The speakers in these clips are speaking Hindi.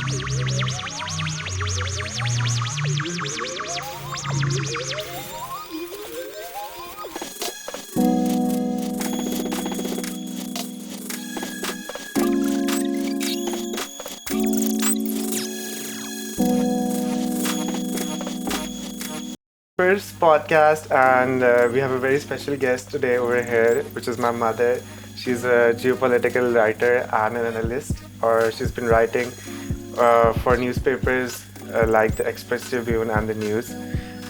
First podcast, and we have a very special guest today over here, which is my mother. She's a geopolitical writer and an analyst, or she's been writing for newspapers like the Express Tribune and the News.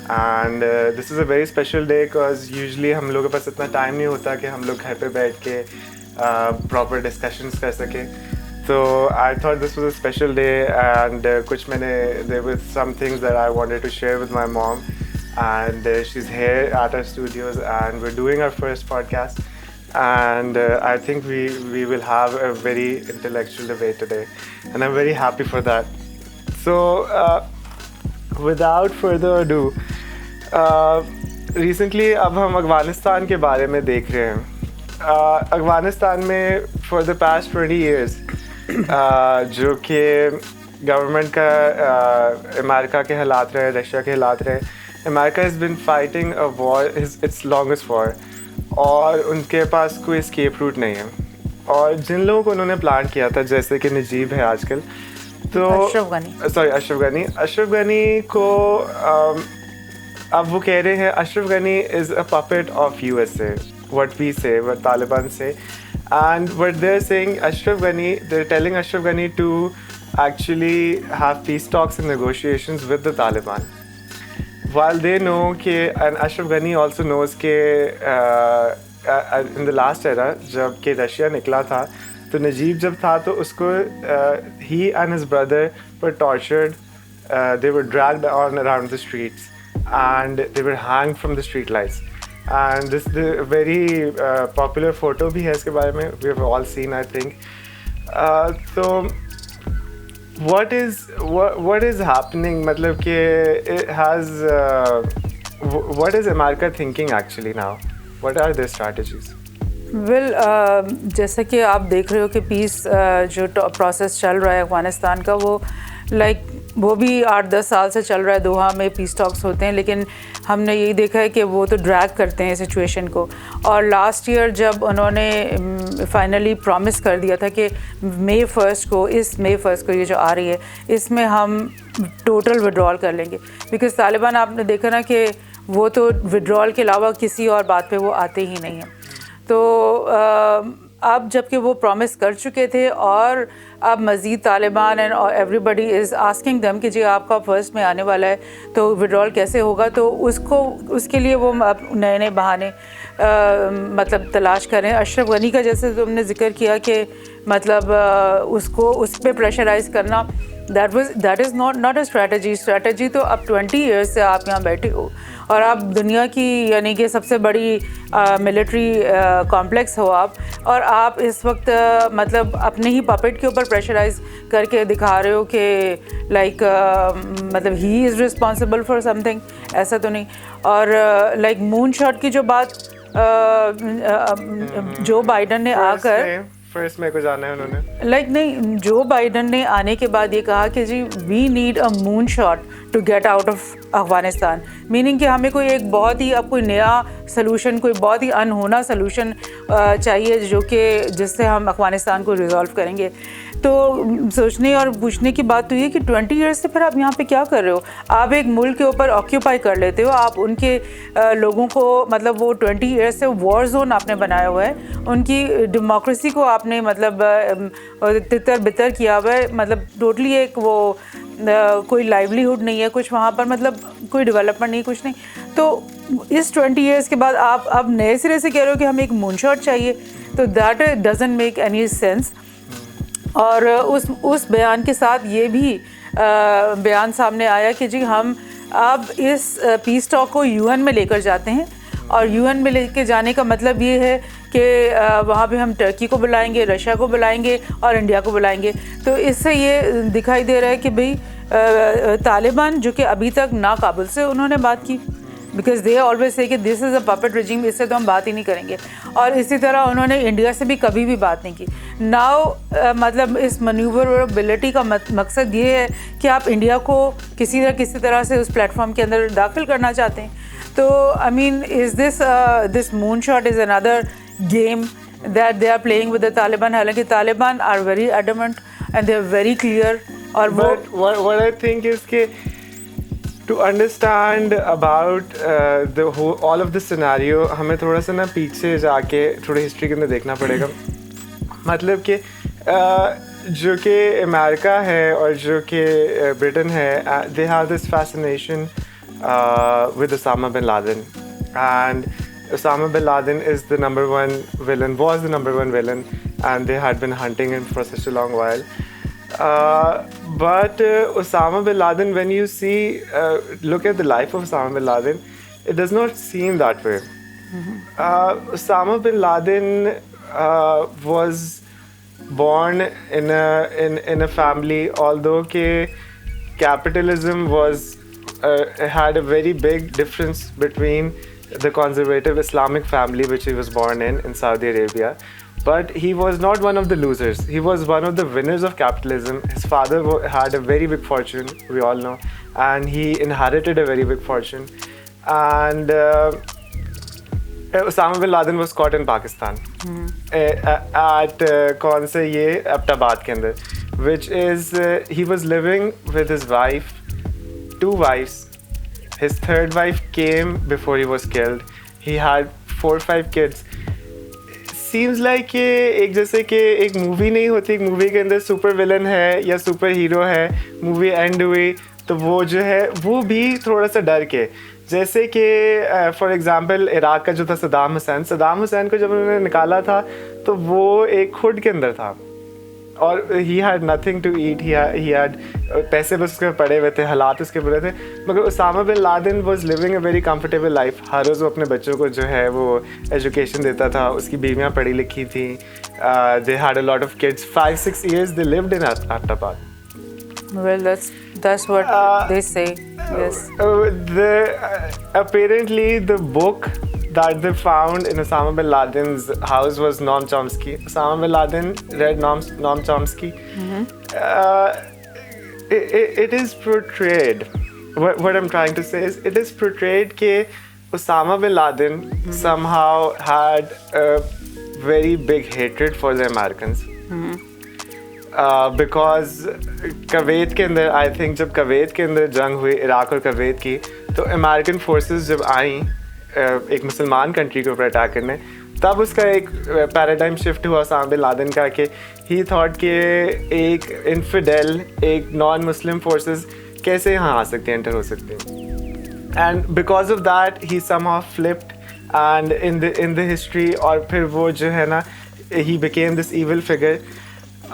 And this is a very special day because usually हम लोगों के पास इतना टाइम नहीं होता कि हम लोग घर पे बैठ के proper discussions कर सकें. So I thought this was a special day, and there were some things that I wanted to share with my mom, and she's here at our studios, and we're doing our first podcast, and I think we will have a very intellectual debate today, and I'm very happy for that. So without further ado, recently अब हम अफगानिस्तान के बारे में देख रहे हैं. अफगानिस्तान में for the past 20 years जो कि गवर्नमेंट का अमेरिका के हालात रहे, रशिया के हालात रहे, America has been fighting a war, its longest war, और उनके पास कोई escape route नहीं है. और जिन लोगों को उन्होंने प्लान किया था, जैसे कि नजीब है आजकल, तो अशरफ गनी को अब वो कह रहे हैं Ashraf Ghani is a puppet of USA, what we say, what Taliban say. And what they're saying, they're telling Ashraf Ghani to actually have peace talks and negotiations with the Taliban. While they know and Ashraf Ghani also knows in the last era, जब कि रशिया निकला था, तो नजीब जब था तो उसको he and his brother were tortured, they were dragged on around the streets, and they were hanged from the street lights. And this the very popular photo भी है इसके बारे में, we have all seen, I think. So what is happening, मतलब कि it has what is America thinking actually now? What are their strategies? Well, जैसा कि आप देख रहे हो कि पीस जो प्रोसेस चल रहा है अफगानिस्तान का, वो भी 8-10 साल से चल रहा है. दोहा में पीस टॉक्स होते हैं, लेकिन हमने यही देखा है कि वो तो ड्रैग करते हैं सिचुएशन को. और लास्ट ईयर जब उन्होंने फाइनली प्रॉमिस कर दिया था कि मई 1 को ये जो आ रही है, इसमें हम टोटल विड्रॉल कर लेंगे, बिकॉज़ तालिबान आपने देखा ना कि वो तो विड्रॉल के अलावा किसी और बात पे वो आते ही नहीं हैं. तो अब जबकि वो प्रॉमिस कर चुके थे, और अब मज़ीद Taliban and everybody is asking them कि जी आपका फर्स्ट में आने वाला है तो विड्रॉल कैसे होगा. तो उसके लिए वो नए नए बहाने मतलब तलाश करें. अशरफ गनी का जैसे तुमने जिक्र किया कि मतलब उसको उस पर प्रेशराइज़ करना, that is not a strategy. तो अब 20 ईयर्स से आप यहाँ बैठे हो और आप दुनिया की यानी कि सबसे बड़ी मिलिट्री कॉम्प्लेक्स हो आप, और आप इस वक्त मतलब अपने ही पपेट के ऊपर प्रेशराइज करके दिखा रहे हो कि लाइक मतलब he is responsible for something. ऐसा तो नहीं. और लाइक मून शॉट की जो बात जो बाइडन ने आकर फर्स्ट में को जाना है उन्होंने नहीं, जो बाइडन ने आने के बाद ये कहा कि जी we need a moon shot to get out of Afghanistan, meaning कि हमें कोई एक बहुत ही अब कोई नया सलूशन, कोई बहुत ही अनहोना सलूशन चाहिए जो कि जिससे हम अफगानिस्तान को रिजॉल्व करेंगे. तो सोचने और पूछने की बात तो ये कि 20 ईयर्स से फिर आप यहाँ पे क्या कर रहे हो? आप एक मुल्क के ऊपर ऑक्यूपाई कर लेते हो, आप उनके लोगों को मतलब वो 20 ईयर्स से वॉर जोन आपने बनाया हुआ है, उनकी डेमोक्रेसी को आपने मतलब तितर बितर किया हुआ है, मतलब टोटली एक वो कोई लाइवलीहुड नहीं है कुछ वहाँ पर, मतलब कोई डेवलपमेंट नहीं, कुछ नहीं. तो इस 20 ईयर्स के बाद आप अब नए सिरे से कह रहे हो कि हमें एक मूनशॉट चाहिए, तो that doesn't make any sense. और उस बयान के साथ ये भी बयान सामने आया कि जी हम अब इस पीस टॉक को यूएन में लेकर जाते हैं, और यूएन में लेकर जाने का मतलब ये है कि वहाँ पे हम टर्की को बुलाएंगे, रशिया को बुलाएंगे और इंडिया को बुलाएंगे. तो इससे ये दिखाई दे रहा है कि भाई तालिबान जो कि अभी तक ना काबुल से उन्होंने बात की, बिकॉज दे ऑलवेज से कि this is a puppet regime, इससे तो हम बात ही नहीं करेंगे। और इसी तरह उन्होंने इंडिया से भी कभी भी बात नहीं की। नाउ मतलब इस मनूवरेबिलिटी का मकसद ये है कि आप इंडिया को किसी तरह से उस प्लेटफॉर्म के अंदर दाखिल करना चाहते हैं। तो I mean is this moon shot is another game that they are playing with the Taliban. हालांकि Taliban are very adamant and they are very clear. और what I think is कि to understand about all of this scenario, हमें थोड़ा सा ना पीछे जाके थोड़ा हिस्ट्री के अंदर देखना पड़ेगा। मतलब कि जो कि अमेरिका है और जो कि ब्रिटेन है, they have this fascination with Osama bin Laden, and Osama bin Laden is the number one villain, was the number one villain, and they had been hunting him for such a long while. But Osama bin Laden, when you look at the life of Osama bin Laden, it does not seem that way. Osama bin Laden was born in a family, although capitalism had a very big difference between the conservative Islamic family which he was born in Saudi Arabia. But he was not one of the losers. He was one of the winners of capitalism. His father had a very big fortune, we all know, and he inherited a very big fortune. And Osama bin Laden was caught in Pakistan at kaun se ye Abbottabad ke andar, which is he was living with his wife, 2 wives. His 3rd wife came before he was killed. He had 4 or 5 kids. Seems like कि एक जैसे कि एक मूवी नहीं होती, एक मूवी के अंदर सुपर विलन है या सुपर हीरो है, मूवी एंड हुई तो वो जो है वो भी थोड़ा सा डर के, जैसे कि फॉर एग्जांपल इराक का जो था सदाम हुसैन को जब उन्होंने निकाला था तो वो एक खुद के अंदर था और he had nothing to eat, he had पैसे बस उसके पड़े हुए थे, हालात उसके बुरे थे। मगर Osama bin Laden was living a very comfortable life. हर रोज़ वो अपने बच्चों को जो है वो एजुकेशन देता था, उसकी बीवियाँ पढ़ी लिखी थी, they had a lot of kids, 5-6 years they lived in Abbottabad. Well, that's what they say. Yes. Apparently the book that they found in Osama bin Laden's house was Noam Chomsky. Osama bin Laden read Noam Chomsky. It is portrayed, what I'm trying to say is, it is portrayed that Osama bin Laden somehow had a very big hatred for the Americans. Because Kuwait के अंदर, आई थिंक जब कुवैत के अंदर जंग हुई इराक और कुवैत की, तो अमेरिकन फोर्सेस जब आई एक मुसलमान कंट्री के ऊपर अटैक करने, तब उसका एक पैराडाइम शिफ्ट हुआ ओसामा बिन लादेन का कि ही थॉट कि एक इन्फिडेल, एक नॉन मुस्लिम फोर्सेस कैसे यहाँ आ सकते हैं, एंटर हो सकते हैं। And because of that he somehow flipped and in the history, और फिर वो जो है ना he became this evil figure.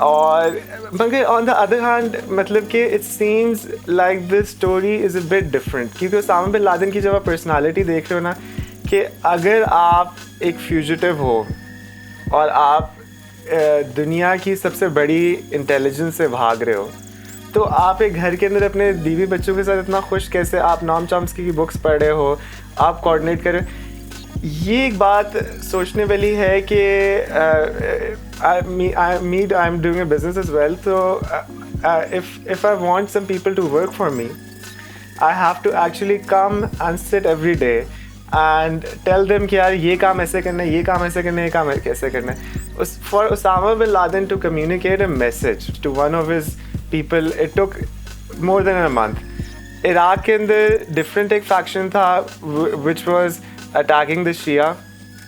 और मगर ऑन द अदर हैंड मतलब कि it seems like the story is a bit different, क्योंकि ओसामा बिन लादेन की जब आप पर्सनालिटी देख रहे हो ना, कि अगर आप एक फ्यूजिटिव हो और आप दुनिया की सबसे बड़ी इंटेलिजेंस से भाग रहे हो, तो आप एक घर के अंदर अपने बीवी बच्चों के साथ इतना खुश कैसे, आप नॉम चॉम्स्की की बुक्स पढ़ रहे हो, आप कोऑर्डिनेट कर रहे हो, ये एक बात सोचने वाली है कि I'm doing a business as well, so if I want some people to work for me, I have to actually come and sit every day and tell them कि यार ये काम ऐसे करना है, ये काम ऐसे करना है, ये काम कैसे करना है। For Osama bin Laden to communicate a message to one of his people, it took more than a month. Iraq के अंदर different एक faction था which was attacking the Shia.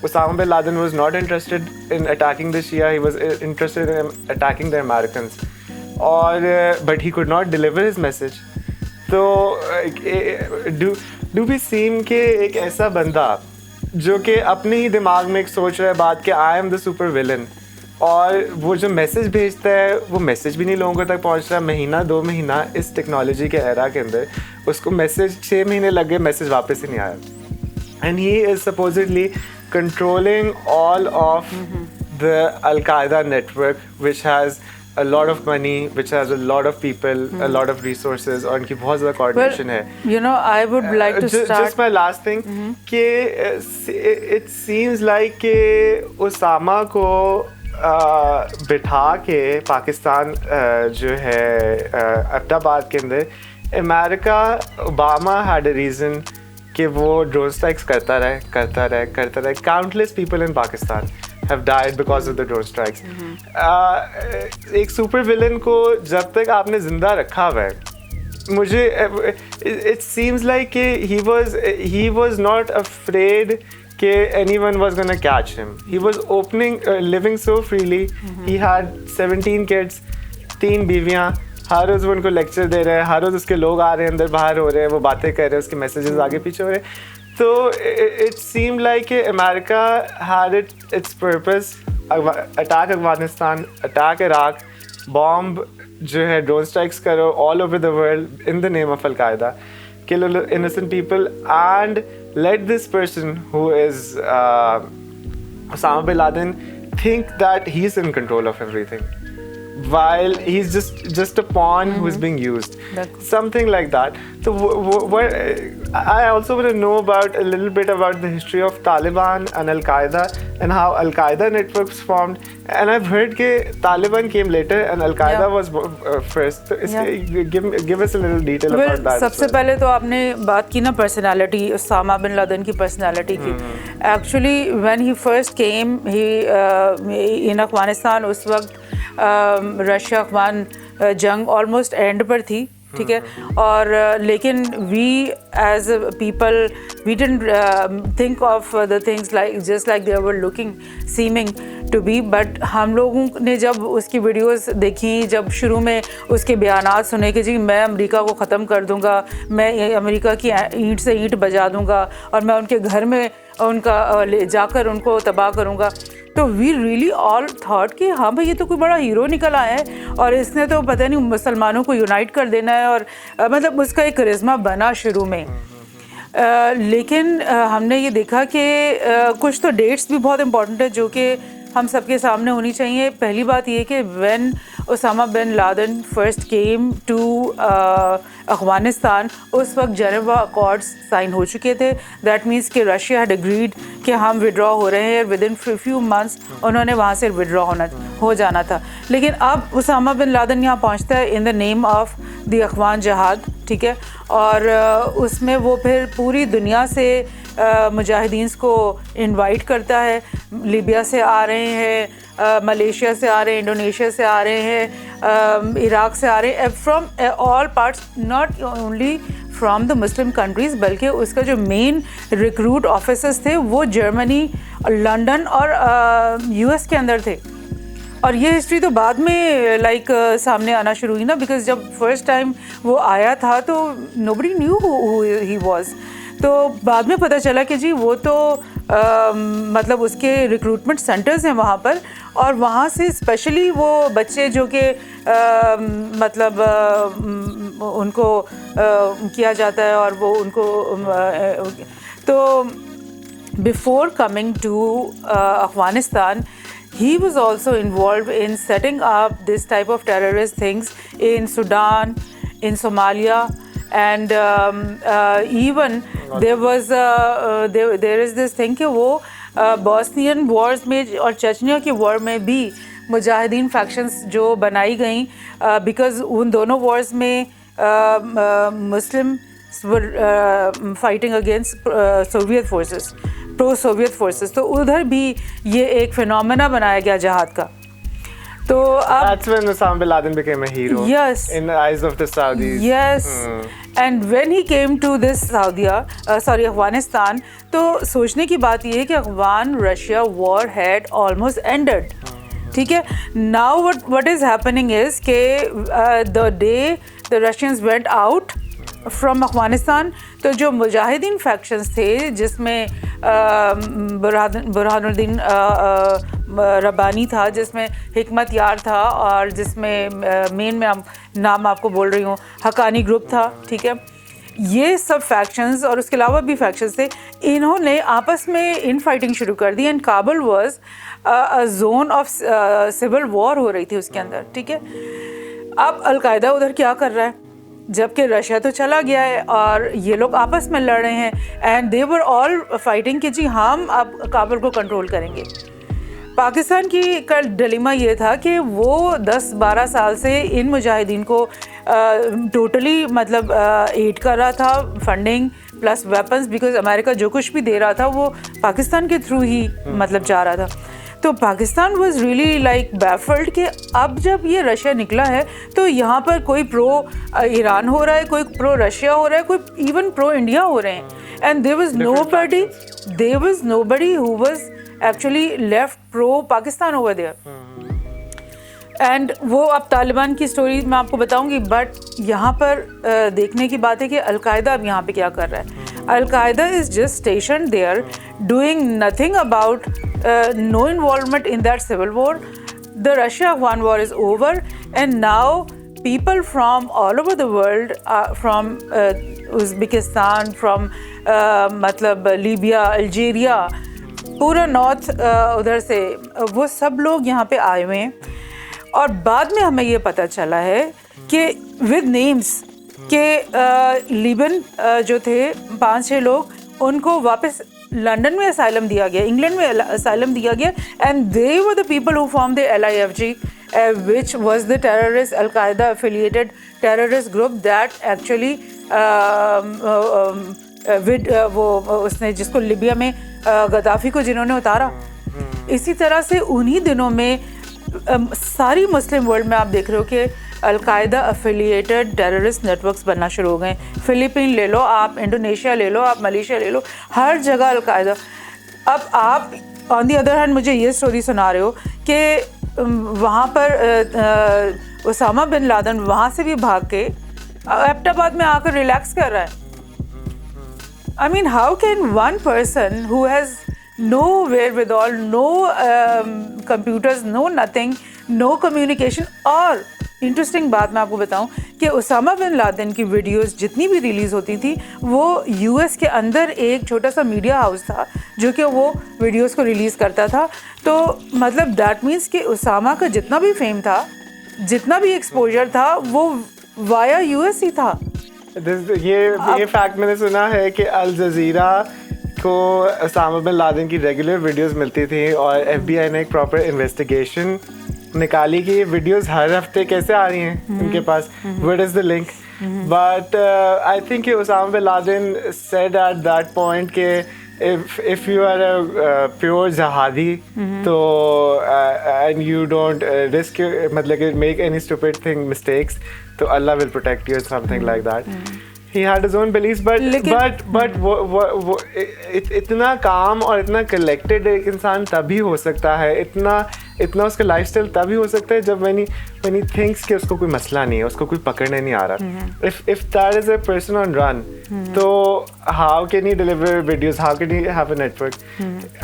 Osama bin Laden was not interested in attacking the Shia, he was interested in attacking the Americans. But he could not deliver his message. So do we seem कि एक ऐसा बंदा जो कि अपने ही दिमाग में एक सोच रहा है बात कि I am the super villain, और वो जो मैसेज भेजता है वो मैसेज भी नहीं लोगों तक पहुंच रहा, महीना 2 महीना इस टेक्नोलॉजी के एरा के अंदर उसको मैसेज 6 महीने लग गए, मैसेज वापस ही नहीं आया। And he is supposedly controlling all of the Al-Qaeda network, which has a lot of money, which has a lot of people, a lot of resources, और उनकी बहुत ज़्यादा coordination है. You know, I would like to start. Just my last thing, कि it seems like कि उसामा को बिठा के पाकिस्तान जो है अब्दाबाद के अंदर, America, Obama had a reason कि वो ड्रोन स्ट्राइक्स करता रहे. Countless people in Pakistan have died because of the drone strikes. एक सुपर विलन को जब तक आपने जिंदा रखा हुआ है, मुझे it seems like he was not afraid कि anyone was gonna catch him. He was living so freely. He had 17 kids, 3 बीवियाँ. हर रोज़ वो उनको लेक्चर दे रहे हैं, हर रोज़ उसके लोग आ रहे हैं, अंदर बाहर हो रहे हैं, वो बातें कर रहे हैं, उसके मैसेजेस आगे पीछे हो रहे हैं. तो it seemed like America had its purpose. Attack Afghanistan, attack Iraq, bomb जो है ड्रोन स्ट्राइक्स करो all over the world in the name of Al-Qaeda, kill innocent people and let this person who is Osama bin Laden think that he's in control of everything, while he's just a pawn who's being used. Something like that. So I also want to know about a little bit about the history of Taliban and Al-Qaeda and how Al-Qaeda networks formed. And I've heard that Taliban came later and Al-Qaeda was first. So give us a little detail about that. सबसे पहले तो आपने बात की ना पर्सनालिटी, उसामा बिन लादेन की पर्सनालिटी की. Actually when he first came, in Afghanistan उस वक्त रशिया अफगान जंग ऑलमोस्ट एंड पर थी, ठीक है. और लेकिन we as people we didn't think of the things like just like they were looking seeming to be. But हम लोगों ने जब उसकी वीडियोस देखी, जब शुरू में उसके बयानात सुने कि जी मैं अमेरिका को ख़त्म कर दूंगा, मैं अमेरिका की ईंट से ईंट बजा दूंगा और मैं उनके घर में उनका ले जाकर उनको तबाह करूंगा, तो वी रियली ऑल थॉट कि हाँ भाई ये तो कोई बड़ा हीरो निकल आया है और इसने तो पता नहीं मुसलमानों को यूनाइट कर देना है. और मतलब उसका एक करिश्मा बना शुरू में. लेकिन हमने ये देखा कि कुछ तो डेट्स भी बहुत इम्पॉर्टेंट है जो कि हम सबके सामने होनी चाहिए. पहली बात ये कि when Osama bin Laden first came to Afghanistan, उस वक्त जेनेवा अकॉर्ड्स साइन हो चुके थे. दैट मीन्स कि रशिया हैड एग्रीड कि हम विड्रॉ हो रहे हैं. विद इन फ्यू मंथ्स उन्होंने वहाँ से विड्रॉ हो जाना था. लेकिन अब ओसामा बिन लादेन यहाँ पहुँचता है in the name of the Afghan jihad, ठीक है. और उसमें वो फिर पूरी दुनिया से मुजाहिदीन को इनवाइट करता है. लीबिया से आ रहे हैं, मलेशिया से आ रहे हैं, इंडोनेशिया से आ रहे हैं, इराक से आ रहे हैं, from all parts, not only from the Muslim countries, बल्कि उसका जो मेन रिक्रूट ऑफिसर्स थे वो जर्मनी, लंदन और यूएस के अंदर थे. और ये हिस्ट्री तो बाद में सामने आना शुरू हुई ना, बिकॉज जब फर्स्ट टाइम वो आया था तो nobody knew who he was. तो बाद में पता चला कि जी वो तो मतलब उसके रिक्रूटमेंट सेंटर्स हैं वहाँ पर, और वहाँ से स्पेशली वो बच्चे जो कि मतलब उनको किया जाता है और वो उनको तो before coming to Afghanistan he was also involved in setting up this type of terrorist things in Sudan, in Somalia, and even there was there is this thing कि वो Bosnian wars में और चेचनिया की war में भी मुजाहिदीन factions जो बनाई गई, because उन दोनों wars में Muslims were fighting against Soviet forces, pro-Soviet forces. तो उधर भी ये एक फिनोमेना बनाया गया जहाद का. तो अब That's when Osama bin Laden became a hero. Yes. In the eyes of the Saudis. Yes. And when he came to this Afghanistan, तो सोचने की बात ये है कि Afghan Russia war had almost ended. ठीक है. Now what is happening is कि the day the Russians went out from Afghanistan, तो जो मुजाहिदीन फैक्शंस थे जिसमें बुरहानुद्दीन रब्बानी था, जिसमें हिकमत यार था, और जिसमें मेन में नाम आपको बोल रही हूँ हकानी ग्रुप था, ठीक है. ये सब फैक्शंस और उसके अलावा भी फैक्शंस थे, इन्होंने आपस में इन फाइटिंग शुरू कर दी and Kabul was a zone of civil war हो रही थी उसके अंदर, ठीक है। अब अलकायदा उधर क्या कर रहा है, जबकि रशिया तो चला गया है और ये लोग आपस में लड़ रहे हैं and they were all fighting कि जी हम अब काबुल को कंट्रोल करेंगे। पाकिस्तान की का डिलेमा ये था कि वो 10-12 साल से इन मुजाहिदीन को टोटली मतलब एड कर रहा था, funding plus weapons, because America जो कुछ भी दे रहा था वो पाकिस्तान के थ्रू ही मतलब जा रहा था। तो Pakistan was really like baffled कि अब जब ये रशिया निकला है तो यहाँ पर कोई प्रो ईरान हो रहा है, कोई प्रो रशिया हो रहा है, कोई इवन प्रो इंडिया हो रहे हैं and there was nobody who was actually left pro Pakistan over there. And वो अब तालिबान की स्टोरी मैं आपको बताऊंगी, बट यहाँ पर देखने की बात है कि अलकायदा अब यहाँ पे क्या कर रहा है। Al Qaeda is just station there doing nothing about no involvement in that civil war. The Russia-Afghan war is over and now people from all over the world, from Uzbekistan, from मतलब लीबिया, अल्जीरिया, पूरा नॉर्थ उधर से वो सब लोग यहाँ पे आए हुए हैं। और बाद में हमें ये पता चला है कि विद नेम्स के लीबन जो थे 5-6 लोग, उनको वापस लंदन में असाइलम दिया गया, इंग्लैंड में असाइलम दिया गया and they were the people who form the LIFG which was the terrorist Al-Qaeda affiliated terrorist group that actually वो उसने जिसको लिबिया में गद्दाफी को जिन्होंने उतारा। इसी तरह से उन्हीं दिनों में सारी मुस्लिम वर्ल्ड में आप देख रहे हो कि अलकायदा एफिलिएटेड टेररिस्ट नेटवर्क्स बनना शुरू हो गए। फिलीपीन ले लो आप, इंडोनेशिया ले लो आप, मलेशिया ले लो, हर जगह अलकायदा। अब आप ऑन दी अदर हैंड मुझे ये स्टोरी सुना रहे हो कि वहाँ पर उसामा बिन लादेन वहाँ से भी भाग के एबटाबाद में आकर रिलैक्स कर रहा है। I mean, how can one person who has no wherewithal, no computers, no nothing, no communication, और इंटरेस्टिंग बात मैं आपको बताऊं कि उसामा बिन लादेन की वीडियोस जितनी भी रिलीज होती थी वो यूएस के अंदर एक छोटा सा मीडिया हाउस था जो कि वो वीडियोस को रिलीज़ करता था। तो मतलब दैट मीन्स कि उसामा का जितना भी फेम था, जितना भी एक्सपोजर था, वो वाया यूएस ही था। ये फैक्ट मैंने सुना है कि अल जज़ीरा को उसामा बिन लादेन की रेगुलर वीडियोस मिलती थी और FBI ने एक प्रॉपर इन्वेस्टिगेशन निकाली कि ये वीडियोस हर हफ्ते कैसे आ रही हैं उनके पास, what is the link. But I think Osama bin Laden said at that point कि if you are a pure jihadi तो and you don't risk मतलब make any stupid thing mistakes तो Allah will protect you or something like that. He had his own beliefs, but वो इतना काम और इतना कलेक्टेड एक इंसान तभी हो सकता है, इतना उसका लाइफस्टाइल तभी हो सकता है जब when he thinks कि उसको कोई मसला नहीं है, उसको कोई पकड़ने नहीं आ रहा। If that is a person on run, तो how can he deliver videos? How can he have a network?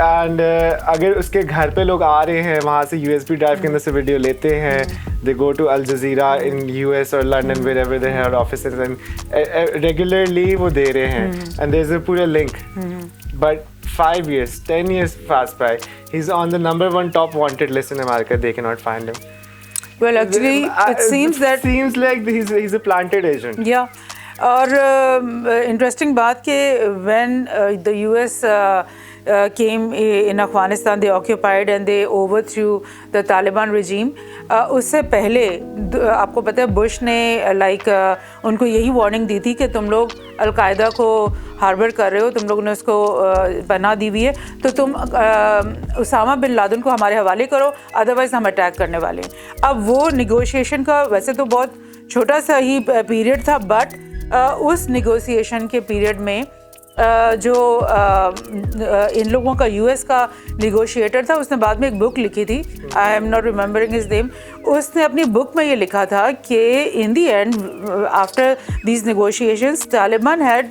And अगर उसके घर पे लोग आ रहे हैं, वहाँ से USB ड्राइव के अंदर से वीडियो लेते हैं, they go to Al Jazeera in US or London wherever they have offices and regularly वो दे रहे हैं and there's a पूरा link. But 5 years, 10 years pass by, he's on the #1 top wanted list in America. They cannot find him. Well, actually, it seems like he's a planted agent. Yeah. और interesting बात कि when the US came in Afghanistan, they occupied and they overthrew the Taliban regime. उससे पहले आपको पता है बुश ने उनको यही वार्निंग दी थी कि तुम लोग अलकायदा को हार्बर कर रहे हो, तुम लोगों ने उसको पनाह दी हुई है, तो तुम उसामा बिन लादेन को हमारे हवाले करो, अदरवाइज हम अटैक करने वाले हैं। अब वो निगोशिएशन का वैसे तो बहुत छोटा सा ही पीरियड था, बट उस निगोशिएशन के पीरियड में जो इन लोगों का यूएस का निगोशिएटर था, उसने बाद में एक बुक लिखी थी, I am not remembering his name. उसने अपनी बुक में ये लिखा था कि in the end after these negotiations Taliban had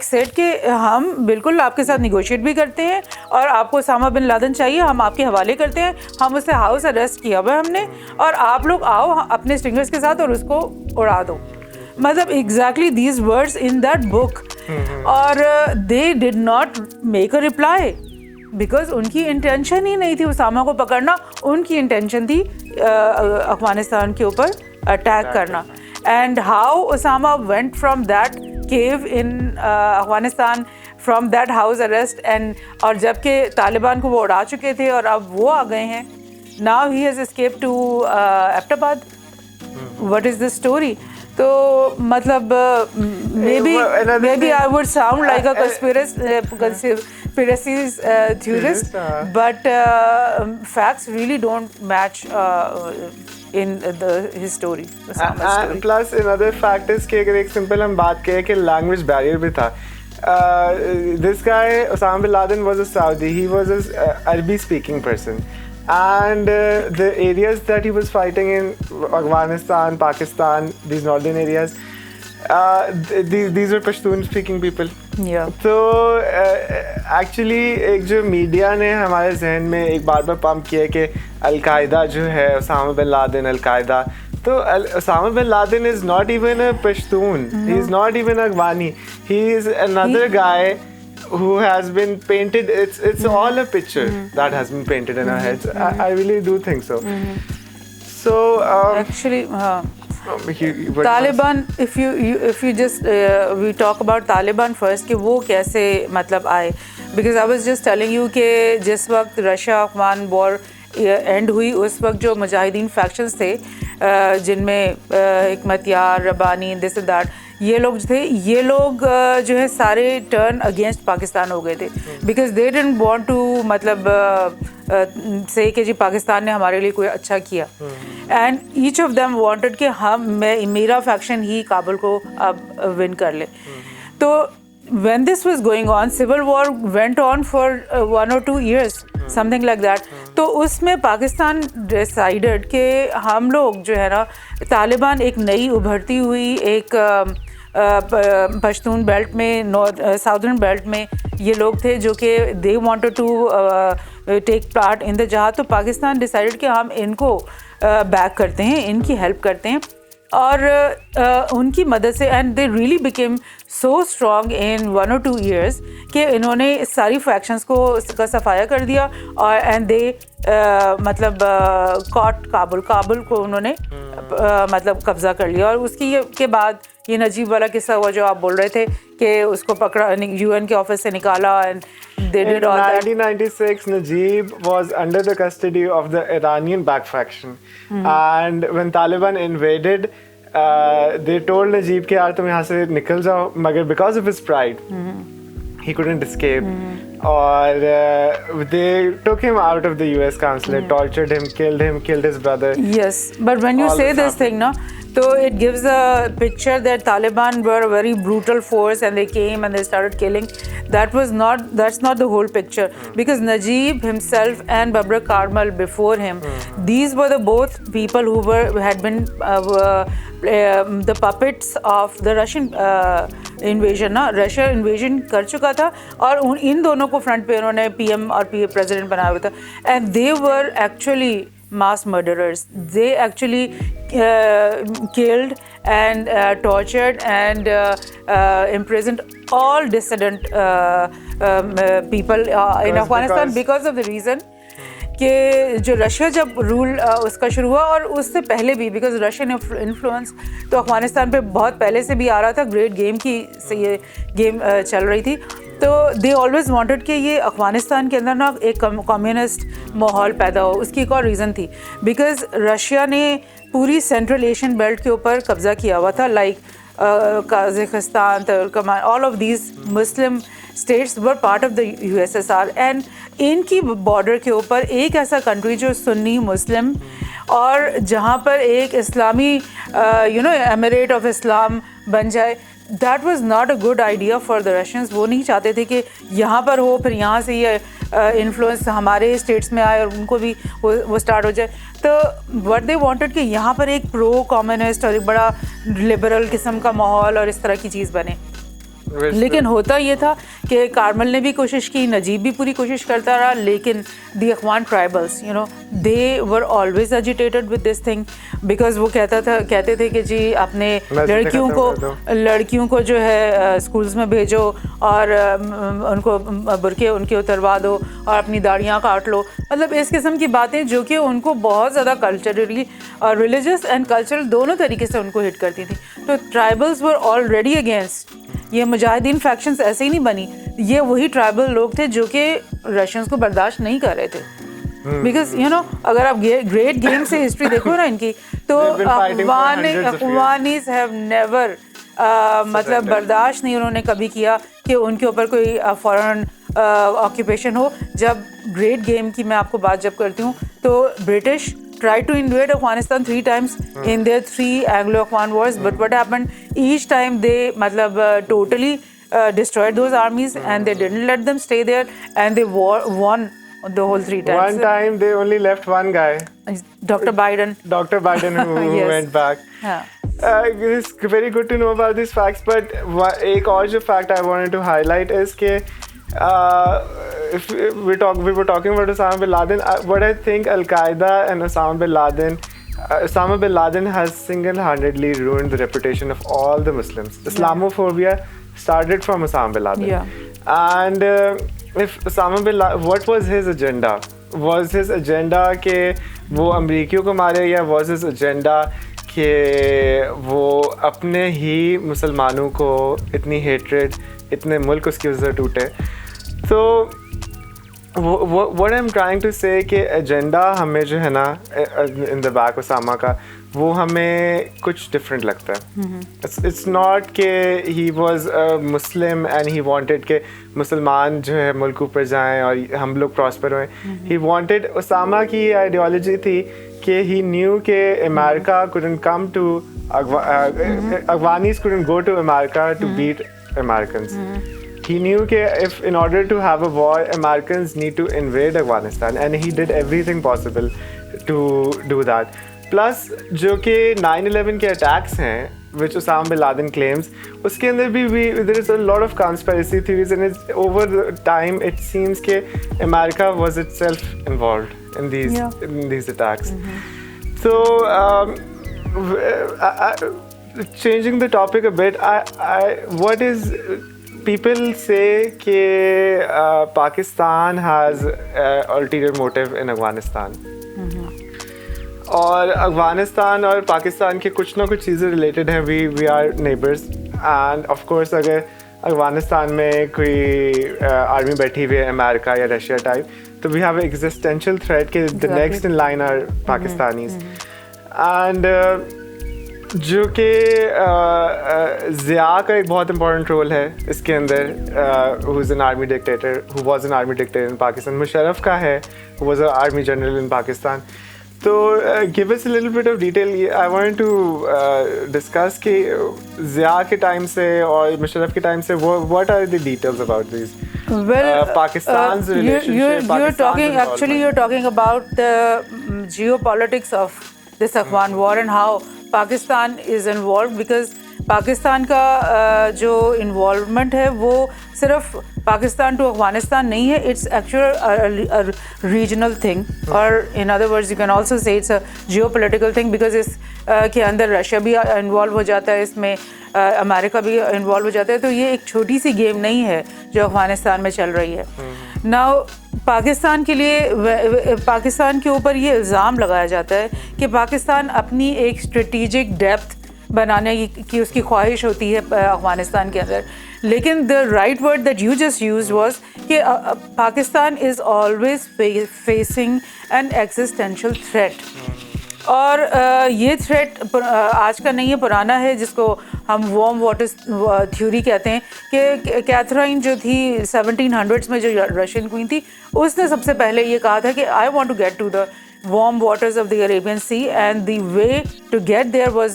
said कि हम बिल्कुल आपके साथ निगोशिएट भी करते हैं और आपको उसामा बिन लादेन चाहिए, हम आपके हवाले करते हैं, हम उसे हाउस अरेस्ट किया हुआ हमने, और आप लोग आओ अपने स्ट्रिंगर्स के साथ और उसको उड़ा दो। मतलब exactly these words in that book, और they did not make a reply because उनकी इंटेंशन ही नहीं थी उसामा को पकड़ना, उनकी इंटेंशन थी अफगानिस्तान के ऊपर अटैक करना. And how Usama went from that cave in Afghanistan, from that house arrest, and और जबकि तालिबान को वो उड़ा चुके थे और अब वो आ गए हैं, now he has escape to Abbottabad. What is the story? तो मतलब maybe I would sound like a conspiracy theorist, but facts really don't match in his story. Plus another fact is कि अगर एक simple हम बात करें कि language barrier भी था. This guy Osama bin Laden was a Saudi. He was a Arabic speaking person. And the areas that he was fighting in, Afghanistan, Pakistan, these northern areas, these were Pashtun speaking people. Yeah. तो actually एक जो मीडिया ने हमारे जहन में एक बार पंप किया कि अलकायदा जो है उसामा बिन लादेन, अलकायदा, तो Usama bin Laden is not even a Pashtun. He is not even a Afghani. He is another guy who has been painted. It's all a picture that has been painted in our heads. I really do think so. So actually Taliban, if you just we talk about Taliban first कि वो कैसे मतलब आए, because I was just telling you कि जिस वक्त रशिया अफगान वॉर एंड हुई उस वक्त जो मुजाहिदीन फैक्शंस थे जिनमें हिकमत यार, रबानी, दिस दैट, ये लोग थे, ये लोग जो है सारे टर्न अगेंस्ट पाकिस्तान हो गए थे because they didn't want to मतलब से कि जी पाकिस्तान ने हमारे लिए कोई अच्छा किया, and each of them wanted कि मेरा फैक्शन ही काबुल को अब विन कर ले. तो when this was going on, civil war went on for 1 or 2 years, something like that. तो उसमें पाकिस्तान decided कि हम लोग जो है ना, तालिबान एक नई उभरती हुई एक पश्तून बेल्ट में, साउदर्न बेल्ट में ये लोग थे जो कि they wanted to take part in the जहाद. तो पाकिस्तान डिसाइडेड कि हम इनको बैक करते हैं, इनकी हेल्प करते हैं और उनकी मदद से, and they really became so strong in 1 or 2 years कि इन्होंने सारी फैक्शंस को का सफाया कर दिया और एंड दे मतलब कॉट काबुल को उन्होंने मतलब कब्ज़ा कर लिया. और उसकी के बाद ये नजीब वाला किस्सा हुआ जो आप बोल रहे थे कि उसको पकड़ा, यूएन के ऑफिस से निकाला, and they did all that. In 1996, Najib was under the custody of the Iranian-backed faction, and when Taliban invaded, they told Najib कि यार तुम यहाँ से निकल जाओ, मगर because of his pride, he couldn't escape. और they took him out of the US consulate, tortured him, killed his brother. Yes, but when you say this thing, no, so it gives a picture that Taliban were a very brutal force and they came and they started killing. That's not the whole picture, because Najib himself and Babur Karmal before him, these were the both people who had been the puppets of the Russian invasion. ना रशिया इन्वेजन कर चुका था और इन दोनों को फ्रंट पे उन्होंने पीएम और प्रेसिडेंट बनाया हुआ था, and they were actually mass murderers. They actually killed and tortured and imprisoned all dissident people in Afghanistan because of the reason कि जो रशिया जब रूल उसका शुरू हुआ, और उससे पहले भी, बिकॉज रशियन इन्फ्लुएंस तो अफगानिस्तान पे बहुत पहले से भी आ रहा था, ग्रेट गेम की से ये गेम चल रही थी. तो दे ऑलवेज वांटेड कि ये अफगानिस्तान के अंदर ना एक कम्युनिस्ट माहौल पैदा हो. उसकी एक और रीज़न थी, बिकॉज रशिया ने पूरी सेंट्रल एशियन बेल्ट के ऊपर कब्ज़ा किया हुआ था, like Kazakhstan, Turkmen, all of these Muslim states were part of the USSR, and इनकी बॉर्डर के ऊपर एक ऐसा कंट्री जो सुन्नी मुस्लिम और जहाँ पर एक इस्लामी एमिरेट ऑफ इस्लाम बन जाए, that was not a good idea for the Russians. वो नहीं चाहते थे कि यहाँ पर हो, फिर यहाँ से ये इन्फ्लुएंस हमारे स्टेट्स में आए और उनको भी वो स्टार्ट हो जाए. तो व्हाट दे वांटेड कि यहाँ पर एक प्रो कम्युनिस्ट और एक बड़ा लिबरल किस्म का माहौल और इस तरह की चीज़ बने. लेकिन होता ये था कि कारमल ने भी कोशिश की, नजीब भी पूरी कोशिश करता रहा, लेकिन the Ikhwan tribals they were always agitated with this thing, because वो कहते थे कि जी अपने लड़कियों को जो है स्कूल्स में भेजो और उनको बुरके उनके उतरवा दो और अपनी दाढ़ियाँ काट लो, मतलब इस किस्म की बातें जो कि उनको बहुत ज़्यादा कल्चरली और रिलीजियस एंड कल्चरल दोनों तरीके से उनको हिट करती थी। तो ट्राइबल्स वर ऑलरेडी अगेंस्ट, ये मुजाहिदीन फैक्शंस ऐसे ही नहीं बनी, ये वही ट्राइबल लोग थे जो कि रशियंस को बर्दाश्त नहीं कर रहे थे। बिकॉज अगर आप ग्रेट गेम से हिस्ट्री देखो ना इनकी, तो अफगानीज हैव नेवर मतलब बर्दाश्त नहीं उन्होंने कभी किया कि उनके ऊपर कोई फॉरेन ऑक्यूपेशन हो। जब ग्रेट गेम की मैं आपको बात जब करती हूँ, तो British tried to invade Afghanistan 3 times in their 3 Anglo-Afghan wars, but what happened? Each time they totally destroyed those armies and they didn't let them stay there, and they won the whole 3 times. One time they only left one guy, Dr. Biden who yes. went back. Yeah. It's very good to know about these facts, but एक और जो fact I wanted to highlight is कि if we were talking about Osama bin Laden, what I think Al-Qaeda and Osama bin Laden has single-handedly ruined the reputation of all the Muslims. Islamophobia started from Osama bin Laden. Yeah. And if Osama bin Laden, what was his agenda? Was his agenda कि वो अमरीकियों को मारे, या was his agenda कि वो अपने ही मुसलमानों को इतनी hatred, इतने मुल्क उसकी वजह से टूटे? तो what I'm trying to say कि एजेंडा हमें जो है ना in the back ओसामा का, वो हमें कुछ डिफरेंट लगता है. It's not कि he was a Muslim and he wanted कि मुसलमान जो है मुल्क ऊपर जाएं और हम लोग प्रॉस्पर हों. He wanted, ओसामा की आइडियोलॉजी थी कि he knew कि America couldn't come to Afghanis couldn't go to America to beat Americans. He knew that if in order to have a war, Americans need to invade Afghanistan, and he did everything possible to do that. Plus, जो कि 9/11 के attacks हैं, which Osama bin Laden claims, उसके अंदर भी there is a lot of conspiracy theories, and it's, over the time it seems that America was itself involved in these attacks. So, changing the topic a bit, what is people say that Pakistan has ulterior motive in Afghanistan. और अफगानिस्तान और पाकिस्तान के कुछ ना कुछ चीज़ें रिलेटेड हैं. We are neighbours, and of course अगर अफगानिस्तान में कोई आर्मी बैठी हुई है अमेरिका या रशिया टाइप, तो वी हैव एग्जिस्टेंशियल थ्रेट कि the next in line are Pakistanis. And जो कि ज़िया का एक बहुत इंपॉर्टेंट रोल है इसके अंदर, who is an army dictator, who was an army dictator in Pakistan. Musharraf का है, who was a army general in Pakistan. तो give us a little bit of detail. I want to discuss कि ज़िया के टाइम से और मुशर्रफ के टाइम से what are the details about this Pakistan's relationship. You're talking about the geopolitics of this Afghan war and how Pakistan is involved, because Pakistan का जो इन्वॉल्वमेंट है वो सिर्फ पाकिस्तान टू अफगानिस्तान नहीं है, इट्स एक्चुअल रीजनल थिंग, और in other words you can also say it's a geopolitical thing, because इस के अंदर रशिया भी इन्वॉल्व हो जाता है, इसमें अमेरिका भी इन्वॉल्व हो जाता है. तो ये एक छोटी सी गेम नहीं है जो अफगानिस्तान में चल रही है. नाउ पाकिस्तान के लिए, पाकिस्तान के ऊपर ये इल्ज़ाम लगाया जाता है कि पाकिस्तान अपनी एक स्ट्रेटिजिक डेप्थ बनाने की उसकी ख्वाहिश होती है अफगानिस्तान के अंदर. लेकिन the right word that you just used was कि Pakistan is always facing an existential threat. और ये थ्रेट आज का नहीं है, पुराना है, जिसको हम वार्म वाटर्स थ्योरी कहते हैं. कि कैथरीन जो थी 1700s में, जो रशियन क्वीन थी, उसने सबसे पहले ये कहा था कि I want to get to the warm waters of the Arabian Sea, and the way to get there was,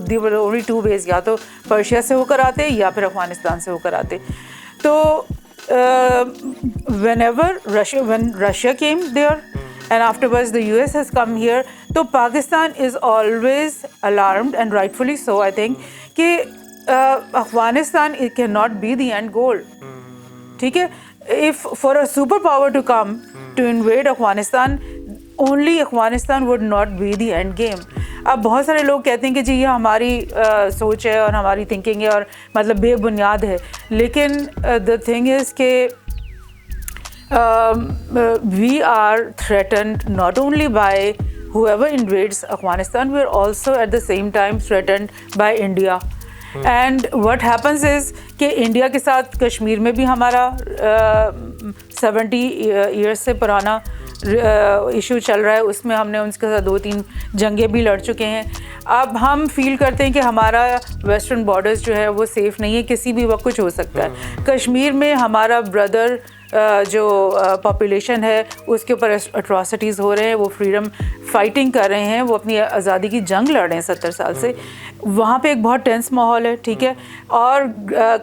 there were only 2 ways, या तो पर्शिया से होकर आते या फिर अफगानिस्तान से होकर आते. तो when Russia came there and afterwards the US has come here, तो Pakistan is always alarmed, and rightfully so I think, कि Afghanistan it cannot be the end goal. ठीक है, if for a superpower to come to invade Afghanistan, only Afghanistan would not be the end game. अब बहुत सारे लोग कहते हैं कि जी ये हमारी सोच है और हमारी थिंकिंग है और मतलब बेबुनियाद है, लेकिन द थिंग इज़ के we are threatened not only by whoever invades Afghanistan, we are also at the same time threatened by India. And what happens is कि इंडिया के साथ कश्मीर में भी हमारा 70 ईयर्स से पुराना इशू चल रहा है, उसमें हमने उनके साथ 2-3 जंगें भी लड़ चुके हैं. अब हम फील करते हैं कि हमारा वेस्टर्न बॉर्डर्स जो है वो सेफ़ नहीं है, किसी भी वक्त कुछ हो सकता है. कश्मीर में हमारा ब्रदर जो पॉपुलेशन है उसके ऊपर अट्रॉसिटीज़ हो रहे हैं, वो फ्रीडम फाइटिंग कर रहे हैं, वो अपनी आज़ादी की जंग लड़ रहे हैं 70 साल से. वहाँ पे एक बहुत टेंस माहौल है, ठीक है. और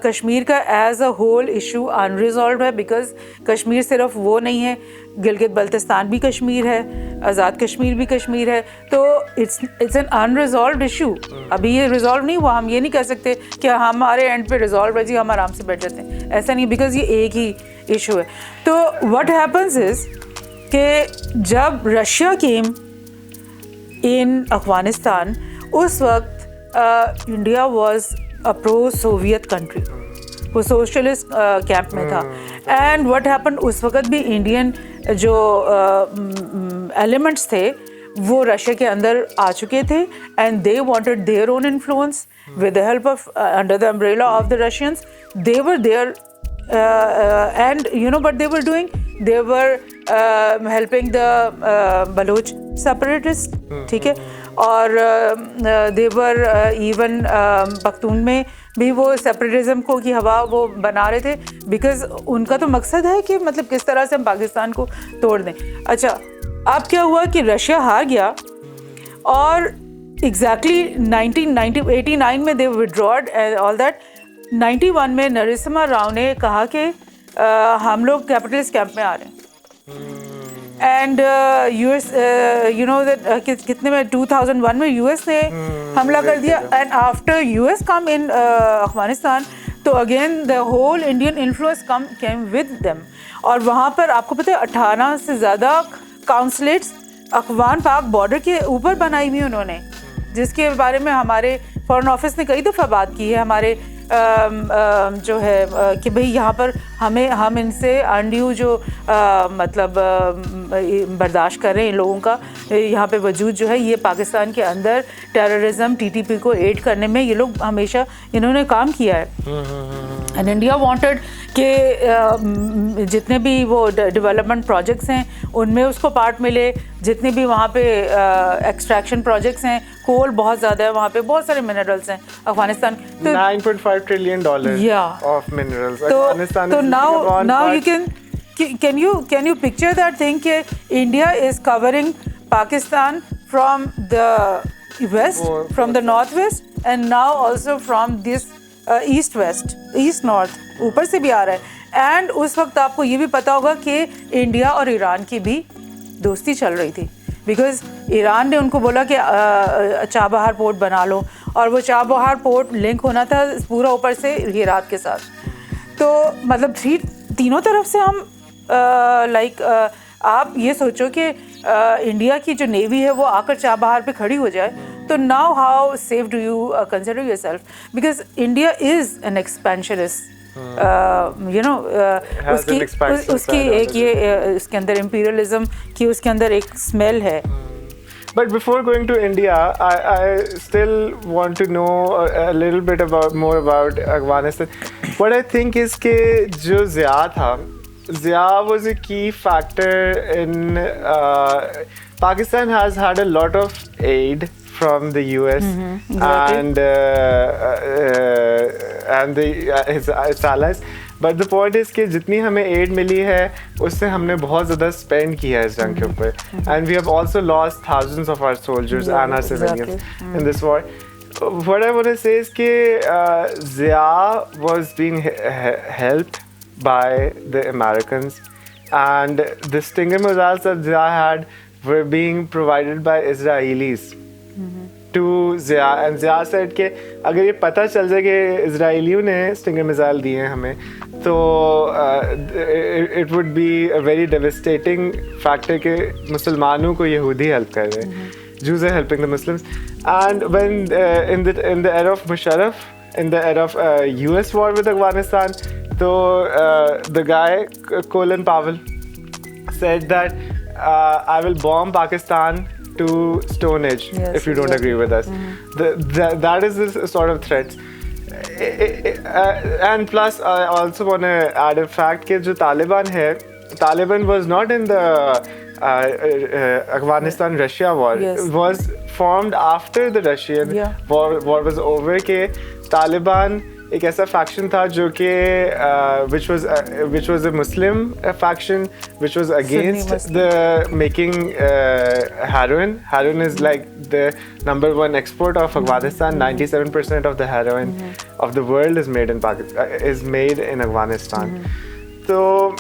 कश्मीर का as a whole issue unresolved है, बिकॉज कश्मीर सिर्फ वो नहीं है, गिलगित बल्तिस्तान भी कश्मीर है, आज़ाद कश्मीर भी कश्मीर है. तो इट्स एन अनरिजॉल्व इशू. अभी ये रिजॉल्व नहीं हुआ. हम ये नहीं कह सकते कि हमारे एंड पे रिजॉल्व है जी, हम आराम से बैठ जाते हैं, ऐसा नहीं, बिकॉज ये एक ही इशू है. तो व्हाट हैपन्स इज कि जब रशिया केम इन अफगानिस्तान, उस वक्त India was a pro Soviet country, वो सोशलिस्ट कैंप में था. एंड व्हाट हैपन, उस वक्त भी इंडियन जो एलिमेंट्स थे वो रशिया के अंदर आ चुके थे, and they wanted their own influence with the help of under the umbrella of the Russians. They were there and you know what they were doing, they were helping the Baloch separatists, ठीक है. और they were even पख्तून में भी वो सेपरेटिज्म को की हवा वो बना रहे थे, बिकॉज उनका तो मकसद है कि मतलब किस तरह से हम पाकिस्तान को तोड़ दें. अच्छा, अब क्या हुआ कि रशिया हार गया और एग्जैक्टली 1989 में दे विड्रॉड एंड ऑल दैट. 91 में नरसिम्हा राव ने कहा कि हम लोग कैपिटलिस्ट कैंप में आ रहे हैं. And US you know that कितने में 2001 में यूएस ने हमला कर दिया. And after US come in Afghanistan, तो again the whole Indian influence came with them. और वहाँ पर आपको पता है 18 से ज़्यादा काउंसलेट्स अफगान पाक बॉर्डर के ऊपर बनाई हुई उन्होंने, जिसके बारे में हमारे फॉरेन ऑफिस ने कई दफ़ा बात की है, हमारे जो है कि भाई यहाँ पर हम इनसे अनड्यू जो मतलब बर्दाश्त कर रहे हैं इन लोगों का यहाँ पे वजूद जो है, ये पाकिस्तान के अंदर टेररिज्म टीटीपी को एड करने में ये लोग हमेशा इन्होंने काम किया है. एंड इंडिया वांटेड कि जितने भी वो डेवलपमेंट प्रोजेक्ट्स हैं उनमें उसको पार्ट मिले, जितने भी वहाँ पे एक्सट्रैक्शन प्रोजेक्ट्स हैं, कोल बहुत ज़्यादा है वहाँ पे, बहुत सारे मिनरल्स हैं अफगानिस्तान. तो $9.5 trillion of minerals. तो now you can you picture that thing कि India is covering Pakistan from the west, from the northwest, and now also from this east north, ऊपर से भी आ रहा है. एंड उस वक्त आपको ये भी पता होगा कि इंडिया और ईरान की भी दोस्ती चल रही थी, बिकॉज ईरान ने उनको बोला कि चाबहार पोर्ट बना लो, और वो चाबहार पोर्ट लिंक होना था पूरा ऊपर से हेरात के साथ. तो मतलब तीनों तरफ से हम आप ये सोचो कि इंडिया की जो नेवी है वो आकर चाबहार पे खड़ी हो जाए, तो now how safe do you consider yourself, because India is an expansionist, you know, उसकी एक ये इसके अंदर इम्पीरियलिज्म की उसके अंदर एक स्मेल है. But before going to India, I still want to know a little bit more about Afghanistan. What I think is कि जो Zia was a key factor in Pakistan has had a lot of aid from the US exactly. and its allies. But the point is कि जितनी हमें aid मिली है उससे हमने बहुत ज़्यादा spend किया है इस जंग के ऊपर, and we have also lost thousands of our soldiers and our civilians in this war. What I want to say is कि Zia was being helped by the Americans, and the Stinger missiles that Zia had were being provided by Israelis. to Zia, and Zia said कि अगर ये पता चल जाए कि इजराइलियों ने स्टिंगर मिसाइल दिए हैं हमें, तो it would be a very devastating factor कि मुसलमानों को यहूदी हेल्प कर रहे हैं. Jews are helping the Muslims. And when in the era of Musharraf, in the era of US war with Afghanistan, so the guy Colin Powell said that I will bomb Pakistan to Stone Age if you don't agree with us. That is the sort of threats. And plus I also want to add a fact कि जो Taliban was not in the Afghanistan-Russia war. It was formed after the Russian war was over के Taliban एक ऐसा faction था जो कि which was a Muslim faction which was against the making heroin. Heroin is like the #1 export of Afghanistan. 97% of the heroin of the world is made in Pakistan, is made in Afghanistan. So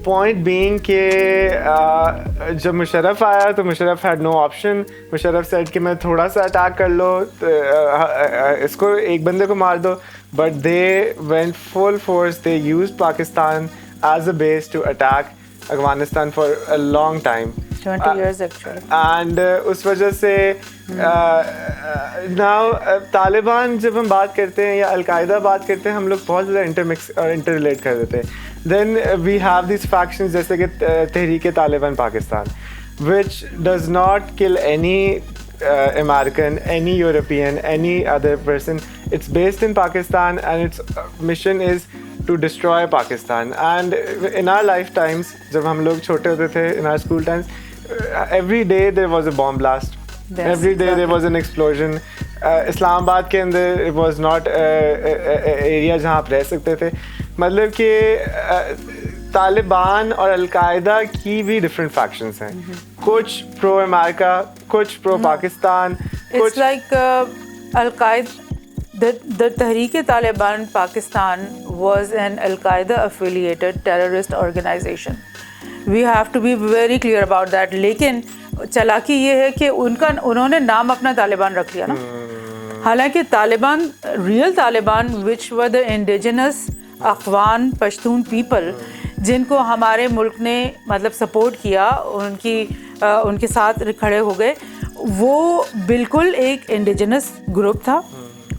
point being कि जब मुशर्रफ आया तो Musharraf had no option. Musharraf said कि मैं थोड़ा सा अटैक कर लो, इसको एक बंदे को मार दो, but they went full force. They used Pakistan as a base to attack Afghanistan for a long time. 20 years actually. And उस वजह से now तालिबान जब हम बात करते हैं या अलकायदा बात करते हैं, हम लोग बहुत ज़्यादा इंटरमिक्स और इंटररिलेट कर देते हैं. Then we have these factions जैसे कि तहरीक Taliban Pakistan, which does not kill any American, any European, any other person. It's based in Pakistan and its mission is to destroy Pakistan. And in our lifetimes, जब हम लोग छोटे होते थे, in our school times, every day there was a bomb blast. Every day there was an explosion. Islamabad के अंदर it was not area जहाँ आप रह सकते थे. मतलब कि तालिबान और अलकायदा की भी डिफरेंट फैक्शंस हैं. कुछ प्रो अमेरिका, कुछ pro Pakistan. It's like Al-Qaeda, the Tehreek-e-Taliban Pakistan was an Al-Qaeda affiliated terrorist organization. We have to be very clear about that. लेकिन चालाकी ये है कि उन्होंने नाम अपना तालिबान रख लिया ना. हालांकि Taliban, real Taliban, which were the indigenous Afghan Pashtun people, जिनको हमारे मुल्क ने मतलब सपोर्ट किया, उनके साथ खड़े हो गए, वो बिल्कुल एक इंडिजिनस ग्रुप था.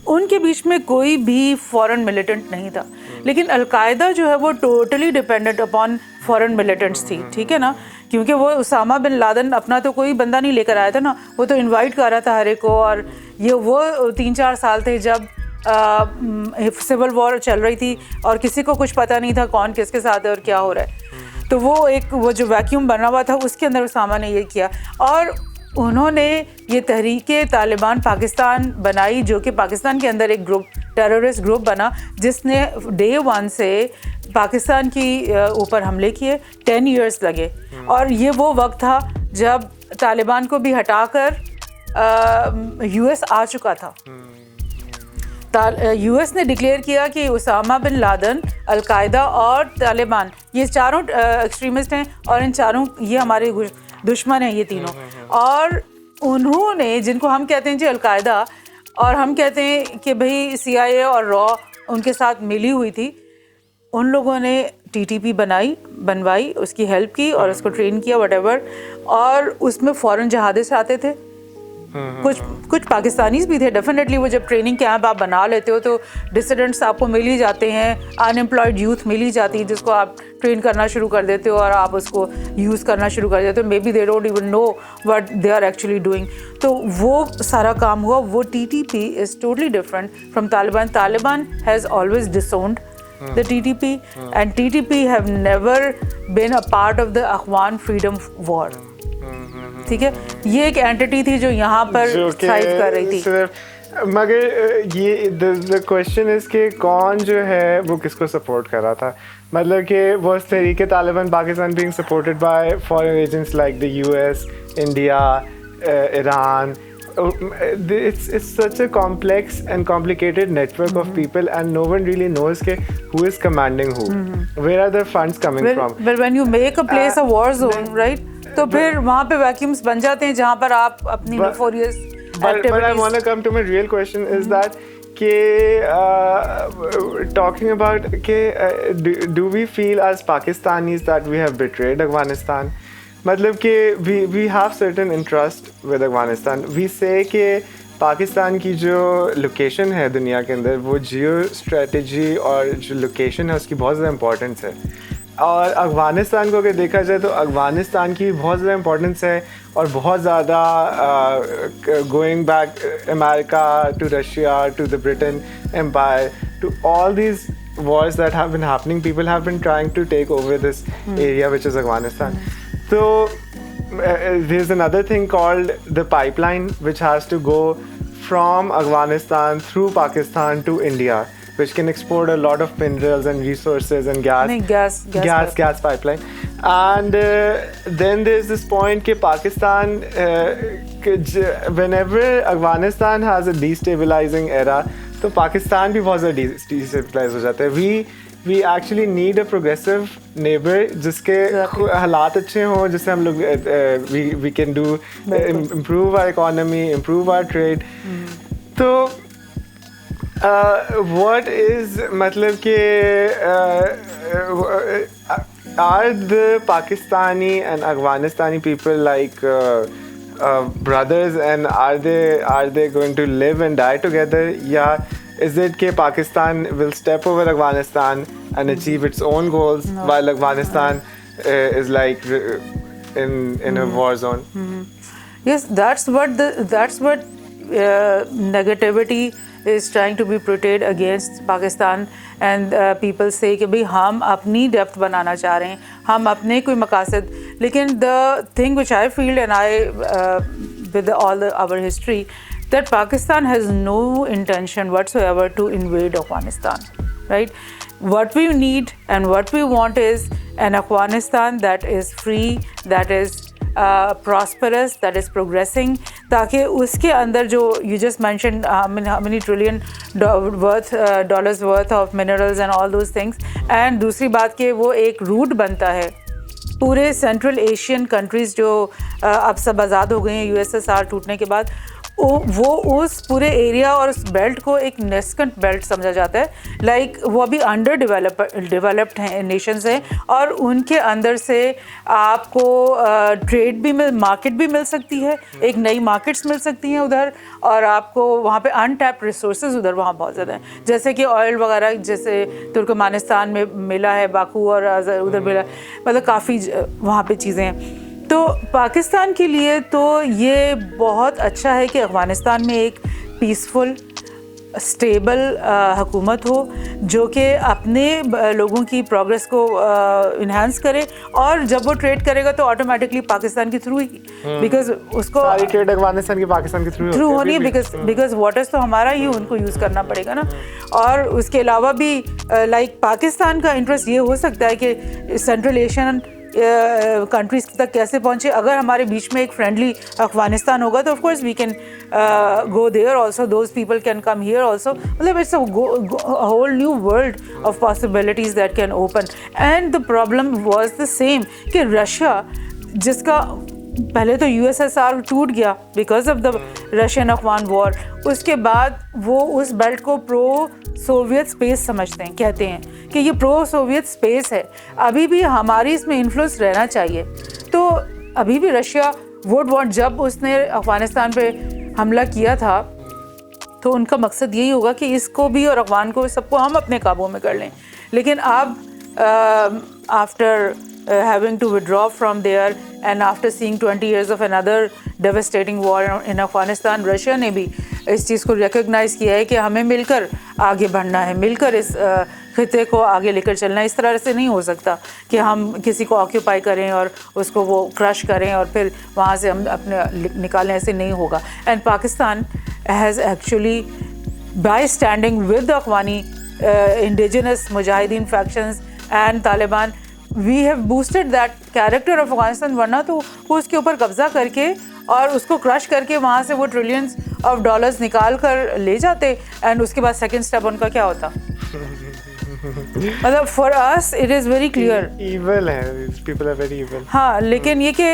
उनके बीच में कोई भी फॉरेन मिलिटेंट नहीं था. लेकिन अलकायदा जो है वो totally dependent upon foreign militants थी. ठीक है ना, क्योंकि वो उसामा बिन लादेन अपना तो कोई बंदा नहीं लेकर आया था ना, वो तो इनवाइट कर रहा था हर एक को. और ये वो 3-4 साल थे जब सिविल वॉर चल रही थी और किसी को कुछ पता नहीं था कौन किसके साथ है और क्या हो रहा है. तो वो जो वैक्यूम बना हुआ था उसके अंदर उसामा ने ये किया और उन्होंने ये तहरीके तालिबान पाकिस्तान बनाई, जो कि पाकिस्तान के अंदर एक ग्रुप, टेररिस्ट ग्रुप बना, जिसने डे 1 से पाकिस्तान की ऊपर हमले किए. 10 इयर्स लगे. और ये वो वक्त था जब तालिबान को भी हटाकर यूएस आ चुका था. यूएस ने डिक्लेयर किया कि उसामा बिन लादेन, अलकायदा और तालिबान ये चारों एक्सट्रीमिस्ट हैं और इन चारों ये हमारे दुश्मन हैं ये तीनों. और उन्होंने, जिनको हम कहते हैं जी अलकायदा, और हम कहते हैं कि भाई CIA और रॉ उनके साथ मिली हुई थी, उन लोगों ने TTP बनवाई, उसकी हेल्प की और उसको ट्रेन किया व्हाटएवर. और उसमें फ़ॉरेन जहाज़ आते थे, कुछ पाकिस्तानीज भी थे डेफिनेटली. वो जब ट्रेनिंग कैंप आप बना लेते हो तो डिसिडेंट्स आपको मिल ही जाते हैं, अनएम्प्लॉयड यूथ मिल ही जाती है जिसको आप ट्रेन करना शुरू कर देते हो और आप उसको यूज़ करना शुरू कर देते हो. Maybe they don't even know what they are actually doing. तो वो सारा काम हुआ. वो TTP is totally different from Taliban. Taliban has always disowned the TTP and TTP have never been a part of the Afghan freedom war. ठीक है, ये एक एंटिटी थी जो यहाँ पर थ्राइव कर रही थी. मगर ये the question is कि कौन जो है वो किसको सपोर्ट कर रहा था. मतलब कि वो तहरीक Taliban Pakistan being supported by foreign agents like the US, India, Iran. It's such a complex and complicated network of people and no one really knows who is commanding who. Where are the funds coming from? Well, when you make a place a war zone, right? तो फिर वहाँ पे वैक्यूम्स बन जाते हैं जहाँ पर आप अपनी नोफोरियस But I want to come to my real question is that talking about do we feel as Pakistanis that we have betrayed Afghanistan? मतलब कि we have certain interest with Afghanistan. We say कि पाकिस्तान की जो लोकेशन है दुनिया के अंदर वो जियो स्ट्रेटजी और जो लोकेशन है उसकी बहुत ज़्यादा इम्पोर्टेंस है और अफ़गानिस्तान को अगर देखा जाए तो अफ़गानिस्तान की बहुत ज़्यादा इम्पोर्टेंस है और बहुत ज़्यादा going back America to Russia to the Britain empire to all these wars that have been happening, people have been trying to take over this area which is Afghanistan. So there's another thing called the pipeline which has to go from Afghanistan through Pakistan to India, which can export a lot of minerals and resources and gas pipeline. And then there's this point कि Pakistan, whenever Afghanistan has a destabilizing era, तो पाकिस्तान भी बहुत ज़्यादा डिस्टेबलाइज हो जाता है. We actually need a progressive neighbor जिसके हालात अच्छे हों, जिससे हम लोग we can do improve our economy, improve our trade. तो what is मतलब कि are the Pakistani and Afghanistani people like brothers, and are they going to live and die together? Yeah. Is it that Pakistan will step over Afghanistan and achieve its own goals while Afghanistan is like in a war zone? Yes, that's what negativity is trying to be portrayed against Pakistan, and people say कि भाई हम अपनी डेप्थ बनाना चाह रहे हैं, हम अपने कोई मकासद. लेकिन the thing which I feel, and I with our history, that Pakistan has no intention whatsoever to invade Afghanistan, right? What we need and what we want is an Afghanistan that is free, that is prosperous, that is progressing, ताकि उसके अंदर जो you just mentioned how many trillion dollars worth of minerals and all those things, and दूसरी बात कि वो एक रूट बनता है पूरे सेंट्रल एशियन कंट्रीज़ जो अब सब आज़ाद हो गए हैं USSR टूटने के बाद, वो उस पूरे एरिया और उस बेल्ट को एक नेस्केंट बेल्ट समझा जाता है. लाइक वो अभी अंडर डेवलप्ड हैं नेशंस हैं, और उनके अंदर से आपको ट्रेड भी मार्केट भी मिल सकती है, एक नई मार्केट्स मिल सकती हैं उधर, और आपको वहाँ पे अनटैप्ड रिसोर्सेज उधर वहाँ बहुत ज़्यादा हैं, जैसे कि ऑयल वगैरह जैसे तुर्कमानिस्तान में मिला है, बाकू और उधर मिला, मतलब काफ़ी वहाँ पे चीज़ें हैं. तो पाकिस्तान के लिए तो ये बहुत अच्छा है कि अफ़गानिस्तान में एक पीसफुल स्टेबल हुकूमत हो जो कि अपने लोगों की प्रोग्रेस को इन्हांस करे, और जब वो ट्रेड करेगा तो ऑटोमेटिकली पाकिस्तान के थ्रू ही, बिकॉज उसको सारी ट्रेड अफगानिस्तान की पाकिस्तान के थ्रू होनी है, बिकॉज वाटर्स तो हमारा ही उनको यूज़ करना पड़ेगा ना. और उसके अलावा भी लाइक पाकिस्तान का इंटरेस्ट ये हो सकता है कि सेंट्रल एशियन कंट्रीज़ तक कैसे पहुँचे. अगर हमारे बीच में एक फ्रेंडली अफगानिस्तान होगा तो of course we can go there also, those people can come here also. मतलब it's a whole new world of possibilities that can open. And the problem was the same कि रशिया, जिसका पहले तो USSR टूट गया because of the Russian Afghan war, उसके बाद वो उस बेल्ट को प्रो सोवियत स्पेस समझते हैं, कहते हैं कि ये प्रो सोवियत स्पेस है, अभी भी हमारी इसमें इन्फ्लुएंस रहना चाहिए. तो अभी भी रशिया वुड वांट, जब उसने अफ़गानिस्तान पे हमला किया था तो उनका मकसद यही होगा कि इसको भी और अफ़गान को सबको हम अपने काबू में कर लें. लेकिन अब after having to withdraw from there and after seeing 20 years of another devastating war in Afghanistan, Russia ने भी इस चीज़ को रिकग्नाइज़ किया है कि हमें मिलकर आगे बढ़ना है, मिलकर इस खिते को आगे लेकर चलना है. इस तरह से नहीं हो सकता कि हम किसी को ऑक्यूपाई करें और उसको वो क्रश करें और फिर वहाँ से हम अपने निकालें, ऐसे नहीं होगा. And Pakistan has actually by standing with the Afghani indigenous Mujahideen factions and Taliban, we have boosted that character of Afghanistan. वरना तो वो उसके ऊपर कब्जा करके और उसको क्रश करके वहाँ से वो ट्रिलियंस ऑफ डॉलर्स निकाल कर ले जाते, एंड उसके बाद सेकंड स्टेप उनका क्या होता. मतलब for us it is very clear. Evil है, these people are very evil. हाँ, लेकिन ये कि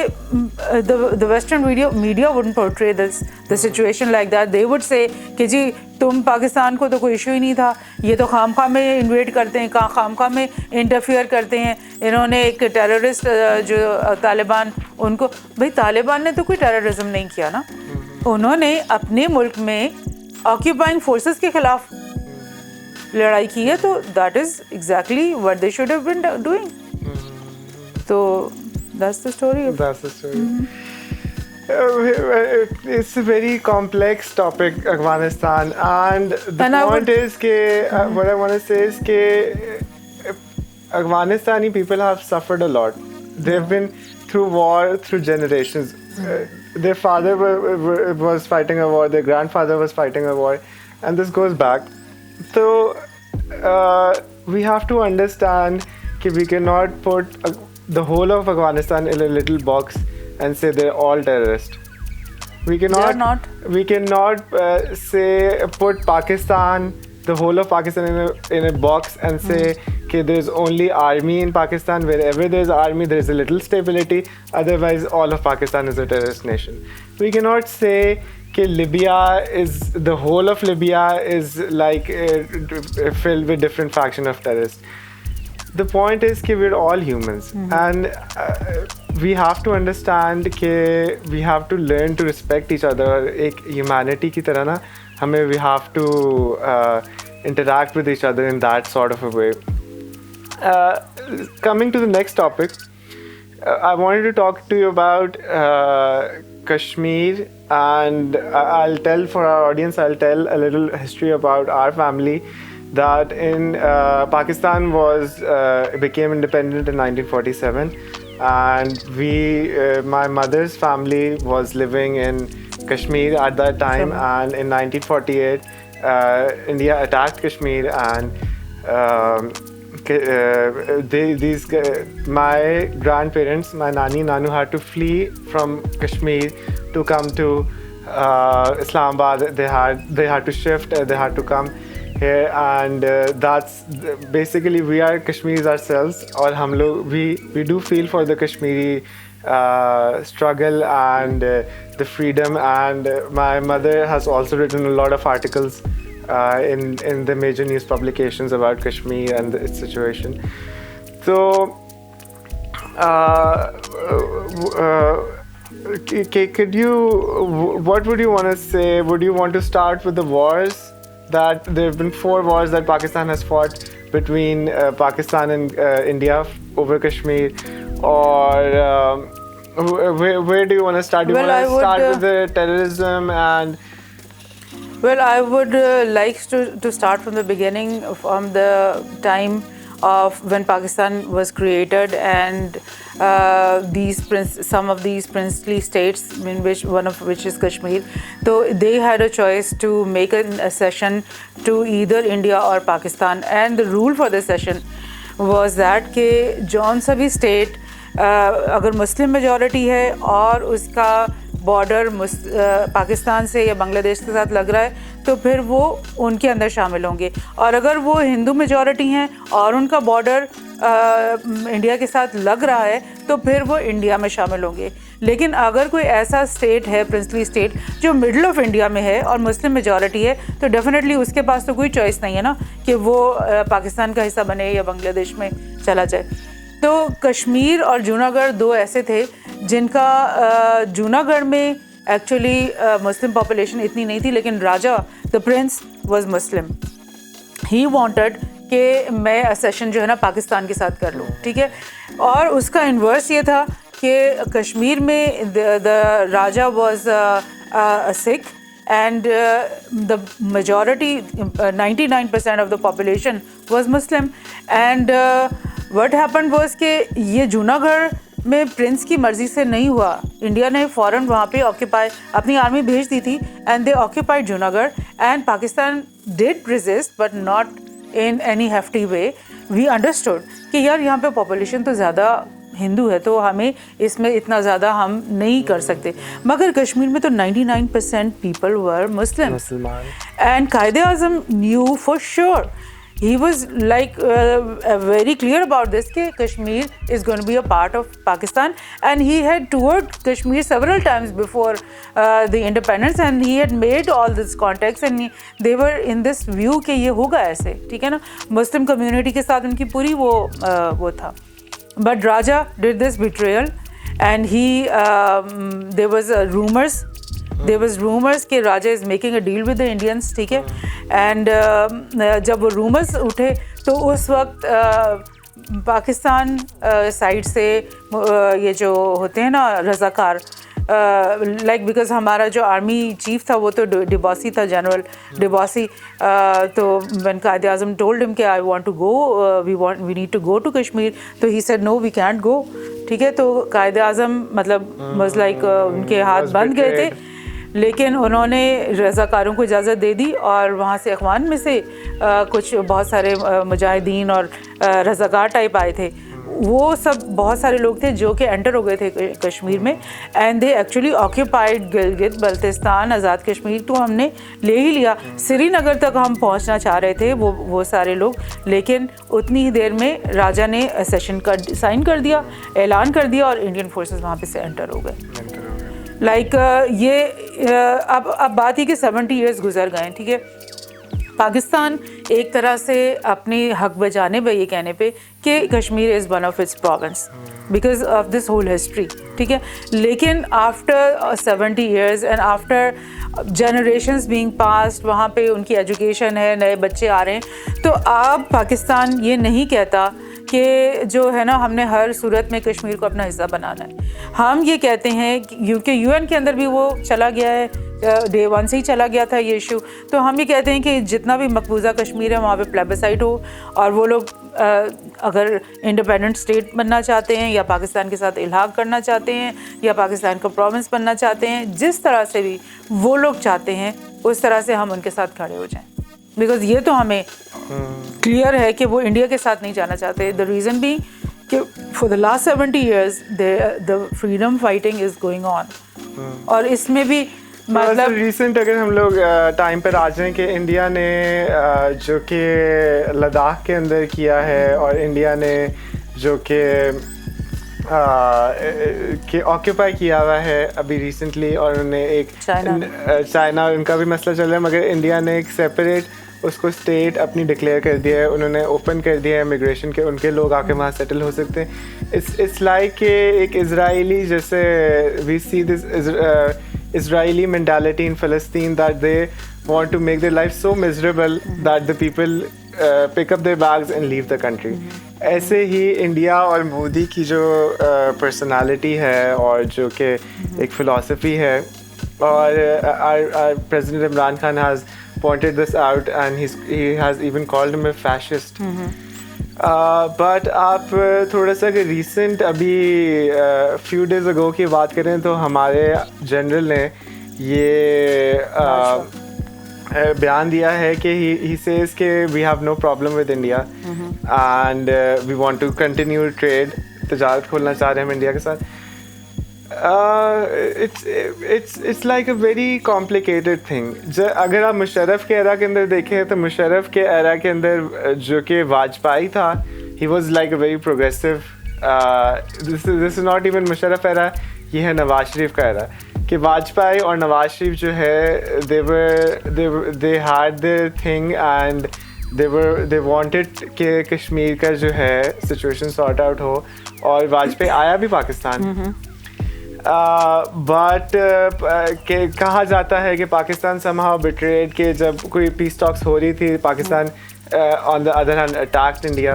the Western media wouldn't portray the situation like that. They would say कि जी तुम पाकिस्तान को तो कोई इशू ही नहीं था, ये तो खामखा में इन्वेड करते हैं, खामखा में इंटरफियर करते हैं. इन्होंने एक टेररिस्ट जो तालिबान, उनको भाई तालिबान ने तो कोई टेररिज्म नहीं किया ना, उन्होंने अपने मुल्क में ऑक्यूपाइंग फोर्सेस के खिलाफ लड़ाई की है, तो that is exactly what they should have been doing. तो that's the story. It's a very complex topic, Afghanistan, and the point is that what I want to say is that Afghanistani people have suffered a lot. They've been through war through generations. Their father was fighting a war, their grandfather was fighting a war, and this goes back. So we have to understand that we cannot put the whole of Afghanistan in a little box and say they're all terrorists. We cannot say put Pakistan, the whole of Pakistan in a box and say okay, there's only army in Pakistan. Wherever there's army, there's a little stability. Otherwise, all of Pakistan is a terrorist nation. We cannot say that the whole of Libya is like filled with different faction of terrorists. The point is that we're all humans, and we have to understand that we have to learn to respect each other. Ek humanity ki tarah na, we have to interact with each other in that sort of a way. Coming to the next topic, I wanted to talk to you about Kashmir, and I'll tell for our audience, I'll tell a little history about our family. That in Pakistan became independent in 1947, and my mother's family was living in Kashmir at that time, and in 1948 India attacked Kashmir, and my grandparents, my nanu had to flee from Kashmir to come to Islamabad. They had to shift, they had to come here, and that's basically we are Kashmiris ourselves, और we do feel for the Kashmiri struggle and the freedom, and my mother has also written a lot of articles in the major news publications about Kashmir and its situation. So what would you want to say? Would you want to start with the wars? That there have been 4 wars that Pakistan has fought between Pakistan and India over Kashmir, or where do you want to start? Do you want to start with the terrorism and? Well, I would like to start from the beginning, from the time of when Pakistan was created, and some of these princely states, in which one of which is Kashmir, so they had a choice to make an accession to either India or Pakistan, and the rule for the session was that कि जौन सा भी state अगर मुस्लिम मेजॉरिटी है और उसका बॉर्डर पाकिस्तान से या बांग्लादेश के साथ लग रहा है, तो फिर वो उनके अंदर शामिल होंगे, और अगर वो हिंदू मेजॉरिटी हैं और उनका बॉर्डर इंडिया के साथ लग रहा है, तो फिर वो इंडिया में शामिल होंगे. लेकिन अगर कोई ऐसा स्टेट है, प्रिंसली स्टेट, जो मिडल ऑफ इंडिया में है और मुस्लिम मेजॉरिटी है, तो डेफिनेटली उसके पास तो कोई चॉइस नहीं है ना कि वो पाकिस्तान का हिस्सा बने या बांग्लादेश में चला जाए. तो कश्मीर और जूनागढ़ 2 ऐसे थे जिनका जूनागढ़ में एक्चुअली मुस्लिम पॉपुलेशन इतनी नहीं थी, लेकिन Raja the prince was Muslim. He wanted कि मैं असेशन जो है ना पाकिस्तान के साथ कर लूँ, ठीक है. और उसका इन्वर्स ये था कि कश्मीर में the Raja was Sikh, and the majority 99% of the population was Muslim, and what happened was कि ये जूनागढ़ में प्रिंस की मर्जी से नहीं हुआ. इंडिया ने फ़ौरन वहाँ पे ऑक्यूपाई अपनी आर्मी भेज दी थी, and they occupied Junagadh, and Pakistan did resist but not in any hefty way. We understood कि यार यहाँ पे पॉपुलेशन तो ज़्यादा हिंदू है, तो हमें इसमें इतना ज़्यादा हम नहीं कर सकते. मगर कश्मीर में तो 99% people were Muslim, and Quaid-e Azam knew for sure he was like very clear about this कि Kashmir is going to be a part of Pakistan, and he had toured Kashmir several times before the independence, and he had made all this contacts, and they were in this view कि ये होगा ऐसे, ठीक है ना, मुस्लिम कम्युनिटी के साथ उनकी पूरी वो था. But Raja did this betrayal, and there was rumors कि Raja is making a deal with the Indians, ठीक है. एंड जब वो रूमर्स उठे तो उस वक्त पाकिस्तान साइड से ये जो होते हैं ना रज़ाकार, लाइक बिकॉज हमारा जो आर्मी चीफ था वो तो डिबॉसी था, जनरल डिबॉसी. तो when Quaid Azam told him कि I want to go, we need to go to Kashmir, तो he said no we can't go, ठीक है. तो कायद आज़म मतलब वाज लाइक उनके हाथ बंद गए थे, लेकिन उन्होंने रज़ाकारों को इजाज़त दे दी, और वहाँ से अखवान में से कुछ बहुत सारे मुजाहिदीन और रज़ाकार टाइप आए थे. वो सब बहुत सारे लोग थे जो कि एंटर हो गए थे कश्मीर में, and they actually occupied Gilgit Baltistan, Azad Kashmir तो हमने ले ही लिया. श्रीनगर तक हम पहुंचना चाह रहे थे वो सारे लोग, लेकिन उतनी ही देर में राजा ने सेशन का साइन कर दिया, ऐलान कर दिया, और इंडियन फोर्सेस वहाँ पे से एंटर हो गए. लाइक ये अब बात ही कि 70 ईयर्स गुजर गए, ठीक है. पाकिस्तान एक तरह से अपने हक बजाने पे ये कहने पे कि Kashmir is one of its province because of this whole history, ठीक है. लेकिन after 70 years and after generations being passed, वहाँ पे उनकी एजुकेशन है, नए बच्चे आ रहे हैं, तो अब पाकिस्तान ये नहीं कहता कि जो है ना हमने हर सूरत में कश्मीर को अपना हिस्सा बनाना है. हम ये कहते हैं क्योंकि यूएन के अंदर भी वो चला गया है, डे 1 से ही चला गया था ये इशू. तो हम ये कहते हैं कि जितना भी मकबूजा कश्मीर है वहाँ पे प्लेबिसाइट हो, और वो लोग अगर इंडिपेंडेंट स्टेट बनना चाहते हैं या पाकिस्तान के साथ इल्हाक करना चाहते हैं या पाकिस्तान का प्रोविंस बनना चाहते हैं, जिस तरह से भी वो लोग चाहते हैं उस तरह से हम उनके साथ खड़े हो जाएं. बिकॉज ये तो हमें क्लियर है कि वो इंडिया के साथ नहीं जाना चाहते. द रीज़न भी कि for the last 70 years the freedom fighting is going on, और इसमें भी मतलब रिसेंट अगर हम लोग टाइम पर आ जाएं कि इंडिया ने जो कि लद्दाख के अंदर किया है, और इंडिया ने जो कि ऑक्यूपाई किया हुआ है अभी रिसेंटली, और उन्हें एक चाइना उनका भी मसला चल रहा है, मगर इंडिया ने एक सेपरेट उसको स्टेट अपनी डिक्लेयर कर दिया है. उन्होंने ओपन कर दिया है इमिग्रेशन के, उनके लोग आके वहाँ सेटल हो सकते हैं. इट्स लाइक कि एक इजरायली जैसे we see this Israeli mentality in Palestine that they want to make their life so miserable that the people pick up their bags and leave the country. ऐसे ही इंडिया और मोदी की जो पर्सनालिटी है और जो कि एक फ़िलासफ़ी है, और our President Imran Khan has pointed this out and he has even called him a fascist. But आप थोड़ा सा अगर रिसेंट अभी फ्यू डेज अगो की बात करें तो हमारे जनरल ने ये बयान दिया है कि ही सेज कि we have no problem with India and we want to continue trade, तजारत खोलना चाह रहे हैं हम इंडिया के साथ. it's like a very complicated thing. अगर आप मुशर्रफ के एरा के अंदर देखें तो मुशर्रफ के एरा के अंदर जो कि वाजपेयी था, he was like a very progressive. this is not even Musharraf era, ये है नवाज शरीफ का एरा. कि वाजपेयी और नवाज शरीफ जो है they had their thing and they wanted कि कश्मीर का जो है सिचुएशन सॉर्ट आउट हो, और वाजपेयी आया भी पाकिस्तान. बट कहा जाता है कि पाकिस्तान somehow betrayed कि जब कोई पीस टॉक्स हो रही थी, Pakistan on the other hand attacked India.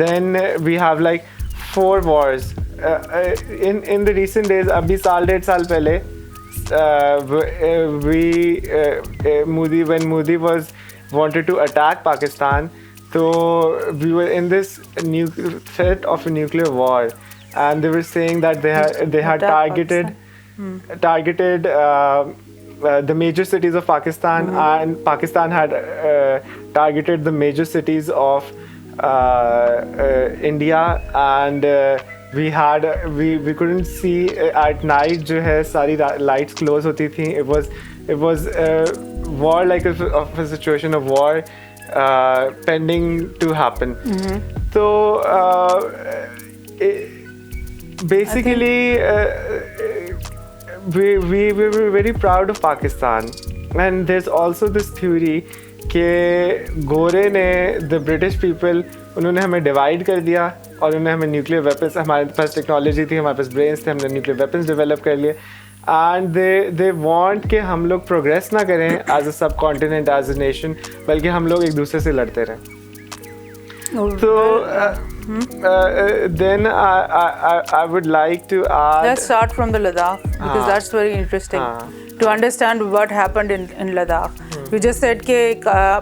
Then we have like 4 wars in the recent days. अभी साल 1.5 साल पहले when Modi was wanted to attack Pakistan, so we were in this threat of a nuclear war. And they were saying that they had targeted the major cities of Pakistan, and Pakistan had targeted the major cities of India, and we couldn't see at night जो है सारी lights close होती थी. It was war like a situation of war. pending to happen. So basically we were very proud of Pakistan, and there's also this theory कि गोरे ने the British people उन्होंने हमें डिवाइड कर दिया और उन्होंने हमें न्यूक्लियर वेपन्स, हमारे पास टेक्नोलॉजी थी, हमारे पास ब्रेन्स थे, हमने न्यूक्लियर वेपन्स डेवलप कर लिए, एंड दे वांट कि हम लोग प्रोग्रेस ना करें एज अ सब कॉन्टिनेंट, एज अ नेशन, बल्कि हम लोग एक दूसरे से लड़ते रहें. So then I would like to add. Let's start from the Ladakh because that's very interesting to understand what happened in Ladakh. You just said कि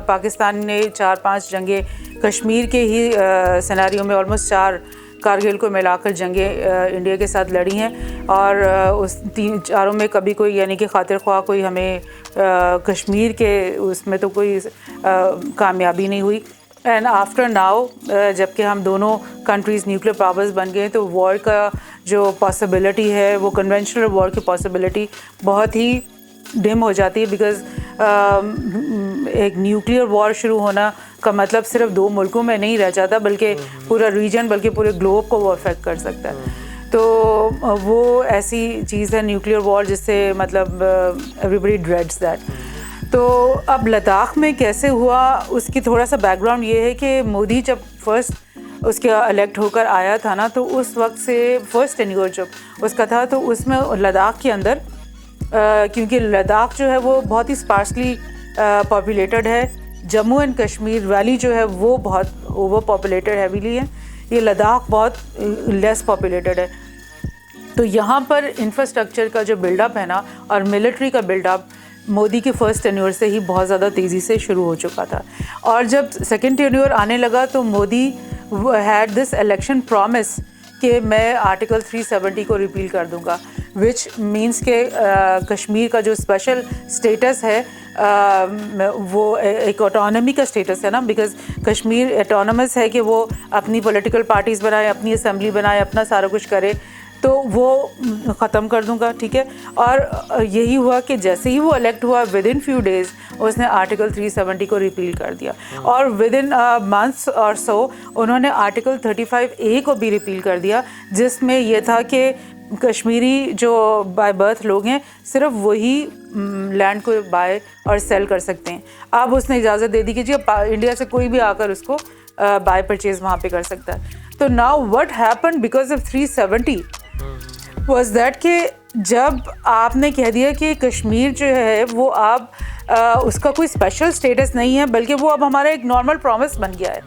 पाकिस्तान ने 4-5 जंगें कश्मीर के ही सिनेरियो में ऑलमोस्ट 4 कारगिल को मिलाकर जंगें इंडिया के साथ लड़ी हैं, और उस 3-4 में कभी कोई यानी कि खातिर ख्वाह कोई हमें कश्मीर के उसमें तो कोई कामयाबी नहीं हुई. एंड आफ्टर नाउ जबकि हम दोनों कंट्रीज़ न्यूक्लियर पावर्स बन गए, तो वॉर का जो पॉसिबिलिटी है वो कन्वेंशनल वॉर की पॉसिबिलिटी बहुत ही डिम हो जाती है, बिकॉज़ एक न्यूक्लियर वॉर शुरू होना का मतलब सिर्फ 2 मुल्कों में नहीं रह जाता, बल्कि पूरा रीजन, बल्कि पूरे ग्लोब को वो अफेक्ट कर सकता है. तो वो ऐसी चीज़ है न्यूक्लियर वॉर जिससे मतलब एवरीबडी ड्रेड्स दैट. तो अब लद्दाख में कैसे हुआ उसकी थोड़ा सा बैकग्राउंड ये है कि मोदी जब फर्स्ट उसके इलेक्ट होकर आया था ना, तो उस वक्त से फर्स्ट टेन्योर जब उसका था, तो उसमें लद्दाख के अंदर क्योंकि लद्दाख जो है वो बहुत ही स्पार्सली पॉपुलेटेड है, जम्मू एंड कश्मीर वैली जो है वो बहुत ओवर पॉपुलेटेड हैवीली है, ये लद्दाख बहुत लेस पॉपुलेटेड है. तो यहाँ पर इंफ्रास्ट्रक्चर का जो बिल्डअप है ना और मिलिट्री का बिल्डअप मोदी के फर्स्ट टेन्योर से ही बहुत ज़्यादा तेज़ी से शुरू हो चुका था. और जब सेकंड टेन्योर आने लगा तो Modi had this election promise कि मैं आर्टिकल 370 को रिपील कर दूंगा, विच मींस के कश्मीर का जो स्पेशल स्टेटस है वो एक ऑटोनॉमी का स्टेटस है ना, बिकॉज कश्मीर ऑटोनॉमस है कि वो अपनी पॉलिटिकल पार्टीज़ बनाए, अपनी असेंबली बनाए, अपना सारा कुछ करे, तो वो ख़त्म कर दूंगा. ठीक है. और यही हुआ कि जैसे ही वो इलेक्ट हुआ विद इन फ्यू डेज़ उसने आर्टिकल 370 को रिपील कर दिया, और विद इन मंथ्स और सो उन्होंने आर्टिकल 35A को भी रिपील कर दिया, जिसमें यह था कि कश्मीरी जो बाय बर्थ लोग हैं सिर्फ वही लैंड को बाय और सेल कर सकते हैं. अब उसने इजाज़त दे दी कि जी इंडिया से कोई भी आकर उसको बाय परचेज वहाँ पे कर सकता है. तो now what happened because of 370 was that कि जब आपने कह दिया कि कश्मीर जो है वो अब उसका कोई स्पेशल स्टेटस नहीं है, बल्कि वो अब हमारा एक नॉर्मल प्रॉमिस बन गया है,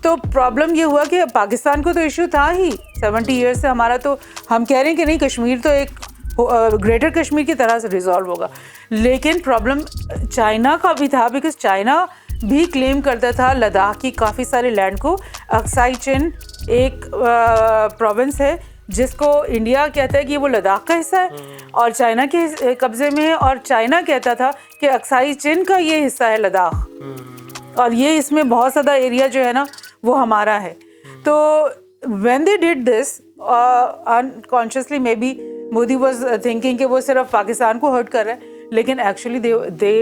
तो प्रॉब्लम ये हुआ कि पाकिस्तान को तो इशू था ही 70 ईयर्स से हमारा, तो हम कह रहे हैं कि नहीं कश्मीर तो एक ग्रेटर कश्मीर की तरह से रिजॉल्व होगा. लेकिन प्रॉब्लम चाइना का भी था, बिकॉज चाइना भी क्लेम करता था लद्दाख की काफ़ी सारे लैंड को. अक्साई चिन एक प्रोविंस है जिसको इंडिया कहता है कि वो लद्दाख का हिस्सा है और चाइना के कब्जे में है, और चाइना कहता था कि अक्साई चिन का ये हिस्सा है लद्दाख, और ये इसमें बहुत ज़्यादा एरिया जो है ना वो हमारा है. तो when they did this unconsciously may be Modi was thinking कि वो सिर्फ पाकिस्तान को हर्ट कर रहा है, लेकिन एक्चुअली दे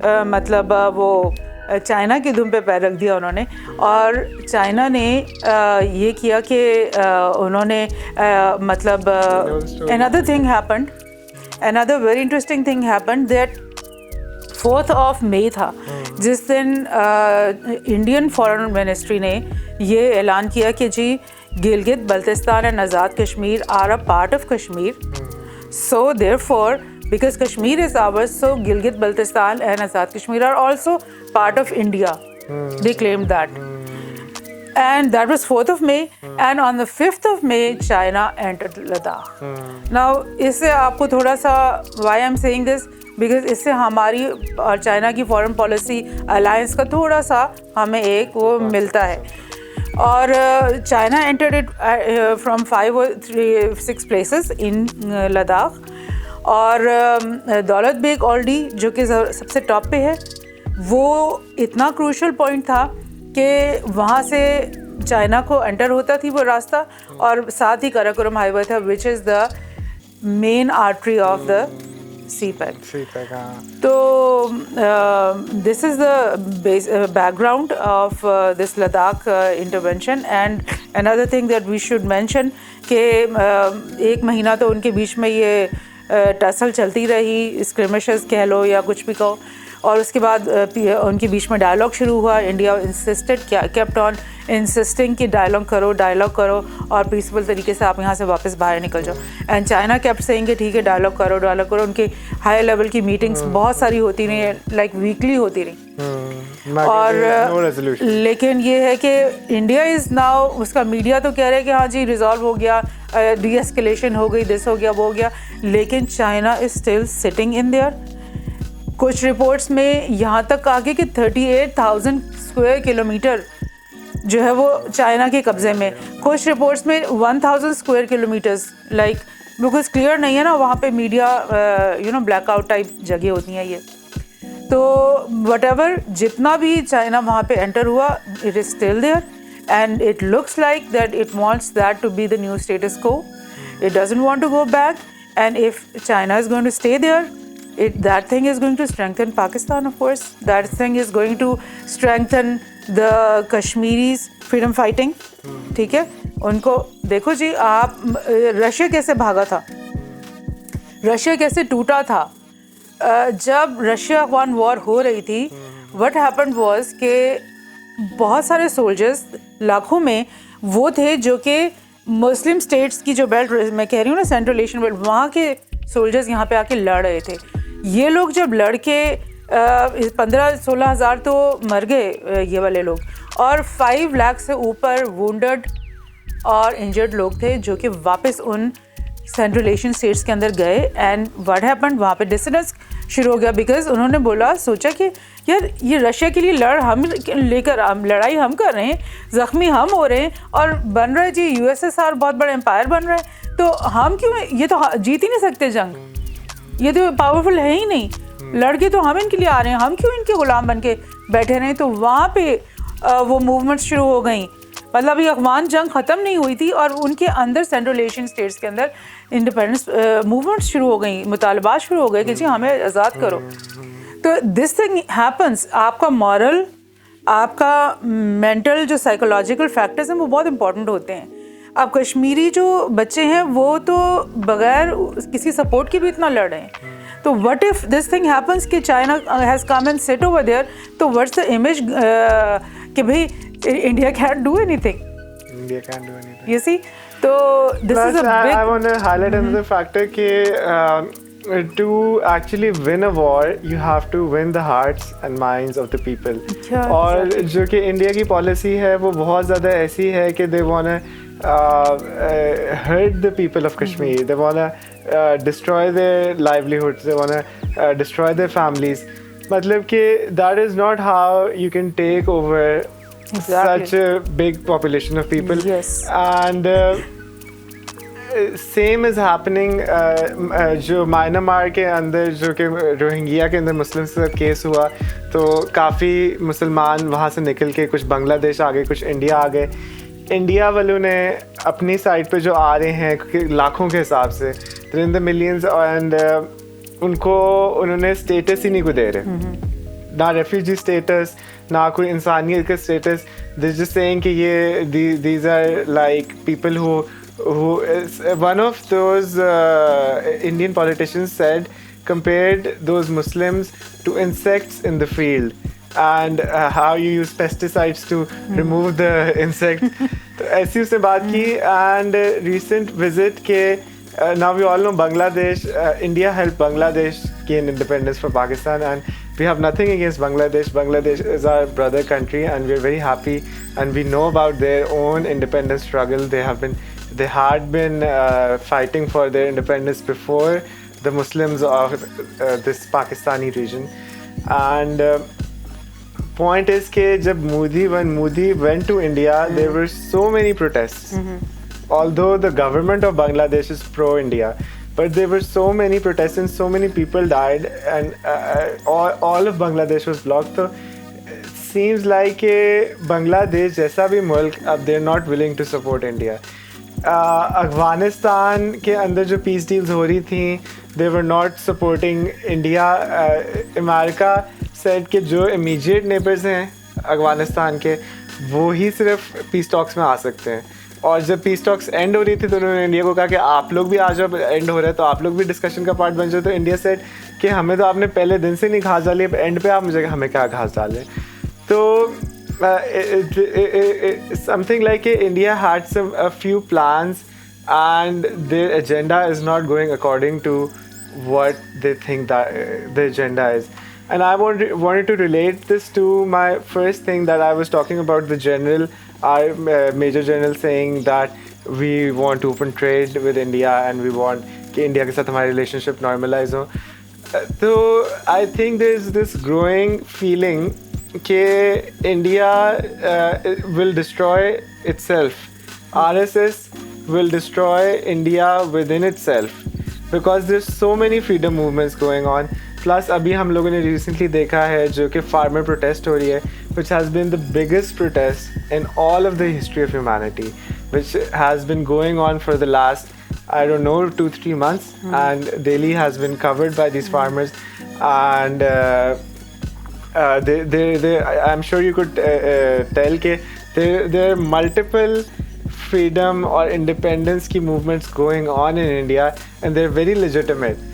मतलब वो चाइना की दुम पे पैर रख दिया उन्होंने. और चाइना ने ये किया कि उन्होंने मतलब another thing happened, another very interesting thing happened that 4th of May था, जिस दिन इंडियन फॉरेन मिनिस्ट्री ने ये ऐलान किया कि जी Gilgit Baltistan and Azad Kashmir are a part of Kashmir, so therefore because Kashmir is ours, so Gilgit Baltistan and Azad Kashmir are also part of India. They claimed that. And that was 4th of May, and on the 5th of May China entered Ladakh. Now इससे आपको थोड़ा सा why I'm saying this, because इससे हमारी और चाइना की फॉरेन पॉलिसी अलायंस का थोड़ा सा हमें एक वो मिलता है. और China entered it from 5 or 6 places in Ladakh, और दौलत बेग ऑल्डी जो कि सबसे टॉप पे है, वो इतना क्रूशल पॉइंट था कि वहाँ से चाइना को एंटर होता थी वो रास्ता, और साथ ही काराकोरम हाईवे था which is the main artery of the CPEC, हाँ. तो this is the background of this Ladakh intervention. And another thing that we should mention कि एक महीना तो उनके बीच में ये टसल चलती रही, स्क्रिमिशेस कह लो या कुछ भी कहो, और उसके बाद उनके बीच में डायलॉग शुरू हुआ. India insisted, kept on insisting कि डायलॉग करो और पीसफुल तरीके से आप यहाँ से वापस बाहर निकल जाओ. एंड चाइना केप्ट सेइंग कि ठीक है डायलॉग करो. उनकी हाई लेवल की मीटिंग्स बहुत सारी होती रही, लाइक वीकली होती रही. और लेकिन ये है कि इंडिया इज़ नाउ, उसका मीडिया तो कह रहा है कि हाँ जी रिजॉल्व हो गया, डी एस्केलेशन हो गई, दिस हो गया, वो हो गया, लेकिन China is still sitting in their. कुछ रिपोर्ट्स में यहाँ तक आगे कि 38,000 स्क्वायर किलोमीटर जो है वो चाइना के कब्ज़े में. कुछ रिपोर्ट्स में 1,000 स्क्वायर किलोमीटर्स, लाइक बिल्कुल क्लियर नहीं है ना, वहाँ पे मीडिया ब्लैकआउट टाइप जगह होती हैं ये. तो वटेवर जितना भी चाइना वहाँ पे एंटर हुआ, it is still there and it looks like that it wants that to be the new status quo. It doesn't want to go back, and if China is going to stay there, that thing is going to strengthen Pakistan, of course. That thing is going to strengthen the Kashmiris freedom fighting. ठीक है, उनको देखो जी, आप रशिया कैसे भागा था, रशिया कैसे टूटा था. जब रशिया अफगान वॉर हो रही थी, what happened was कि बहुत सारे सोल्जर्स, लाखों में वो थे जो कि मुस्लिम स्टेट्स की जो बेल्ट, मैं कह रही हूँ ना सेंट्रल एशियन बेल्ट, वहाँ के सोल्जर्स यहाँ पे आके लड़ रहे थे. ये लोग जब लड़ के 15-16 हज़ार तो मर गए ये वाले लोग, और 5 लाख से ऊपर वुंडेड और इंजर्ड लोग थे जो कि वापस उन सेंट्रल एशियन स्टेट्स के अंदर गए. एंड व्हाट हैपेंड, वहाँ पे डिसनेंस शुरू हो गया, बिकॉज उन्होंने सोचा कि यार ये रशिया के लिए लड़ाई हम कर रहे हैं, ज़ख्मी हम हो रहे हैं, और बन रहा है जी USSR बहुत बड़ा एम्पायर बन रहा है, तो हम क्यों, ये तो जीत ही नहीं सकते जंग, ये तो पावरफुल है ही नहीं, लड़के तो हम इनके लिए आ रहे हैं, हम क्यों इनके गुलाम बन के बैठे रहे. तो वहाँ पे वो मूवमेंट शुरू हो गई. मतलब ये अफगान जंग ख़त्म नहीं हुई थी और उनके अंदर सेंट्रल एशियन स्टेट्स के अंदर इंडिपेंडेंस मूवमेंट शुरू हो गई, मुतालबात शुरू हो गए कि जी हमें आज़ाद करो. तो दिस थिंग हैपन्स. आपका मॉरल, आपका मेंटल जो साइकोलॉजिकल फैक्टर्स हैं वो बहुत इंपॉर्टेंट होते हैं. अब कश्मीरी जो बच्चे हैं वो तो बगैर किसी सपोर्ट के भी इतना लड़ रहे हैं. तो what if this thing happens कि China has come and sit over there, तो व्हाट्स द इमेज कि भाई India can do anything. You see, so this is a big. I want to highlight another factor कि to actually win a war, you have to win the hearts and minds of the people. और जो कि इंडिया की पॉलिसी है वो बहुत ज़्यादा ऐसी है कि they wanna hurt the people of Kashmir. They wanna destroy their livelihoods. They wanna destroy their families. मतलब कि that is not how you can take over such a big population of people. Yes. And same is happening जो म्यांमार के अंदर जो कि रोहिंग्या के अंदर मुस्लिम से केस हुआ, तो काफ़ी मुसलमान वहाँ से निकल के कुछ बांग्लादेश आ गए, कुछ इंडिया आ गए. इंडिया वालों ने अपनी साइड पे जो आ रहे हैं लाखों के हिसाब से, इन द मिलियंस, एंड उन्होंने स्टेटस ही नहीं को दे रहे, ना रेफ्यूजी स्टेटस, ना कोई इंसानियत का स्टेटस. दिस जस्ट सेइंग कि ये these are like people who one of those Indian politicians said compared those Muslims to insects in the field, and how you use pesticides to remove the insect. तो ऐसी उसने बात की. And recent visit के now we all know Bangladesh, India helped Bangladesh gain independence from Pakistan, and we have nothing against Bangladesh. Bangladesh is our brother country and we're very happy, and we know about their own independence struggle. They had been fighting for their independence before the Muslims of this Pakistani region. And point is that when Modi went to India, there were so many protests. Although the government of Bangladesh is pro-India, but there were so many protests and so many people died, and all of Bangladesh was blocked. So it seems like Bangladesh जैसा भी मुल्क, अब they're not willing to support India. Afghanistan के अंदर जो पीस डील्स हो रही थी, they were not supporting India. America said कि जो immediate neighbors हैं अफगानिस्तान के वो ही सिर्फ पीस टॉक्स में आ सकते हैं, और जब पीस टॉक्स एंड हो रही थी तो उन्होंने इंडिया को कहा कि आप लोग भी आ जाओ, एंड हो रहा है तो आप लोग भी डिस्कशन का पार्ट बन जाओ। तो इंडिया सेड कि हमें तो आपने पहले दिन से नहीं घास डाली, अब एंड पे आप मुझे हमें क्या घास डालें। तो something like India had a few plans and their agenda is not going according to what they think that the agenda is. And I wanted to relate this to my first thing that I was talking about, the general, our Major General saying that we want to open trade with India and we want कि India के साथ हमारी relationship normalize हो। तो I think there is this growing feeling कि India will destroy itself. RSS will destroy India within itself because there's so many freedom movements going on. Plus अभी हम लोगों ने recently देखा है जो कि farmer protest हो रही है, which has been the biggest protest in all of the history of humanity, which has been going on for the last, I don't know, 2-3 months, and Delhi has been covered by these farmers, and I'm sure you could tell कि there are multiple freedom or independence की movements going on in India, and they're very legitimate.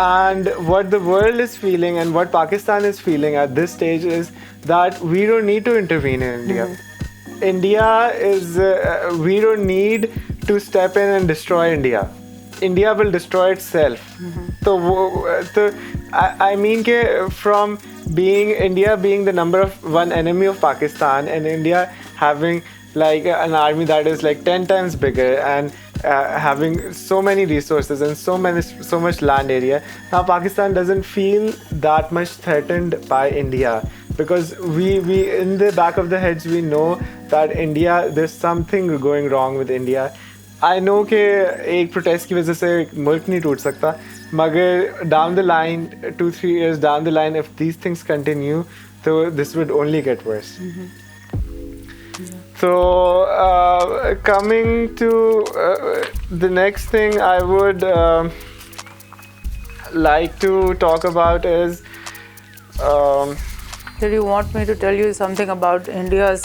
And what the world is feeling and what Pakistan is feeling at this stage is that we don't need to intervene in India. India is, we don't need to step in and destroy India. India will destroy itself. So I mean from India being the number of one enemy of Pakistan, and India having like an army that is like 10 times bigger and having so many resources and so much land area, now Pakistan doesn't feel that much threatened by India, because we in the back of the heads we know that India, there's something going wrong with India. I know कि एक protest की वजह से मुल्क नहीं टूट सकता, मगर down the line, 2-3 years down the line, if these things continue, so this would only get worse. So coming to the next thing I would like to talk about is Did you want me to tell you something about India's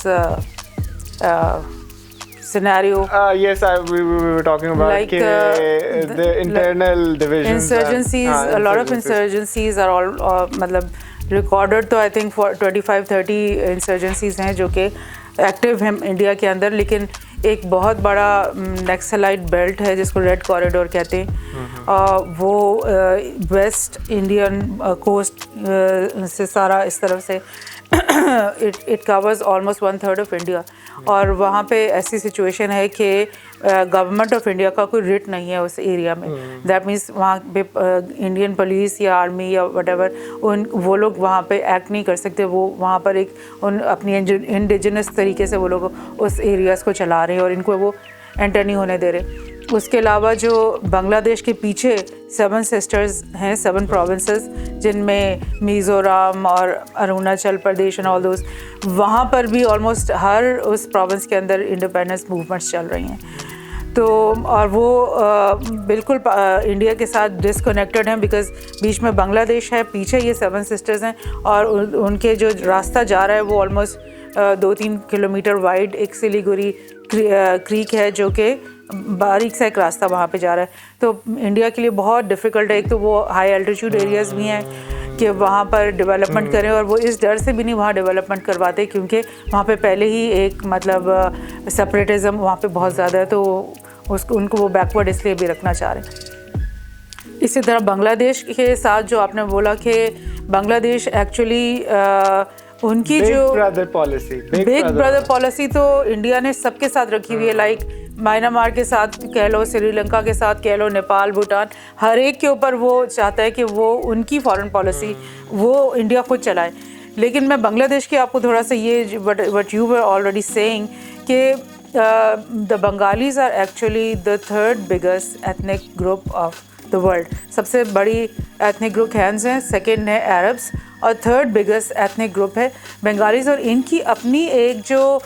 scenario? Yes, we were talking about Like, the internal divisions. Insurgencies, a lot of insurgencies are all मतलब recorded, तो I think for 25-30 insurgencies हैं जो कि एक्टिव हैं इंडिया के अंदर, लेकिन एक बहुत बड़ा नक्सलाइट बेल्ट है जिसको रेड कॉरिडोर कहते हैं, वो वेस्ट इंडियन कोस्ट से सारा इस तरफ से it covers almost 1/3 of India, और वहाँ पे ऐसी सिचुएशन है कि गवर्नमेंट ऑफ इंडिया का कोई रिट नहीं है उस एरिया में। दैट मीन्स वहाँ पे इंडियन पुलिस या आर्मी या वटेवर वो लोग वहाँ पे एक्ट नहीं कर सकते। वो वहाँ पर एक अपनी इंडिजिनस तरीके से वो लोग उस एरियाज़ को चला रहे हैं और इनको वो एंटर नहीं होने दे रहे। उसके अलावा जो बांग्लादेश के पीछे 7 सिस्टर्स हैं, 7 प्रोविंसेस, जिनमें मिज़ोरम और Arunachal Pradesh and all those, वहाँ पर भी ऑलमोस्ट हर उस प्रोविंस के अंदर इंडिपेंडेंस मूवमेंट्स चल रही हैं। तो और वो बिल्कुल इंडिया के साथ डिसकनेक्टेड हैं, बिकॉज़ बीच में बांग्लादेश है, पीछे ये 7 सिस्टर्स हैं, और उनके जो रास्ता जा रहा है वो ऑलमोस्ट 2-3 किलोमीटर वाइड एक सिलीगुड़ी क्रीक है जो कि बारीक सा एक रास्ता वहाँ पे जा रहा है। तो इंडिया के लिए बहुत डिफ़िकल्ट है। एक तो वो हाई एल्टीट्यूड एरियाज़ भी हैं कि वहाँ पर डेवलपमेंट करें, और वो इस डर से भी नहीं वहाँ डेवलपमेंट करवाते क्योंकि वहाँ पे पहले ही एक मतलब सेपरेटिज़म वहाँ पे बहुत ज़्यादा है, तो उनको वो बैकवर्ड इसलिए भी रखना चाह रहे हैं। इसी तरह बांग्लादेश के साथ जो आपने बोला कि बांग्लादेश एक्चुअली उनकी जो बिग ब्रदर पॉलिसी तो इंडिया ने सबके साथ रखी हुई है, लाइक म्यांमार के साथ कह लो, श्रीलंका के साथ कह लो, नेपाल, भूटान, हर एक के ऊपर वो चाहता है कि वो उनकी फॉरेन पॉलिसी वो इंडिया खुद चलाए। लेकिन मैं बांग्लादेश की आपको थोड़ा सा ये what you were already saying कि the Bengalis are actually the 3rd biggest ethnic group of the world. सबसे बड़ी एथनिक ग्रुप हैंस हैं, सेकेंड है अरब्स, और 3rd बिगेस्ट एथनिक ग्रुप है बंगालीज। और इनकी अपनी एक जो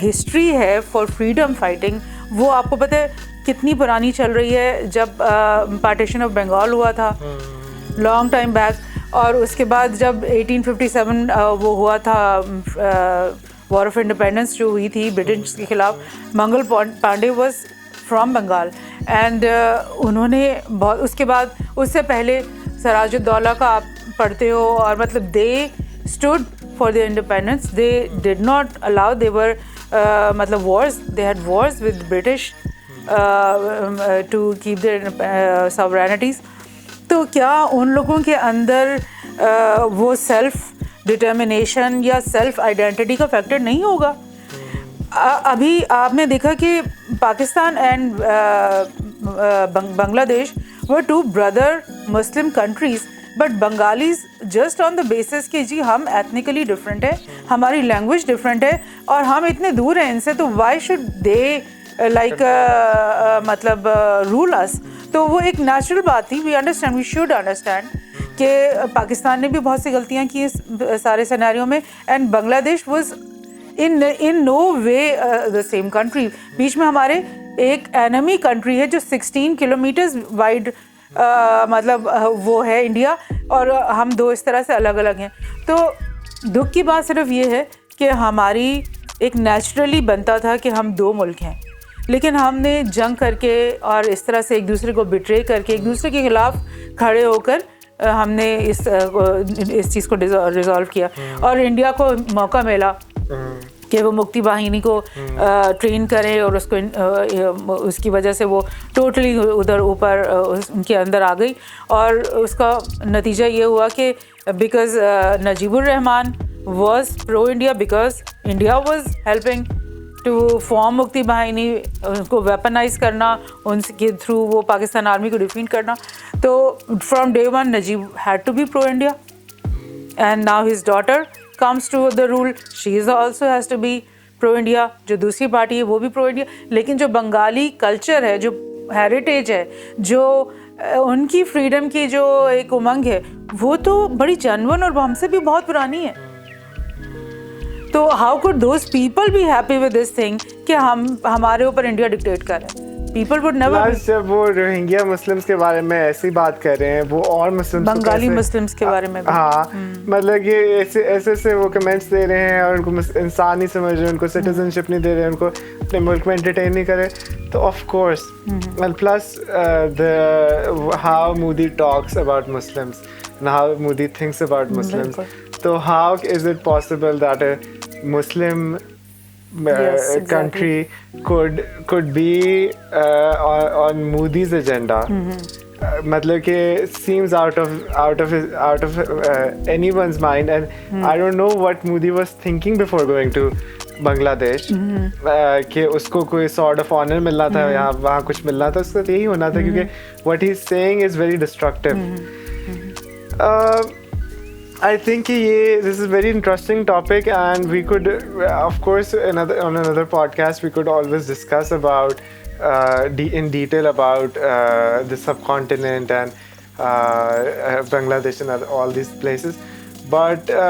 हिस्ट्री है फॉर फ्रीडम फाइटिंग, वो आपको पता है कितनी पुरानी चल रही है, जब पार्टीशन ऑफ बंगाल हुआ था लॉन्ग टाइम बैक, और उसके बाद जब 1857 वो हुआ था वॉर ऑफ इंडिपेंडेंस जो हुई थी ब्रिटिश के खिलाफ, Mangal Pandey was from Bengal and उन्होंने बहुत, उसके बाद उससे पहले सराजुद्दौला का आप पढ़ते हो, और मतलब they stood for the independence, they did not allow, they were मतलब wars, they had wars with British to keep their sovereignties. तो क्या उन लोगों के अंदर वो सेल्फ डिटर्मिनेशन या सेल्फ आइडेंटिटी का फैक्टर नहीं होगा? अभी आपने देखा कि Pakistan and Bangladesh were two brother Muslim countries, but Bengalis just on the basis कि जी हम एथनिकली डिफरेंट है, हमारी लैंग्वेज डिफरेंट है और हम इतने दूर हैं इनसे, तो वाई शुड दे लाइक मतलब रूल अस? तो वो एक नेचुरल बात थी. We understand, we should understand कि पाकिस्तान ने भी बहुत सी गलतियां की इस सारे सिनेरियो में, and Bangladesh was in no way the same country. बीच में हमारे एक एनिमी कंट्री है जो 16 किलोमीटर्स वाइड मतलब वो है इंडिया, और हम दो इस तरह से अलग अलग हैं. तो दुख की बात सिर्फ ये है कि हमारी एक नेचुरली बनता था कि हम दो मुल्क हैं, लेकिन हमने जंग करके और इस तरह से एक दूसरे को बिट्रे करके एक दूसरे के खिलाफ खड़े होकर हमने इस चीज़ को रिजॉल्व किया, और इंडिया को मौका मिला कि वो मुक्ति वाहिनी को ट्रेन करें, और उसको उसकी वजह से वो टोटली उधर ऊपर उनके अंदर आ गई, और उसका नतीजा ये हुआ कि because Najibur Rahman was pro India, because India was helping to form Mukti Bahini, उनको वेपनाइज करना, उनके थ्रू वो पाकिस्तान आर्मी को डिफीट करना. तो from day one Najib had to be pro India, and now his daughter comes to the rule, she is also has to be pro India. जो दूसरी पार्टी है वो भी pro India, लेकिन जो बंगाली कल्चर है, जो हेरिटेज है, जो उनकी फ्रीडम की जो एक उमंग है, वो तो बड़ी जेन्युइन और हमसे भी बहुत पुरानी है. तो how could those people be happy with this thing कि हमारे ऊपर इंडिया डिक्टेट कर रहे हैं? People would never. जब वो रोहिंग्या मुस्लिम्स के बारे में ऐसी बात कर रहे हैं, वो और मुस्लिम्स बंगाली मुस्लिम्स के बारे में, हाँ मतलब कि ऐसे वो कमेंट्स दे रहे हैं और उनको इंसान नहीं समझ रहे, उनको सिटीजनशिप नहीं दे रहे, उनको अपने मुल्क में एंटरटेन नहीं करे. तो of course, plus the how Modi talks about Muslims and how Modi thinks about Muslims. So how is it possible that a Muslim country could be on Modi's agenda? मतलब कि seems out of anyone's mind, and I don't know what Modi was thinking before going to Bangladesh. कि उसको कोई sort of honor मिलना था, यहाँ वहाँ कुछ मिलना था, उसको यही होना था, क्योंकि what he's saying is very destructive. I think this is a very interesting topic, and we could, of course, on another podcast, we could always discuss about in detail about the subcontinent and Bangladesh and all these places. But a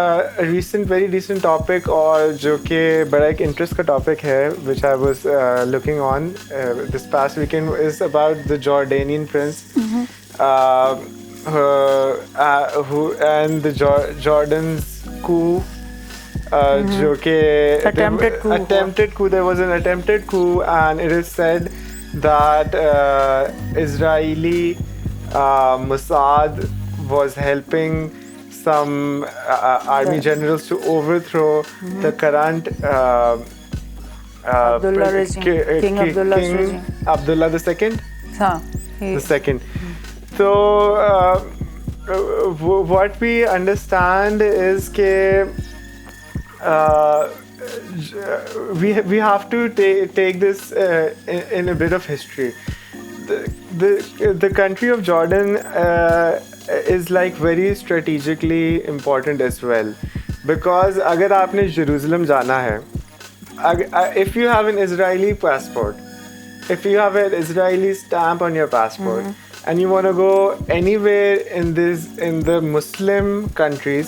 very recent topic, और जो कि बड़ा एक interest का topic है, which I was looking on this past weekend, is about the Jordanian prince. Who and the Jordan's coup, जो कि attempted coup. There was an attempted coup, and it is said that Israeli Mossad was helping some army generals to overthrow the current Abdullah regime, King Abdullah II. The second. So what we understand is that we have to take this in a bit of history. The country of Jordan is like very strategically important as well, because अगर आपने Jerusalem जाना है, if you have an Israeli passport, if you have an Israeli stamp on your passport, and you want to go anywhere in the Muslim countries,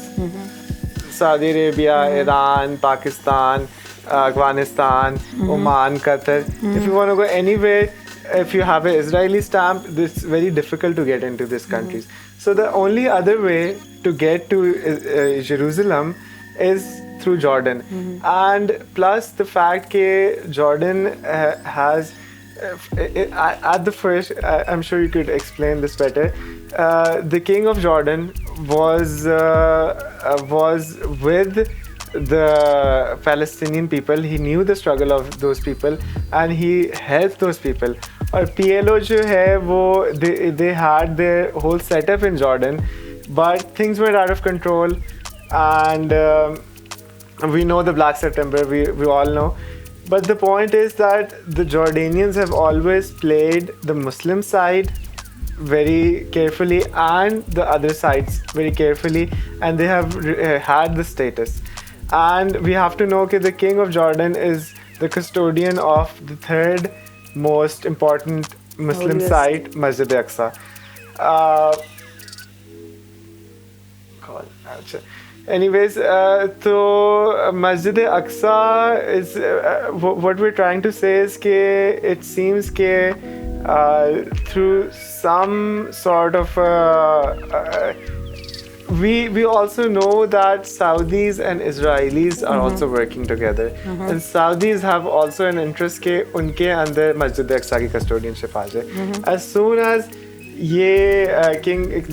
Saudi Arabia, Iran, Pakistan, Afghanistan, Oman, Qatar, if you want to go anywhere, if you have an Israeli stamp, it's very difficult to get into these countries. So the only other way to get to Jerusalem is through Jordan. And plus the fact that Jordan has at the first, I'm sure you could explain this better. The king of Jordan was with the Palestinian people. He knew the struggle of those people and he helped those people. और PLO जो है वो they had their whole setup in Jordan, but things were out of control, and we know the Black September, we all know. But the point is that the Jordanians have always played the Muslim side very carefully and the other sides very carefully, and they have had the status. And we have to know that the king of Jordan is the custodian of the third most important Muslim site, Masjid Aqsa. Anyways, so Masjid Aqsa is what we're trying to say is that it seems that through some sort of we also know that Saudis and Israelis are also working together, and Saudis have also an interest that unke andar Masjid Aqsa ki custodianship aa jaye. As soon as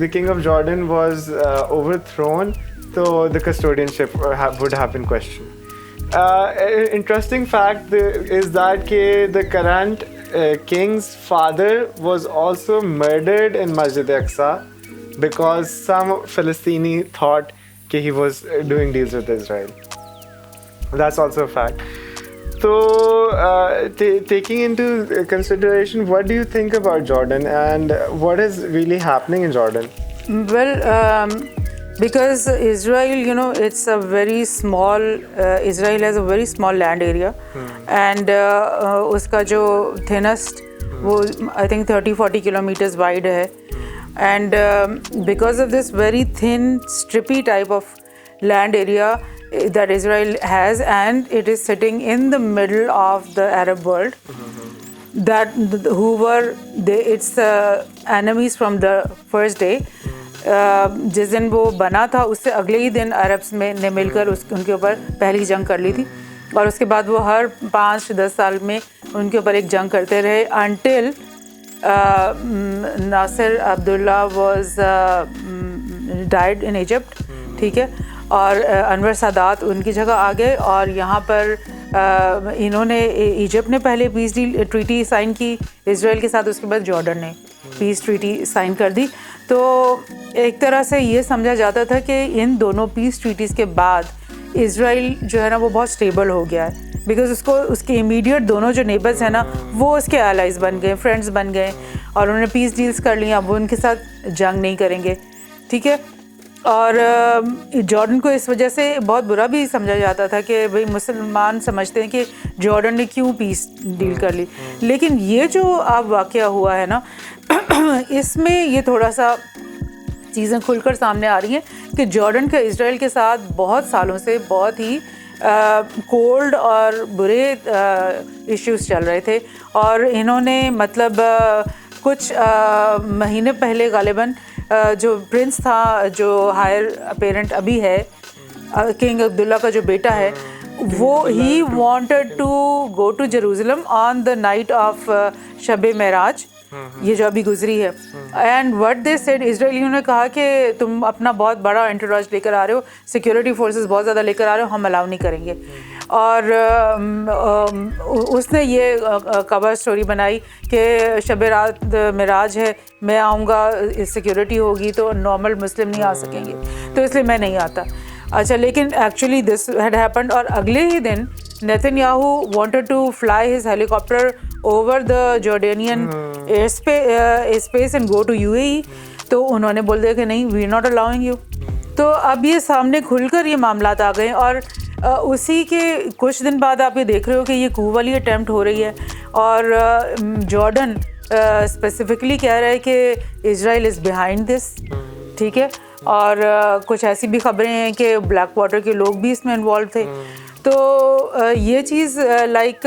the king of Jordan was overthrown, so the custodianship would have been questioned. Interesting fact is that the current king's father was also murdered in Masjid Aqsa because some Palestinian thought that he was doing deals with Israel. That's also a fact. So, taking into consideration, what do you think about Jordan and what is really happening in Jordan? Well, because Israel, it's a very small, Israel has a very small land area, and uska jo thinnest, I think 30-40 kilometers wide hai. And because of this very thin, strippy type of land area that Israel has, and it is sitting in the middle of the Arab world, that it's enemies from the first day. जिस दिन वो बना था उससे अगले ही दिन अरब्स ने मिलकर उनके ऊपर पहली जंग कर ली थी, और उसके बाद वो हर 5-10 साल में उनके ऊपर एक जंग करते रहे until Nasir Abdullah was died in Egypt, ठीक है, और अनवर सादात उनकी जगह आ गए, और यहाँ पर इन्होंने इजिप्ट ने पहले पीस डील ट्रीटी साइन की इजराइल के साथ, उसके बाद जॉर्डन ने पीस ट्रीटी साइन कर दी. तो एक तरह से ये समझा जाता था कि इन दोनों पीस ट्रीटीज़ के बाद इजराइल जो है ना वो बहुत स्टेबल हो गया है, बिकॉज उसके इमीडिएट दोनों जो नेबर्स हैं ना वो उसके एलाइज बन गए, फ्रेंड्स बन गए, और उन्होंने पीस डील्स कर लिया. अब वो उनके साथ जंग नहीं करेंगे, ठीक है. और जॉर्डन को इस वजह से बहुत बुरा भी समझा जाता था कि भाई मुसलमान समझते हैं कि जॉर्डन ने क्यों पीस डील कर ली. लेकिन ये जो अब वाक़या हुआ है ना इसमें ये थोड़ा सा चीज़ें खुलकर सामने आ रही हैं कि जॉर्डन का इजराइल के साथ बहुत सालों से बहुत ही कोल्ड और बुरे इश्यूज़ चल रहे थे, और इन्होंने मतलब कुछ महीने पहले गालिबन जो प्रिंस था, जो हायर अपेरेंट अभी है, किंग अब्दुल्ला का जो बेटा है, वो he wanted to go to Jerusalem on the night of Shab Meraj, ये जो अभी गुजरी है. एंड व्हाट दे सेड, इजरायलियों ने कहा कि तुम अपना बहुत बड़ा एंटोराज लेकर आ रहे हो, सिक्योरिटी फोर्सेस बहुत ज़्यादा लेकर आ रहे हो, हम अलाउ नहीं करेंगे. और उसने ये कवर स्टोरी बनाई कि शब रात मेराज है, मैं आऊँगा, सिक्योरिटी होगी तो नॉर्मल मुस्लिम नहीं आ सकेंगे, तो इसलिए मैं नहीं आता. अच्छा, लेकिन एक्चुअली दिस हैड हैपेंड, और अगले ही दिन Netanyahu wanted to fly his helicopter over the Jordanian space and go to UAE, तो उन्होंने बोल दिया कि नहीं, we are not allowing you. तो अब ये सामने खुलकर ये मामलात आ गए, और उसी के कुछ दिन बाद आप ये देख रहे हो कि ये कू वाली अटैम्प्ट हो रही है, और जॉर्डन स्पेसिफिकली कह रहा है कि इजराइल इज़ बिहाइंड दिस, ठीक है. और कुछ ऐसी भी खबरें हैं कि ब्लैक वाटर के लोग भी इसमें इन्वॉल्व थे. तो ये चीज़ लाइक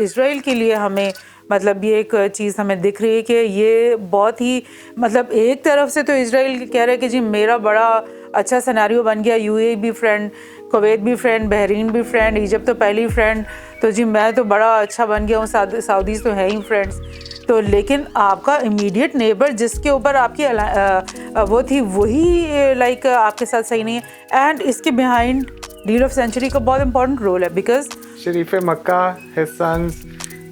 इजराइल के लिए हमें मतलब ये एक चीज़ हमें दिख रही है कि ये बहुत ही मतलब एक तरफ से तो इजराइल कह रहा है कि जी मेरा बड़ा अच्छा सिनेरियो बन गया, यूएई भी फ्रेंड, कुवैत भी फ्रेंड, बहरीन भी फ्रेंड, इजिप्ट तो पहली फ्रेंड, तो जी मैं तो बड़ा अच्छा बन गया हूँ, सऊदीज़ तो है ही फ्रेंड्स। तो लेकिन आपका इमीडिएट नेबर जिसके ऊपर आपकी वो थी वही लाइक आपके साथ सही नहीं है। एंड इसके बिहाइंड डील ऑफ सेंचुरी का बहुत इंपॉर्टेंट रोल है because Sharif Makkah, his sons,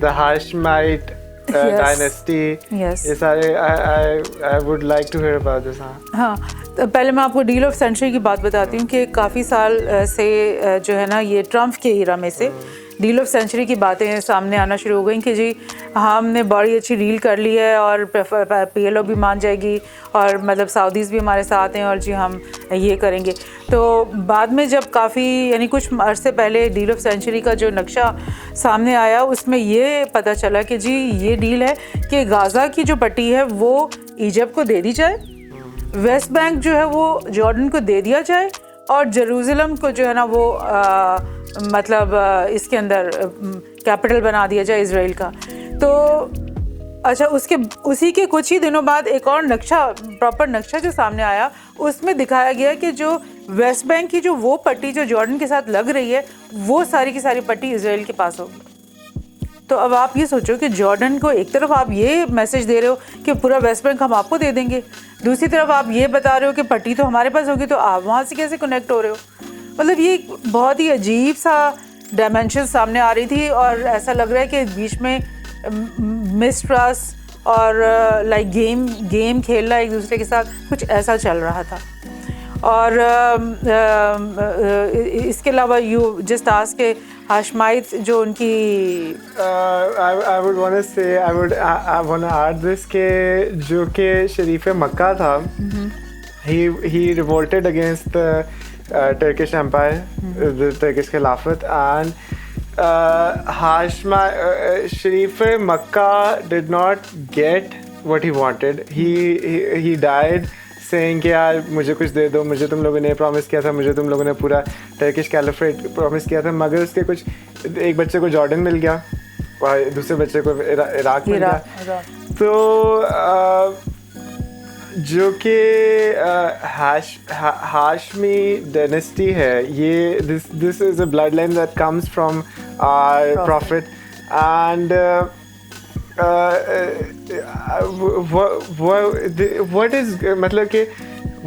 the Hashemite dynasty, ये सारे I would like to hear about this. हाँ, तो पहले मैं आपको डील ऑफ सेंचुरी की बात बताती हूँ कि काफ़ी साल से जो है ना ये ट्रम्प के ईरा में से डील ऑफ सेंचुरी की बातें सामने आना शुरू हो गई कि जी हमने बड़ी अच्छी डील कर ली है और पीएलओ भी मान जाएगी और मतलब सऊदीज़ भी हमारे साथ हैं और जी हम ये करेंगे। तो बाद में जब काफ़ी यानी कुछ अरसे पहले डील ऑफ सेंचुरी का जो नक्शा सामने आया उसमें ये पता चला कि जी ये डील है कि गाज़ा की जो पट्टी है वो इजिप्ट को दे दी जाए, वेस्ट बैंक जो है वो जॉर्डन को दे दिया जाए और जेरूसलम को जो है ना वो मतलब इसके अंदर कैपिटल बना दिया जाए इजराइल का। तो अच्छा उसी के कुछ ही दिनों बाद एक और नक्शा, प्रॉपर नक्शा जो सामने आया उसमें दिखाया गया कि जो वेस्ट बैंक की जो वो पट्टी जो जॉर्डन के साथ लग रही है वो सारी की सारी पट्टी इजराइल के पास होगी। तो अब आप ये सोचो कि जॉर्डन को एक तरफ आप ये मैसेज दे रहे हो कि पूरा वेस्ट बैंक हम आपको दे देंगे, दूसरी तरफ आप ये बता रहे हो कि पट्टी तो हमारे पास होगी, तो आप वहाँ से कैसे कनेक्ट हो रहे हो? मतलब ये बहुत ही अजीब सा डायमेंशन सामने आ रही थी और ऐसा लग रहा है कि बीच में मिसट्रस्ट और लाइक गेम खेलना एक दूसरे के साथ कुछ ऐसा चल रहा था। और इसके अलावा यू जस्ट आस्क के हाशमाइट जो उनकी I would want to say I want to add this के जो कि शरीफ मक्का था, he revolted against the Turkish Empire, the Turkish Khilafat, and Sharif Makkah did not get what he wanted. He died saying कि यार मुझे कुछ दे दो, मुझे तुम लोगों ने प्रॉमिस किया था, मुझे तुम लोगों ने पूरा टर्किश कैलिफेट प्रॉमिस किया था, मगर उसके कुछ एक बच्चे को जॉर्डन मिल गया और दूसरे बच्चे को इराक मिल गया। तो जो कि हाशमी डायनेस्टी है, ये this is a blood line that comes from our prophet and what is मतलब कि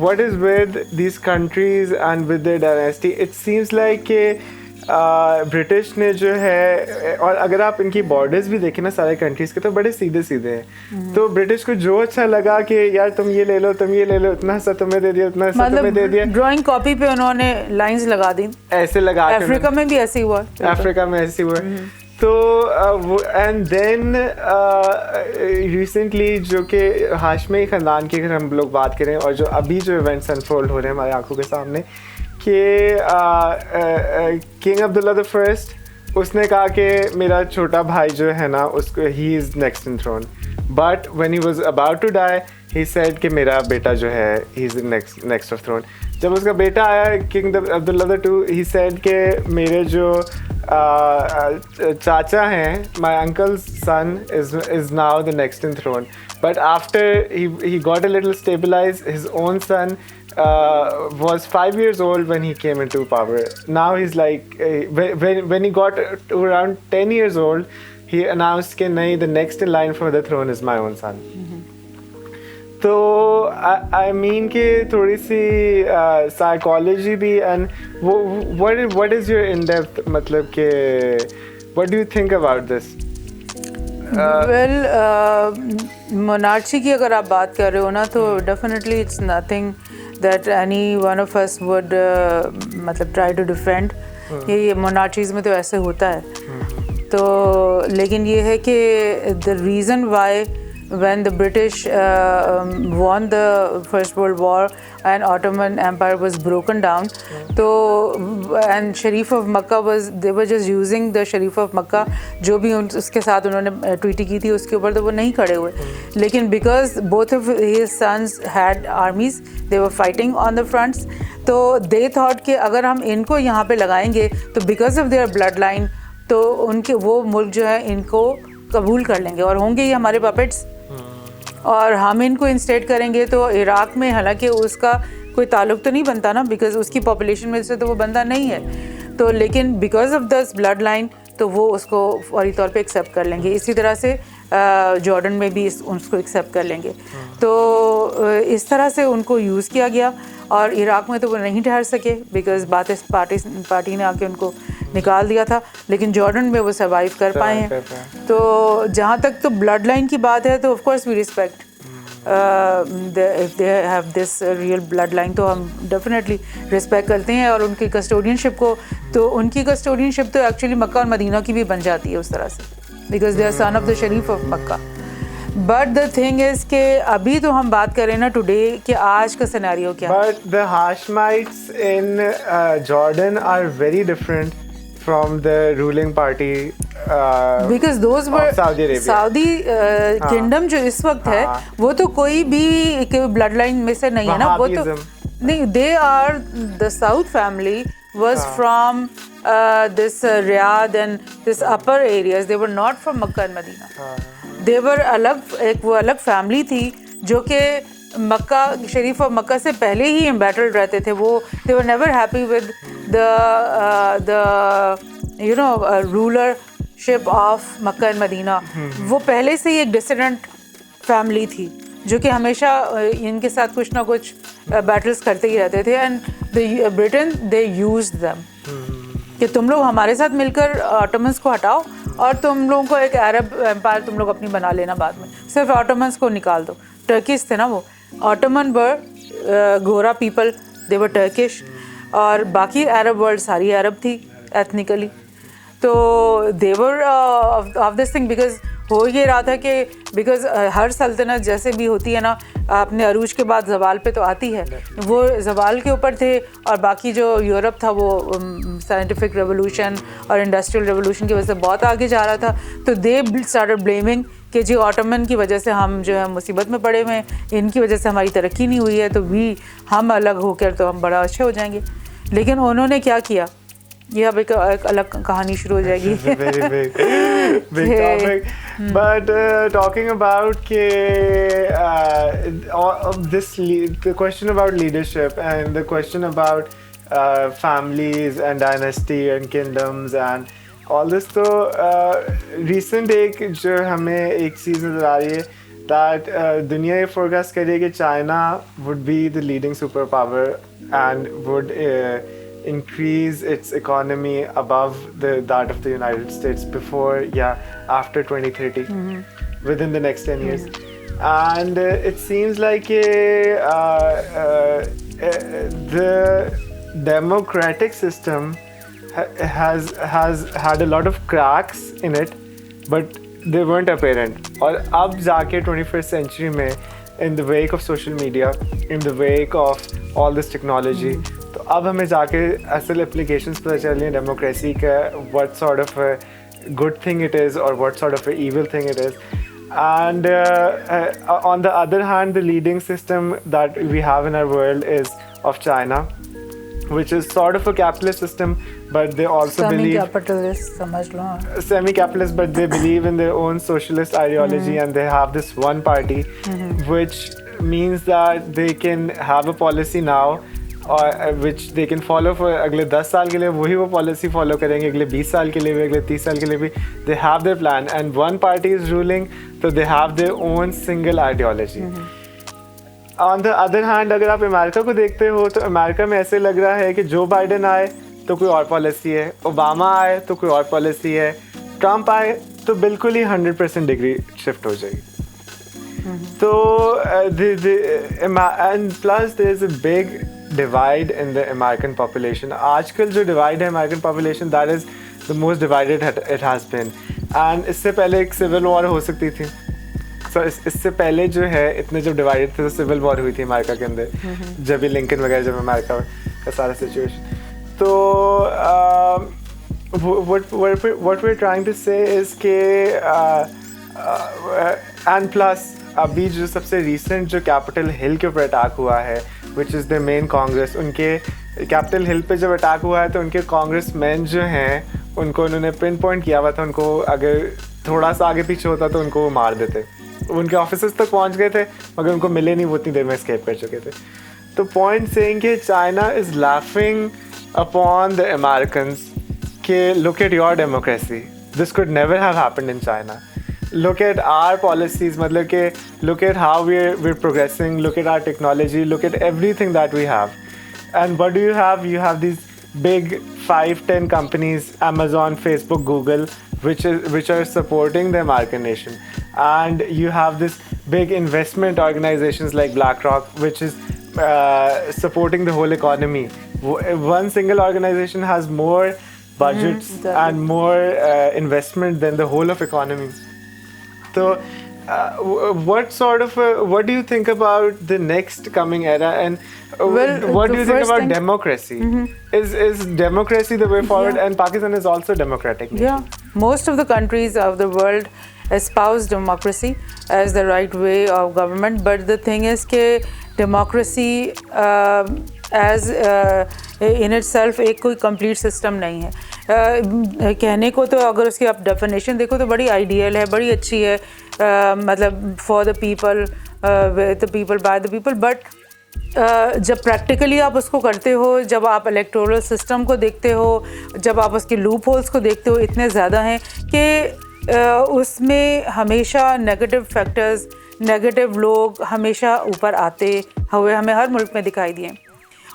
what is with these countries and with their dynasty? It seems like कि ब्रिटिश ने जो है, और अगर आप इनकी बॉर्डर्स भी देखें ना सारे कंट्रीज के, तो बड़े सीधे सीधे हैं। तो ब्रिटिश को जो अच्छा लगा कि यार तुम ये ले लो, तुम ये ले लो, इतना सा तुम्हें दे दिया, उतना सा तुम्हें दे दिया, ड्राइंग कॉपी पे उन्होंने लाइंस लगा दी, ऐसे लगा। अफ्रीका में भी ऐसे हुआ, अफ्रीका में ऐसे हुआ। तो एंड देन रिसेंटली जो कि हाशमी ख़ानदान की अगर हम लोग बात करें और जो अभी जो इवेंट्स अनफोल्ड हो रहे हैं हमारी आंखों के सामने कि किंग अब्दुल्ला द फर्स्ट उसने कहा कि मेरा छोटा भाई जो है ना उसको he is next in throne, but when he was about to die he said कि मेरा बेटा जो है he is next of throne. जब उसका बेटा आया king Abdullah the two, he said कि मेरे जो चाचा हैं, my uncle's son is now the next in throne, but after he got a little stabilized, his own son was 5 years old when he came into power. Now he's like when he got to around 10 years old, he announced कि नहीं, the next in line for the throne is my own son. तो I mean कि थोड़ी सी psychology भी, and what is your in-depth मतलब कि what do you think about this? Well, monarchy की अगर आप बात कर रहे हो ना, तो definitely it's nothing that any one of us would मतलब try to defend. ये monarchies में तो ऐसे होता है। तो लेकिन ये है कि the reason why when the British won the First World War and Ottoman Empire was broken down, तो and Sharif of Makkah they were just using the Sharif of Makkah, जो भी उसके साथ उन्होंने ट्वीटी की थी उसके ऊपर तो वो नहीं खड़े हुए, लेकिन because both of his sons had armies, they were fighting on the fronts, तो they thought कि अगर हम इनको यहाँ पे लगाएंगे तो because of their bloodline तो उनके वो मुल्क जो है इनको कबूल कर लेंगे और होंगे ही हमारे पपेट्स और हम इनको इंस्टेट करेंगे। तो इराक़ में हालांकि उसका कोई ताल्लुक तो नहीं बनता ना, बिकॉज उसकी पॉपुलेशन में से तो वो बंदा नहीं है, तो लेकिन because of this blood line तो वो उसको फौरी तौर पे एक्सेप्ट कर लेंगे। इसी तरह से जॉर्डन में भी उसको एक्सेप्ट कर लेंगे। तो इस तरह से उनको यूज़ किया गया और इराक़ में तो वो नहीं ठहर सके बिकॉज पार्टी ने आके उनको निकाल दिया था, लेकिन जॉर्डन में वो सर्वाइव कर पाए हैं। तो जहाँ तक तो ब्लड लाइन की बात है तो of course we respect if they have this real blood line, तो हम डेफिनेटली रिस्पेक्ट करते हैं। और उनकी कस्टोडियनशिप को, तो उनकी कस्टोडियनशिप तो एक्चुअली मक्का और मदीना की भी बन जाती है उस तरह से, because they are son of the Sharif of Mecca. But the thing is कि अभी तो हम बात करें ना टुडे कि आज का सिनेरियो क्या है। But the Hashemites in Jordan are very different from the ruling party because those were Saudi kingdom जो इस वक्त है वो तो कोई भी ब्लड लाइन में से नहीं है ना, वो तो नहीं, they are the Saud family was from this Riyadh and this upper areas. They were not from Makkah and Medina. They were एक वो अलग फैमिली थी जो कि मक्का शरीफ और मक्का से पहले ही एम्बैटल्ड रहते थे। वो they were never happy with the rulership of Makkah and Medina. वो पहले से ही एक डिसिडेंट फैमिली थी जो कि हमेशा इनके साथ कुछ ना कुछ बैटल्स करते ही रहते थे। And Britain they used them कि तुम लोग हमारे साथ मिलकर ऑटोमन्स को हटाओ और तुम लोगों को एक अरब एम्पायर तुम लोग अपनी बना लेना बाद में, सिर्फ ऑटोमन्स को निकाल दो। टर्किश थे ना वो, ऑटोमन वर गोरा पीपल, दे वर टर्किश, और बाकी अरब वर्ल्ड सारी अरब थी एथनिकली। तो they were of this thing because हो ये रहा था कि बिकॉज हर सल्तनत जैसे भी होती है ना अपने अरूज के बाद जवाल पे तो आती है, वो जवाल के ऊपर थे। और बाकी जो यूरोप था वो साइंटिफिक रेवोल्यूशन और इंडस्ट्रियल रेवोल्यूशन की वजह से बहुत आगे जा रहा था। तो दे स्टार्टेड ब्लेमिंग कि जी ऑटोमन की वजह से हम जो है मुसीबत में पड़े हुए हैं, इनकी वजह से हमारी तरक्की नहीं हुई है, तो हम अलग होकर तो हम बड़ा अच्छे हो जाएंगे। लेकिन उन्होंने क्या किया, ये अब एक अलग कहानी शुरू हो जाएगी। big topic. But talking about the question about leadership and the question about families and dynasty and kingdoms and all this, तो recent एक जो हमें एक चीज़ नज़र आ रही है that दुनिया ये forecast कर रही है कि China would be the leading superpower and would increase its economy above that of the United States before after 2030 within the next 10 years. And it seems like the democratic system has had a lot of cracks in it, but they weren't apparent. और अब जाके 21st century में in the wake of social media, in the wake of all this technology, तो अब हमें जाके असल applications पता चल रही हैं डेमोक्रेसी का, what sort of a good thing it is or what sort of a evil thing it is. And on the other hand, the leading system that we have in our world is of China, which is sort of a capitalist system, but they also semi-capitalist, but they believe in their own socialist ideology, and they have this one party, which means that they can have a policy now, और which they can follow for अगले 10 साल के लिए वही वो पॉलिसी फॉलो करेंगे, अगले 20 साल के लिए भी, अगले 30 साल के लिए भी। they have their plan and one party is ruling, so they have their own single ideology. On the other hand, अगर आप अमेरिका को देखते हो तो अमेरिका में ऐसे लग रहा है कि जो बाइडेन आए तो कोई और पॉलिसी है, ओबामा आए तो कोई और पॉलिसी है, ट्रम्प आए तो बिल्कुल ही 100% डिग्री शिफ्ट हो जाएगी। तो and plus there is a big divide in the American population. आजकल जो divide है American population, that is the most divided it has been. And इससे पहले एक civil war हो सकती थी। So इससे पहले जो है इतने जब divided थे तो civil war हुई थी अमेरिका के अंदर, जब भी लिंकन वगैरह, जब अमेरिका का सारा situation। तो what we're trying to say is कि and plus अभी जो सबसे recent जो कैपिटल हिल के ऊपर अटैक हुआ है, which is the main Congress, उनके कैपिटल हिल पे जब अटैक हुआ है तो उनके कांग्रेस मैन जो हैं उनको उन्होंने पिन पॉइंट किया हुआ था, उनको अगर थोड़ा सा आगे पीछे होता तो उनको वो मार देते। उनके ऑफिसेस तक पहुंच गए थे मगर उनको मिले नहीं, वो उतनी देर में एस्केप कर चुके थे। तो पॉइंट सेइंग कि China is laughing upon the Americans कि look at your democracy, this could never have happened in China, look at our policies, मतलब कि look at how we're progressing, look at our technology, look at everything that we have. And what do you have? You have these big 5-10 companies, Amazon, Facebook, Google, which are supporting the American nation. And you have this big investment organizations like BlackRock, which is supporting the whole economy. One single organization has more budgets and more investment than the whole of economy. So, what do you think about the next coming era, and what do you think about democracy? Is democracy the way forward? Yeah. And Pakistan is also democratic. Yeah, most of the countries of the world espouse democracy as the right way of government, but the thing is that democracy as in itself एक कोई complete system नहीं है। कहने को तो अगर उसकी आप definition देखो तो बड़ी ideal है, बड़ी अच्छी है, मतलब for the people, with the people, by the people, but जब प्रैक्टिकली आप उसको करते हो, जब आप इलेक्टोरल सिस्टम को देखते हो, जब आप उसके लूप होल्स को देखते हो, इतने ज़्यादा हैं कि उसमें हमेशा नेगेटिव फैक्टर्स, नेगेटिव लोग हमेशा ऊपर आते हुए हमें हर मुल्क में दिखाई दिए।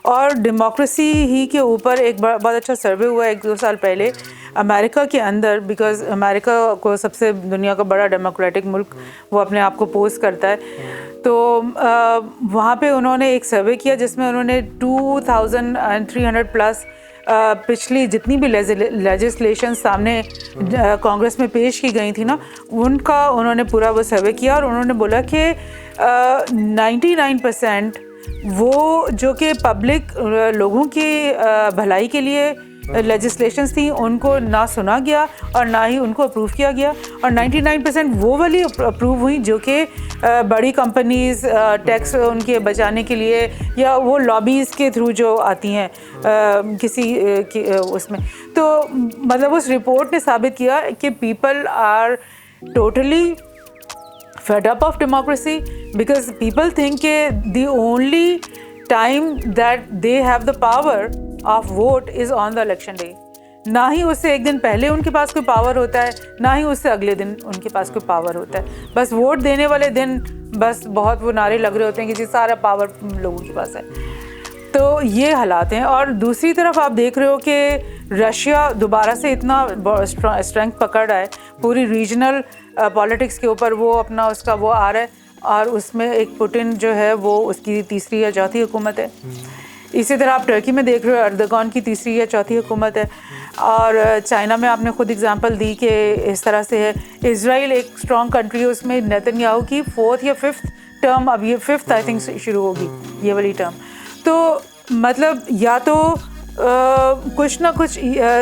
और डेमोक्रेसी ही के ऊपर एक बहुत अच्छा सर्वे हुआ 1-2 साल पहले अमेरिका के अंदर, बिकॉज़ अमेरिका को सबसे दुनिया का बड़ा डेमोक्रेटिक मुल्क वो अपने आप को पोस्ट करता है। तो वहाँ पे उन्होंने एक सर्वे किया जिसमें उन्होंने 2300 प्लस पिछली जितनी भी लेजिस्लेशन सामने कांग्रेस में पेश की गई थी ना, उनका उन्होंने पूरा वो सर्वे किया और उन्होंने बोला कि 99% वो जो कि पब्लिक लोगों की भलाई के लिए लेजिस्लेशंस थी उनको ना सुना गया और ना ही उनको अप्रूव किया गया, और 99% वो वाली अप्रूव हुई जो कि बड़ी कंपनीज टैक्स उनके बचाने के लिए या वो लॉबीज़ के थ्रू जो आती हैं किसी उसमें। तो मतलब उस रिपोर्ट ने साबित किया कि people are totally fed up of democracy because people think the only time that they have the power of vote is on the election day. ना ही उससे एक दिन पहले उनके पास कोई पावर होता है, ना ही उससे अगले दिन उनके पास कोई पावर होता है। बस वोट देने वाले दिन बस बहुत वो नारे लग रहे होते हैं कि जी सारा पावर लोगों के पास है। तो ये हालात हैं। और दूसरी तरफ आप देख रहे हो कि रशिया दोबारा से इतना स्ट्रेंथ पकड़ रहा है पूरी रीजनल पॉलिटिक्स के ऊपर, वो अपना उसका वो आ रहा है, और उसमें एक पुतिन जो है वो उसकी तीसरी या चौथी हुकूमत है। इसी तरह आप टर्की में देख रहे हो अर्दगान की तीसरी या चौथी हुकूमत है, और चाइना में आपने खुद एग्जांपल दी कि इस तरह से है। इजराइल एक स्ट्रॉन्ग कंट्री है, उसमें नेतन्याहू की 4th या 5th टर्म, अब ये 5th आई थिंक शुरू होगी ये वाली टर्म। तो मतलब या तो कुछ ना कुछ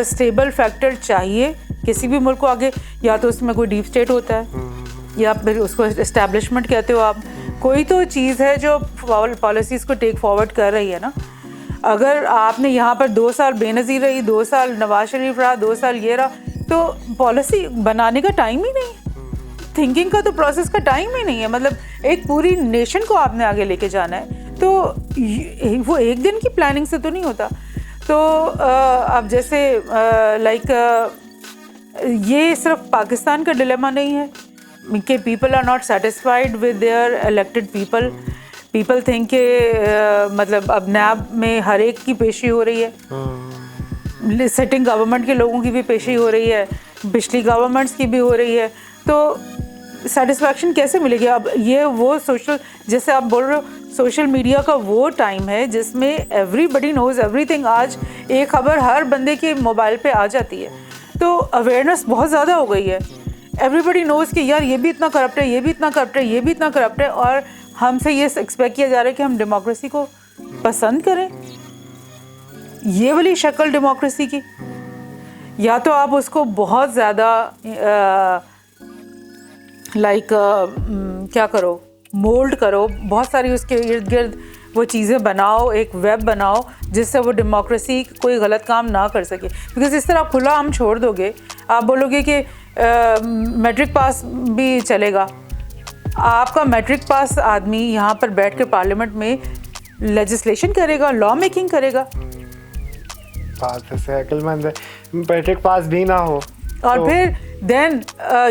स्टेबल फैक्टर चाहिए किसी भी मुल्क को आगे, या तो उसमें कोई डीप स्टेट होता है या फिर उसको एस्टैब्लिशमेंट कहते हो आप, कोई तो चीज़ है जो पॉलिसीज़ को टेक फॉरवर्ड कर रही है ना। अगर आपने यहाँ पर 2 साल बेनज़ीर रही, 2 साल नवाज शरीफ रहा, 2 साल ये रहा, तो पॉलिसी बनाने का टाइम ही नहीं, थिंकिंग का तो प्रोसेस का टाइम ही नहीं है। मतलब एक पूरी नेशन को आपने आगे लेके जाना है तो वो एक दिन की प्लानिंग से तो नहीं होता। तो अब जैसे ये सिर्फ पाकिस्तान का डिलेमा नहीं है कि people are not satisfied with their elected people think के मतलब अब नैब में हर एक की पेशी हो रही है, सिटिंग गवर्नमेंट के लोगों की भी पेशी हो रही है, पिछली गवर्नमेंट्स की भी हो रही है, तो सेटिस्फैक्शन कैसे मिलेगी? अब ये वो सोशल, जैसे आप बोल रहे हो सोशल मीडिया का वो टाइम है जिसमें एवरीबडी नोज एवरीथिंग। आज एक खबर हर बंदे के मोबाइल पे आ जाती है, तो अवेयरनेस बहुत ज़्यादा हो गई है। एवरीबडी नोज़ कि यार ये भी इतना करप्ट है, ये भी इतना करप्ट है, ये भी इतना करप्ट है, और हमसे ये एक्सपेक्ट किया जा रहा है कि हम डेमोक्रेसी को पसंद करें। ये वाली शक्ल डेमोक्रेसी की, या तो आप उसको बहुत ज़्यादा क्या करो, मोल्ड करो, बहुत सारी उसके इर्द गिर्द वो चीज़ें बनाओ, एक वेब बनाओ जिससे वो डेमोक्रेसी कोई गलत काम ना कर सके। बिकॉज इस तरह खुला हम छोड़ दोगे, आप बोलोगे कि मैट्रिक पास भी चलेगा, आपका मैट्रिक पास आदमी यहाँ पर बैठ के पार्लियामेंट में लेजिस्लेशन करेगा, लॉ मेकिंग करेगा। बात से अक्लमंद है, मैट्रिक पास भी ना हो और तो फिर then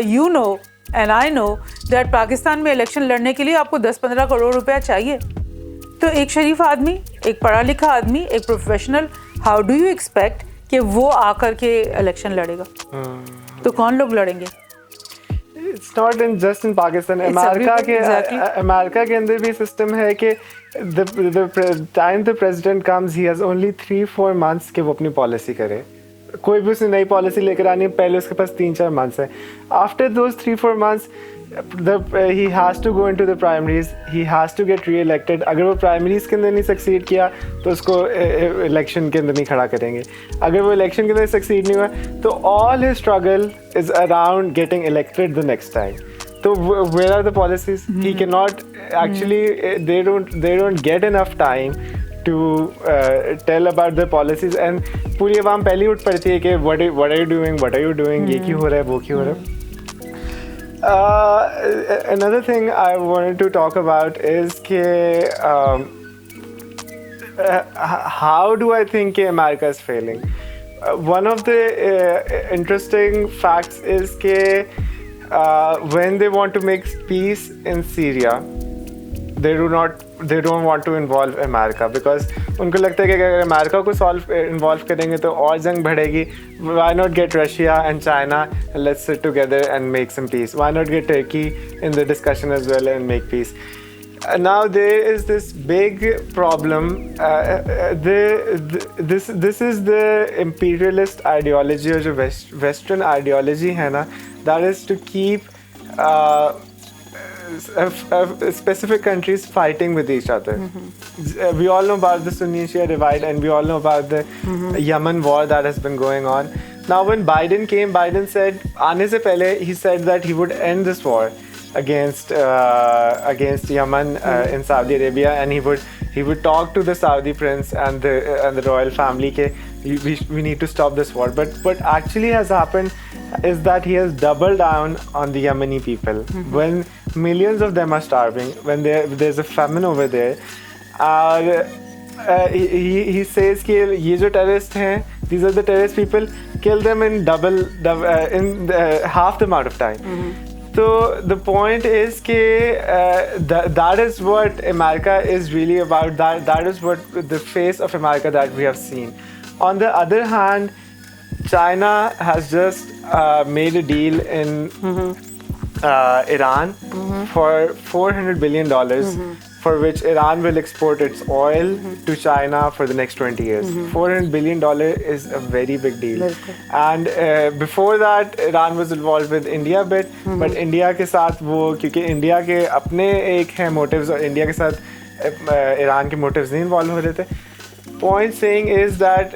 you know and I know that Pakistan में इलेक्शन लड़ने के लिए आपको 10-15 करोड़ रुपया चाहिए। तो एक शरीफ आदमी, एक पढ़ा लिखा आदमी, एक professional, how do you expect कि वो आकर के इलेक्शन लड़ेगा? तो कौन लोग लड़ेंगे? It's not in just in Pakistan. America के अंदर भी सिस्टम है कि the time the president comes, he has only 3-4 months कि वो अपनी पॉलिसी करे। कोई भी उसने नई पॉलिसी लेकर आनी है, पहले उसके पास 3-4 मंथ्स है। After those 3-4 months, he has to go into the primaries, he has to get re-elected. अगर वो primaries के अंदर नहीं succeed किया तो उसको election के अंदर नहीं खड़ा करेंगे। अगर वो election के अंदर succeed नहीं हुआ तो all his struggle is around getting elected the next time. So where are the policies? He cannot actually, they don't get enough time to tell about the policies, and पूरी आवाम पहले उठ पड़ती है कि what are you doing, ये क्यों हो रहा है, वो क्यों हो रहा है। Another thing I wanted to talk about is how do I think America is failing? One of the interesting facts is when they want to make peace in Syria, they don't want to involve America because उनको लगता है कि अगर अमेरिका को involve करेंगे तो और जंग बढ़ेगी. Why not get Russia and China and let's sit together and make some peace? Why not get Turkey in the discussion as well and make peace? Now there is this big problem. This is the imperialist ideology or जो Western ideology है ना, that is to keep specific countries fighting with each other. We all know about the Sunni Shia divide, and we all know about the Yemen war that has been going on. Now when Biden came, Biden said, आने से पहले, he said that he would end this war against Yemen in Saudi Arabia, and he would talk to the Saudi prince and the royal family ke we need to stop this war. But what actually has happened is that he has doubled down on the Yemeni people. When millions of them are starving, when there's a famine over there, he says कि ये जो terrorists हैं, these are the terrorist people, kill them in half the amount of time. So the point is that is what America is really about. That is what the face of America that we have seen. On the other hand, China has just made a deal in Iran for $400 billion, for which Iran will export its oil to China for the next 20 years. $400 billion is a very big deal. And before that, Iran was involved with India a bit, but India के साथ वो, क्योंकि India के अपने एक हैं motives और India के साथ Iran के motives नहीं involve हो रहे थे. Point saying is that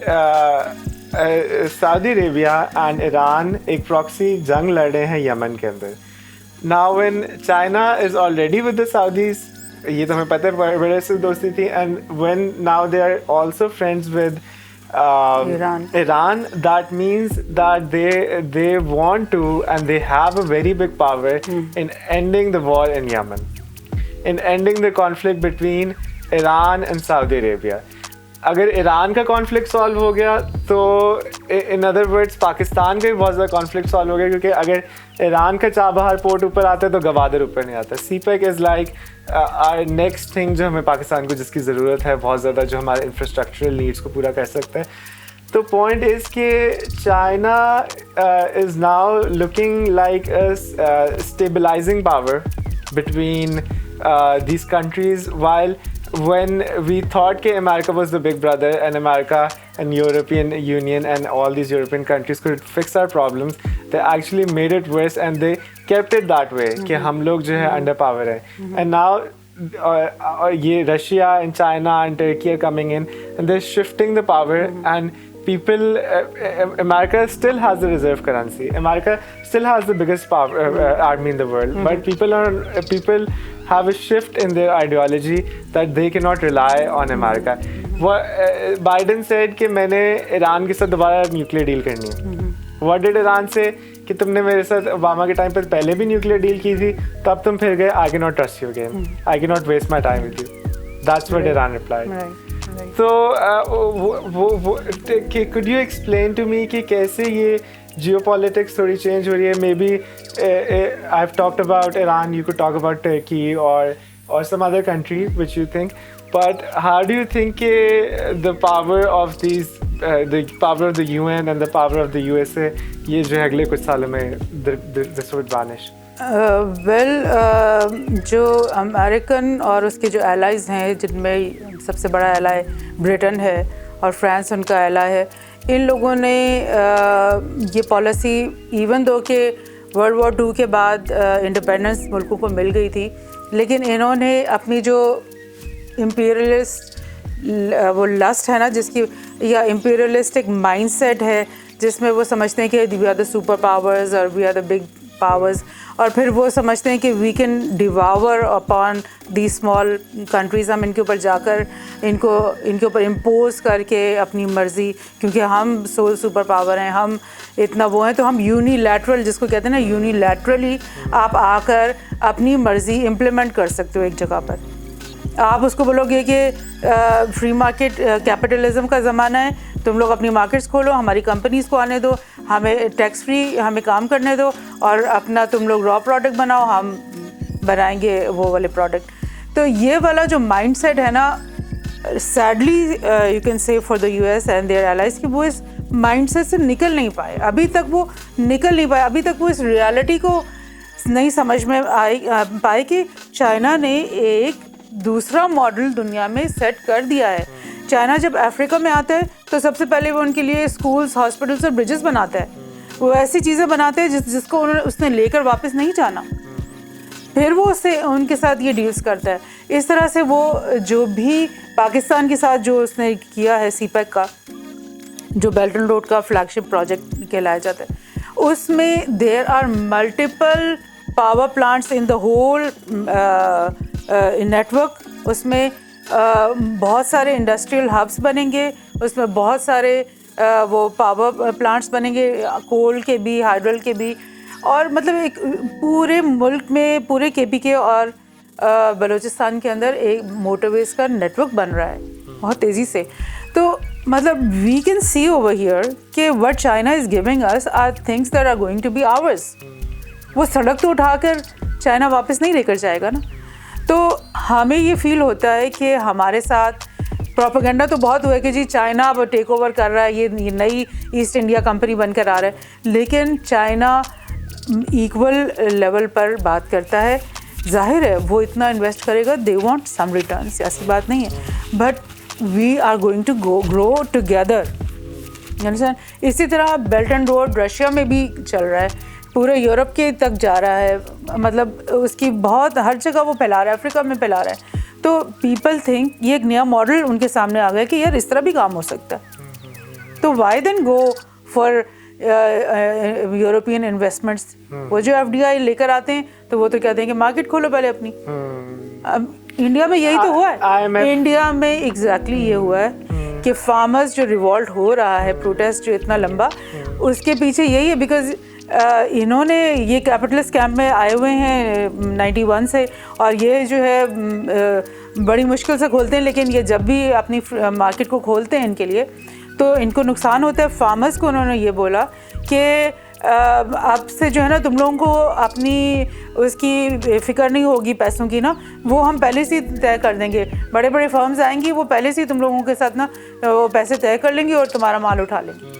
Saudi Arabia and Iran एक proxy जंग लड़ रहे हैं यमन के अंदर. Now when China is already with the Saudis, ये तो हमें पता है बड़े से दोस्ती थी, and when now they are also friends with Iran, that means that they want to, and they have a very big power in ending the war in Yemen, in ending the conflict between Iran and Saudi Arabia. अगर ईरान का कॉन्फ्लिक्ट सॉल्व हो गया तो इन अदर वर्ड्स पाकिस्तान का भी बहुत ज़्यादा कॉन्फ्लिक्ट सॉल्व हो गया, क्योंकि अगर ईरान का चाबहार पोर्ट ऊपर आता है तो गवादर ऊपर नहीं आता. CPEC is like our next thing जो हमें पाकिस्तान को जिसकी ज़रूरत है बहुत ज़्यादा, जो हमारे इंफ्रास्ट्रक्चरल नीड्स को पूरा कर सकता है. तो पॉइंट इज़ कि China is now looking like a stabilising power between these countries, while when we thought that America was the big brother and America and European Union and all these European countries could fix our problems, they actually made it worse, and they kept it that way कि हम लोग जो है under power है. And now ये Russia and China and Turkey are coming in and they're shifting the power, and people, America still has the reserve currency. America still has the biggest power, army in the world. But people have a shift in their ideology that they cannot rely on America. Biden said कि मैंने ईरान के साथ दोबारा न्यूक्लियर डील करनी है. What did Iran say? कि तुमने मेरे साथ ओबामा के टाइम पर पहले भी न्यूक्लियर डील की थी, तब तुम फिर गए. I cannot trust you again. I cannot waste my time with you. That's what Iran replied. So could you explain to me कि कैसे ये geopolitics थोड़ी change हो रही है? Maybe I've talked about Iran, you could talk about Turkey or some other country which you think. But how do you think the power of the power of the UN and the power of the USA ये जो अगले कुछ सालों में this would vanish? जो अमेरिकन और उसके जो एलाइज़ हैं, जिनमें सबसे बड़ा एलाई ब्रिटेन है और फ्रांस उनका एलाई है, इन लोगों ने ये पॉलिसी इवन दो कि वर्ल्ड वॉर 2 के बाद इंडिपेंडेंस मुल्कों को मिल गई थी, लेकिन इन्होंने अपनी जो इम्पीरियलिस्ट वो लस्ट है ना, जिसकी या इम्पीरियलिस्टिक माइंडसेट है, जिसमें वो समझते हैं कि we are the super powers और we are the big powers, और फिर वो समझते हैं कि we can devour upon the small countries. हम इनके ऊपर जाकर इनके ऊपर इम्पोज करके अपनी मर्ज़ी, क्योंकि हम सोल सुपर पावर हैं, हम इतना वो हैं, तो हम यूनिलैटरल, जिसको कहते हैं ना, यूनिलैटरली आप आकर अपनी मर्ज़ी इम्प्लीमेंट कर सकते हो एक जगह पर. आप उसको बोलोगे कि फ्री मार्केट कैपिटलिज्म का ज़माना है, तुम लोग अपनी मार्केट्स खोलो, हमारी कंपनीज़ को आने दो, हमें टैक्स फ्री हमें काम करने दो, और अपना तुम लोग रॉ प्रोडक्ट बनाओ, हम बनाएंगे वो वाले प्रोडक्ट. तो ये वाला जो माइंडसेट है ना, sadly you can say for the US and their allies, कि वो इस माइंडसेट से निकल नहीं पाए. अभी तक वो निकल नहीं पाए, अभी तक वो इस रियलिटी को नहीं समझ में पाए कि चाइना ने एक दूसरा मॉडल दुनिया में सेट कर दिया है. चाइना जब अफ्रीका में आता है तो सबसे पहले वो उनके लिए स्कूल्स, हॉस्पिटल्स और ब्रिजेस बनाता है. वो ऐसी चीज़ें बनाते हैं जिसको उसने लेकर वापस नहीं जाना. फिर वो उससे उनके साथ ये डील्स करता है. इस तरह से वो जो भी पाकिस्तान के साथ जो उसने किया है सीपैक का, जो बेल्ट एंड रोड का फ्लैगशिप प्रोजेक्ट कहलाया जाता है, उसमें there are multiple power plants in the whole network. उसमें बहुत सारे इंडस्ट्रियल हब्स बनेंगे, उसमें बहुत सारे वो पावर प्लांट्स बनेंगे, कोल के भी, हाइड्रल के भी, और मतलब एक पूरे मुल्क में, पूरे केपीके और बलूचिस्तान के अंदर एक मोटरवेज का नेटवर्क बन रहा है बहुत तेज़ी से. तो मतलब we can see over here कि what China is giving us are things that are going to be ours. वो सड़क तो उठाकर चाइना वापस नहीं लेकर जाएगा ना. तो हमें ये फील होता है कि हमारे साथ प्रोपेगेंडा तो बहुत हुआ है कि जी चाइना अब टेक ओवर कर रहा है, ये नई ईस्ट इंडिया कंपनी बनकर आ रहा है, लेकिन चाइना इक्वल लेवल पर बात करता है. जाहिर है वो इतना इन्वेस्ट करेगा, दे वांट सम रिटर्न्स, ऐसी बात नहीं है, but we are going to grow together. इसी तरह बेल्ट एंड रोड रशिया में भी चल रहा है, पूरे यूरोप के तक जा रहा है, मतलब उसकी बहुत हर जगह वो फैला रहा है, अफ्रीका में फैला रहा है. तो पीपल थिंक ये एक नया मॉडल उनके सामने आ गया कि यार इस तरह भी काम हो सकता है. तो why then go for European investments. वो जो FDI लेकर आते हैं तो वो तो कहते हैं कि मार्केट खोलो पहले अपनी. अब इंडिया में यही तो हुआ है. इंडिया में एग्जैक्टली ये हुआ है कि फार्मर्स जो रिवॉल्ट हो रहा है, प्रोटेस्ट जो इतना लंबा, उसके पीछे यही है बिकॉज इन्होंने ये कैपिटलिस्ट कैंप में आए हुए हैं 91 से, और ये जो है बड़ी मुश्किल से खोलते हैं, लेकिन ये जब भी अपनी मार्केट को खोलते हैं इनके लिए तो इनको नुकसान होता है. फार्मर्स को उन्होंने ये बोला कि अब से जो है ना, तुम लोगों को अपनी उसकी फ़िक्र नहीं होगी पैसों की ना, वो हम पहले से तय कर देंगे. बड़े बड़े फर्म्स आएंगी, वो पहले से तुम लोगों के साथ ना वो पैसे तय कर लेंगे और तुम्हारा माल उठा लेंगे.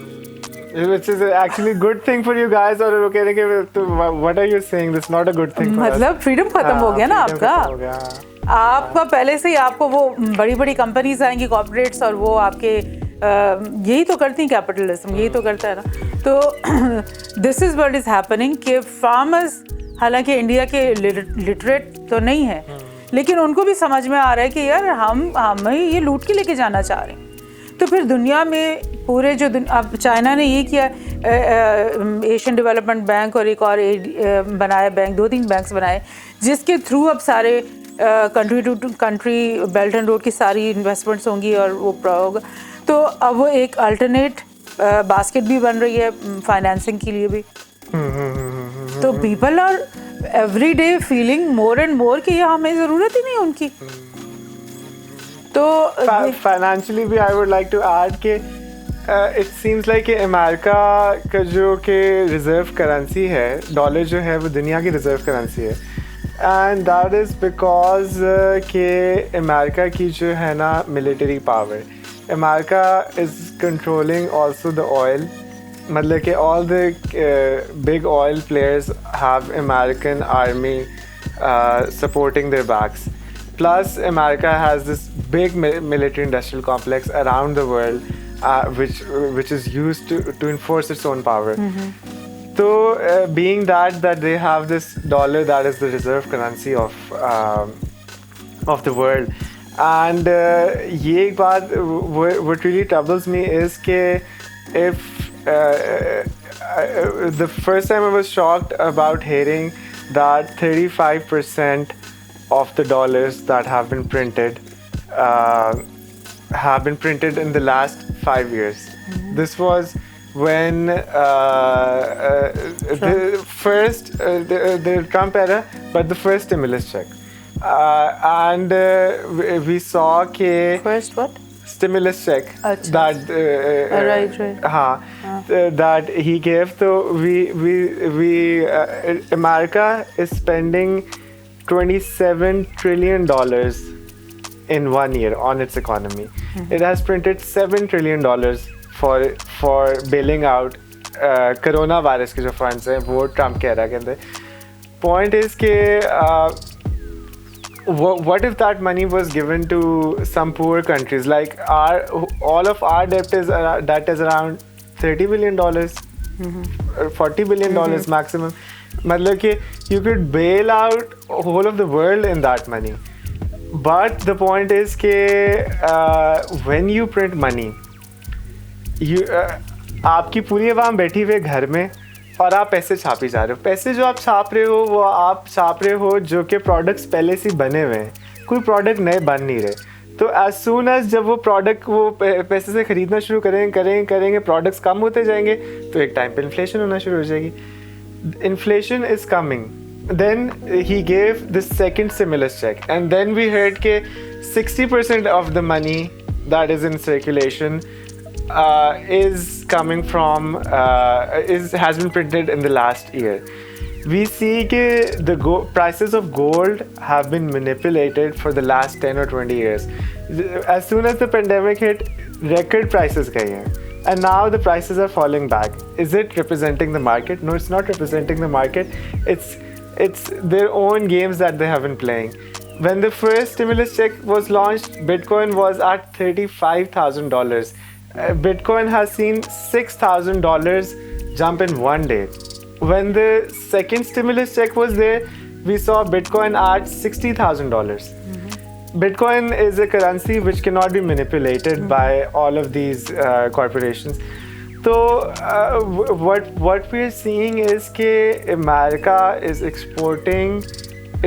Which is actually good thing for you guys, और वो कह रहे हैं कि what are you saying, this is not a good thing for us. मतलब फ्रीडम खत्म हो गया ना आपका. आपका पहले से ही आपको वो बड़ी बड़ी कंपनीज आएंगी, कॉर्पोरेट्स, और वो आपके यही तो करती हैं, कैपिटलिज्म यही तो करता है ना. तो this is what is happening कि फार्मर्स हालांकि इंडिया के लिटरेट तो नहीं है, लेकिन उनको भी समझ में आ रहा है कि यार हम ये लूट के लेके जाना चाह रहे हैं. तो फिर दुनिया में पूरे जो अब चाइना ने ये किया, एशियन डेवलपमेंट बैंक और एक और बनाया बैंक, 2-3 बैंक्स बनाए जिसके थ्रू अब सारे country to country belt and road की सारी इन्वेस्टमेंट्स होंगी और वो होगा। तो अब वो एक अल्टरनेट बास्केट भी बन रही है फाइनेंसिंग के लिए भी। तो people are every day feeling more and more कि हमें ज़रूरत ही नहीं उनकी। तो फाइनेंशियली भी I would like to add के इट सीम्स लाइक कि अमेरिका का जो कि रिज़र्व करेंसी है, डॉलर जो है वो दुनिया की रिज़र्व करेंसी है, एंड दैट इज़ बिकॉज के अमेरिका की जो है ना military power, America is controlling also the oil, मतलब कि all the big oil players have American army supporting their backs. Plus, America has this big military industrial complex around the world, which is used to enforce its own power. So, being that they have this dollar that is the reserve currency of the world, and ये एक बात what really troubles me is कि if the first time I was shocked about hearing that 35% of the dollars that have been printed in the last 5 years. This was when the first the Trump era, but the first stimulus check, and we saw ke first what? Stimulus check that right. That he gave. So we America is spending $27 trillion in 1 year on its economy. It has printed $7 trillion for bailing out coronavirus के जो funds हैं वो Trump कह रहा है कहते। Point is कि what if that money was given to some poor countries, like all of our debt is around $30 billion, $40 billion maximum. मतलब कि you could bail out whole of the world in that money. But the point is कि when you print money, आपकी पूरी आवाम बैठी हुई घर में और आप पैसे छापी जा रहे हो। पैसे जो आप छाप रहे हो वो आप छाप रहे हो जो कि प्रोडक्ट्स पहले से बने हुए हैं, कोई प्रोडक्ट नए बन नहीं रहे। तो एज सून एज जब वो प्रोडक्ट वो पैसे से ख़रीदना शुरू करेंगे प्रोडक्ट्स कम होते जाएंगे, तो एक टाइम पे इन्फ्लेशन होना शुरू हो जाएगी। Inflation is coming. Then he gave the second stimulus check, and then we heard that 60% of the money that is in circulation is coming from has been printed in the last year. We see that the prices of gold have been manipulated for the last 10 or 20 years. As soon as the pandemic hit, record prices gaye hain, and now the prices are falling back. Is it representing the market? No, it's not representing the market. It's their own games that they have been playing. When the first stimulus check was launched, Bitcoin was at $35,000. Bitcoin has seen $6,000 jump in 1 day. When the second stimulus check was there, we saw Bitcoin at $60,000. Bitcoin is a currency which cannot be manipulated by all of these corporations. So what we're seeing is that America is exporting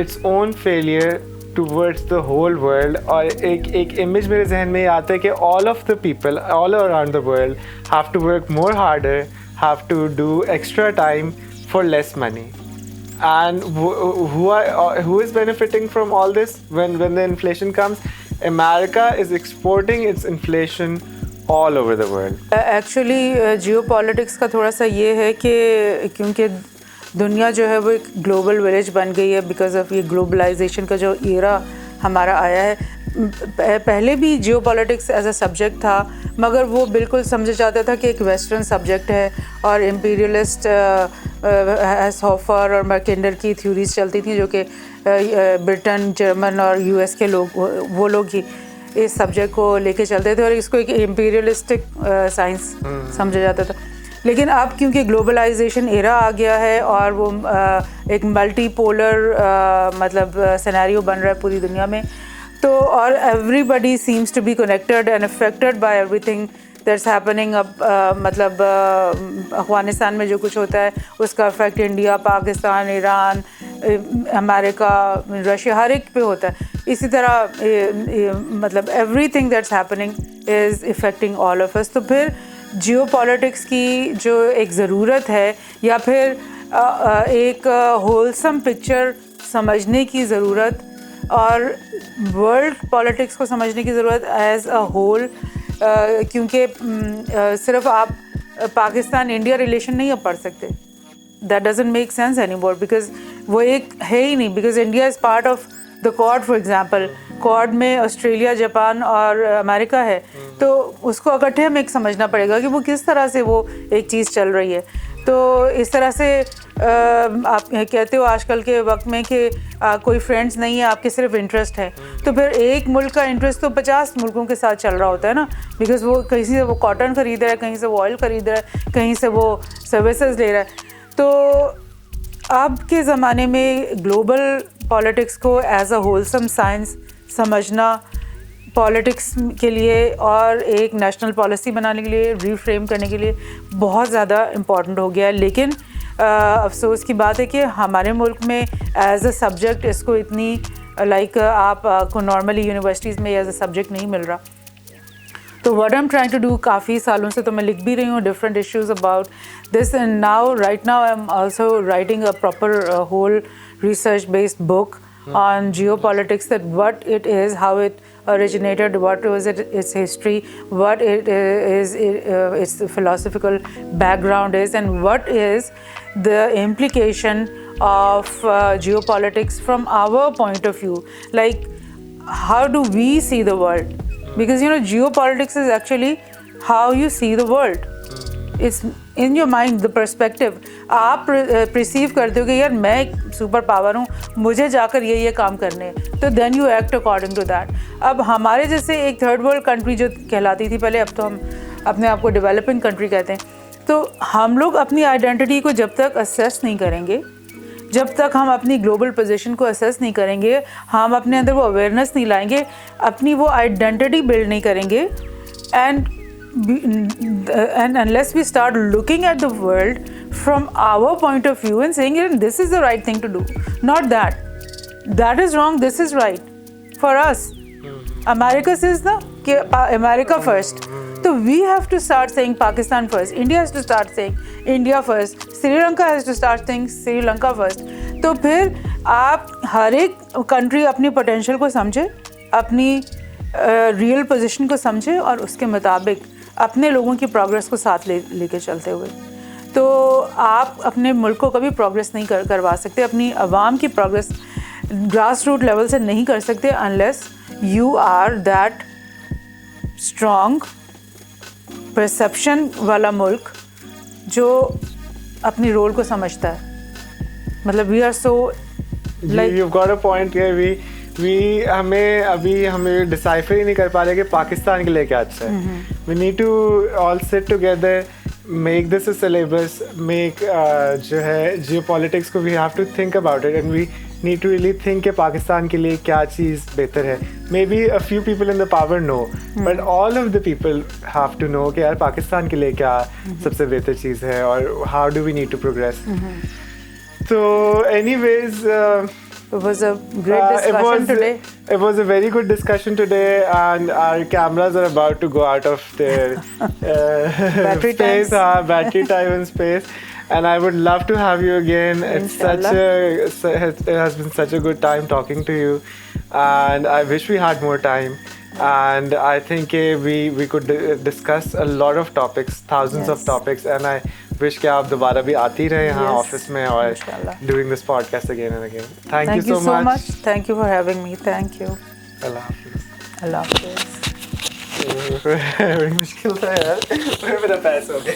its own failure towards the whole world. और एक image मेरे जहन में आता है कि all of the people all around the world have to work more harder, have to do extra time for less money. And who is benefiting from all this when the inflation comes? America is exporting its inflation all over the world. Actually, geopolitics का थोड़ा सा ये है कि क्योंकि दुनिया जो है वो एक ग्लोबल विलेज बन गई है बिकॉज ऑफ ये ग्लोबलाइजेशन का जो एरा हमारा आया है। पहले भी जियोपॉलिटिक्स एज अ सब्जेक्ट था, मगर वो बिल्कुल समझा जाता था कि एक वेस्टर्न सब्जेक्ट है और इम्पीरियलिस्ट हॉफर और मैकेंडर की थ्योरीज चलती थी जो कि ब्रिटेन, जर्मन और यूएस के लोग वो लोग ही इस सब्जेक्ट को लेके चलते थे और इसको एक इम्पीरियलिस्टिक साइंस समझा जाता था। लेकिन अब क्योंकि ग्लोबलाइजेशन एरा आ गया है और वो एक मल्टीपोलर मतलब सिनेरियो बन रहा है पूरी दुनिया में, तो और everybody seems to be connected and affected by everything that's happening अब मतलब अफ़गानिस्तान में जो कुछ होता है उसका effect India, Pakistan, Iran, America, Russia, हर एक पे होता है। इसी तरह मतलब everything that's happening is affecting all of us. तो फिर जियोपॉलिटिक्स की जो एक ज़रूरत है या फिर एक होलसम पिक्चर समझने की ज़रूरत और वर्ल्ड पॉलिटिक्स को समझने की ज़रूरत एज अ होल, क्योंकि सिर्फ आप पाकिस्तान इंडिया रिलेशन नहीं अब पढ़ सकते। That doesn't make sense any more, because वो एक है ही नहीं। Because India is part of the quad, for example quad में ऑस्ट्रेलिया, जापान और अमेरिका है, तो उसको इकट्ठे हमें समझना पड़ेगा कि वो किस तरह से वो एक चीज़ चल रही है। तो इस तरह से आप कहते हो आजकल के वक्त में कि कोई फ्रेंड्स नहीं है, आपके सिर्फ इंटरेस्ट है, तो फिर एक मुल्क का इंटरेस्ट तो 50 मुल्कों के साथ चल रहा होता है ना, बिकॉज वो कहीं से वो कॉटन खरीद रहा है, कहीं से वो ऑयल खरीद रहा है, कहीं से वो सर्विसेज ले रहा है। तो अब के ज़माने में ग्लोबल पॉलिटिक्स को एज अ होलसम साइंस समझना पॉलिटिक्स के लिए और एक नेशनल पॉलिसी बनाने के लिए, रीफ्रेम करने के लिए बहुत ज़्यादा इम्पॉर्टेंट हो गया है। लेकिन अफसोस की बात है कि हमारे मुल्क में एज अ सब्जेक्ट इसको इतनी आप को नॉर्मली यूनिवर्सिटीज़ में एज अ सब्जेक्ट नहीं मिल रहा। तो what I am trying to do, काफ़ी सालों से तो मैं लिख भी रही हूँ different issues about this, and now right now I am also writing a proper whole research based book on geopolitics, that what it is, how it originated, what was its history, what it is, its philosophical background is, and what is the implication of geopolitics from our point of view. Like, how do we see the world? Because geopolitics is actually how you see the world. It's in your mind, the perspective. आप perceive करते हो कि यार मैं एक सुपर पावर हूँ, मुझे जाकर ये काम करने हैं, तो then you act according to that. अब हमारे जैसे एक थर्ड वर्ल्ड कंट्री जो कहलाती थी पहले, अब तो हम अपने आप को डेवलपिंग कंट्री कहते हैं। तो हम लोग अपनी आइडेंटिटी को जब तक असेस नहीं करेंगे, जब तक हम अपनी ग्लोबल पोजीशन को असेस नहीं करेंगे, हम अपने अंदर वो अवेयरनेस नहीं लाएंगे, अपनी वो आइडेंटिटी बिल्ड नहीं करेंगे, and unless we start looking at the world from our point of view and saying this is the right thing to do, not that is wrong, this is right for us. America says America first, so we have to start saying Pakistan first, India has to start saying India first, Sri Lanka has to start saying Sri Lanka first. तो फिर आप हर एक कंट्री अपनी पोटेंशियल को समझे, अपनी रियल पोजीशन को समझे और उसके मुताबिक अपने लोगों की प्रोग्रेस को साथ लेके चलते हुए, तो आप अपने मुल्क को कभी प्रोग्रेस नहीं करवा सकते, अपनी आवाम की प्रोग्रेस ग्रास रूट लेवल से नहीं कर सकते unless you are that strong perception वाला मुल्क जो अपनी रोल को समझता है। मतलब we are so like you've got a point here. हमें डिसाइफर ही नहीं कर पा रहे कि पाकिस्तान के लिए क्या अच्छा है। We need to all sit together, make this a syllabus, make जो है geopolitics को we have to think about it, and we need to really think कि पाकिस्तान के लिए क्या चीज़ बेहतर है। Maybe a few people in the power know, but all of the people have to know कि यार पाकिस्तान के लिए क्या सबसे बेहतर चीज़ है और how do we need to progress. So anyways, it was a great discussion today. It was a very good discussion today, and our cameras are about to go out of their battery time and space. And I would love to have you again. It has been such a good time talking to you, and I wish we had more time. And I think we could discuss a lot of topics, thousands of topics, and I wish कि आप दोबारा भी आती रहे यहाँ ऑफिस में और doing this podcast again and again. Thank you so much. Thank you for having me. Thank you. Allah Hafiz. Allah Hafiz. बड़ी मुश्किल था यार, मेरा पैस हो गया।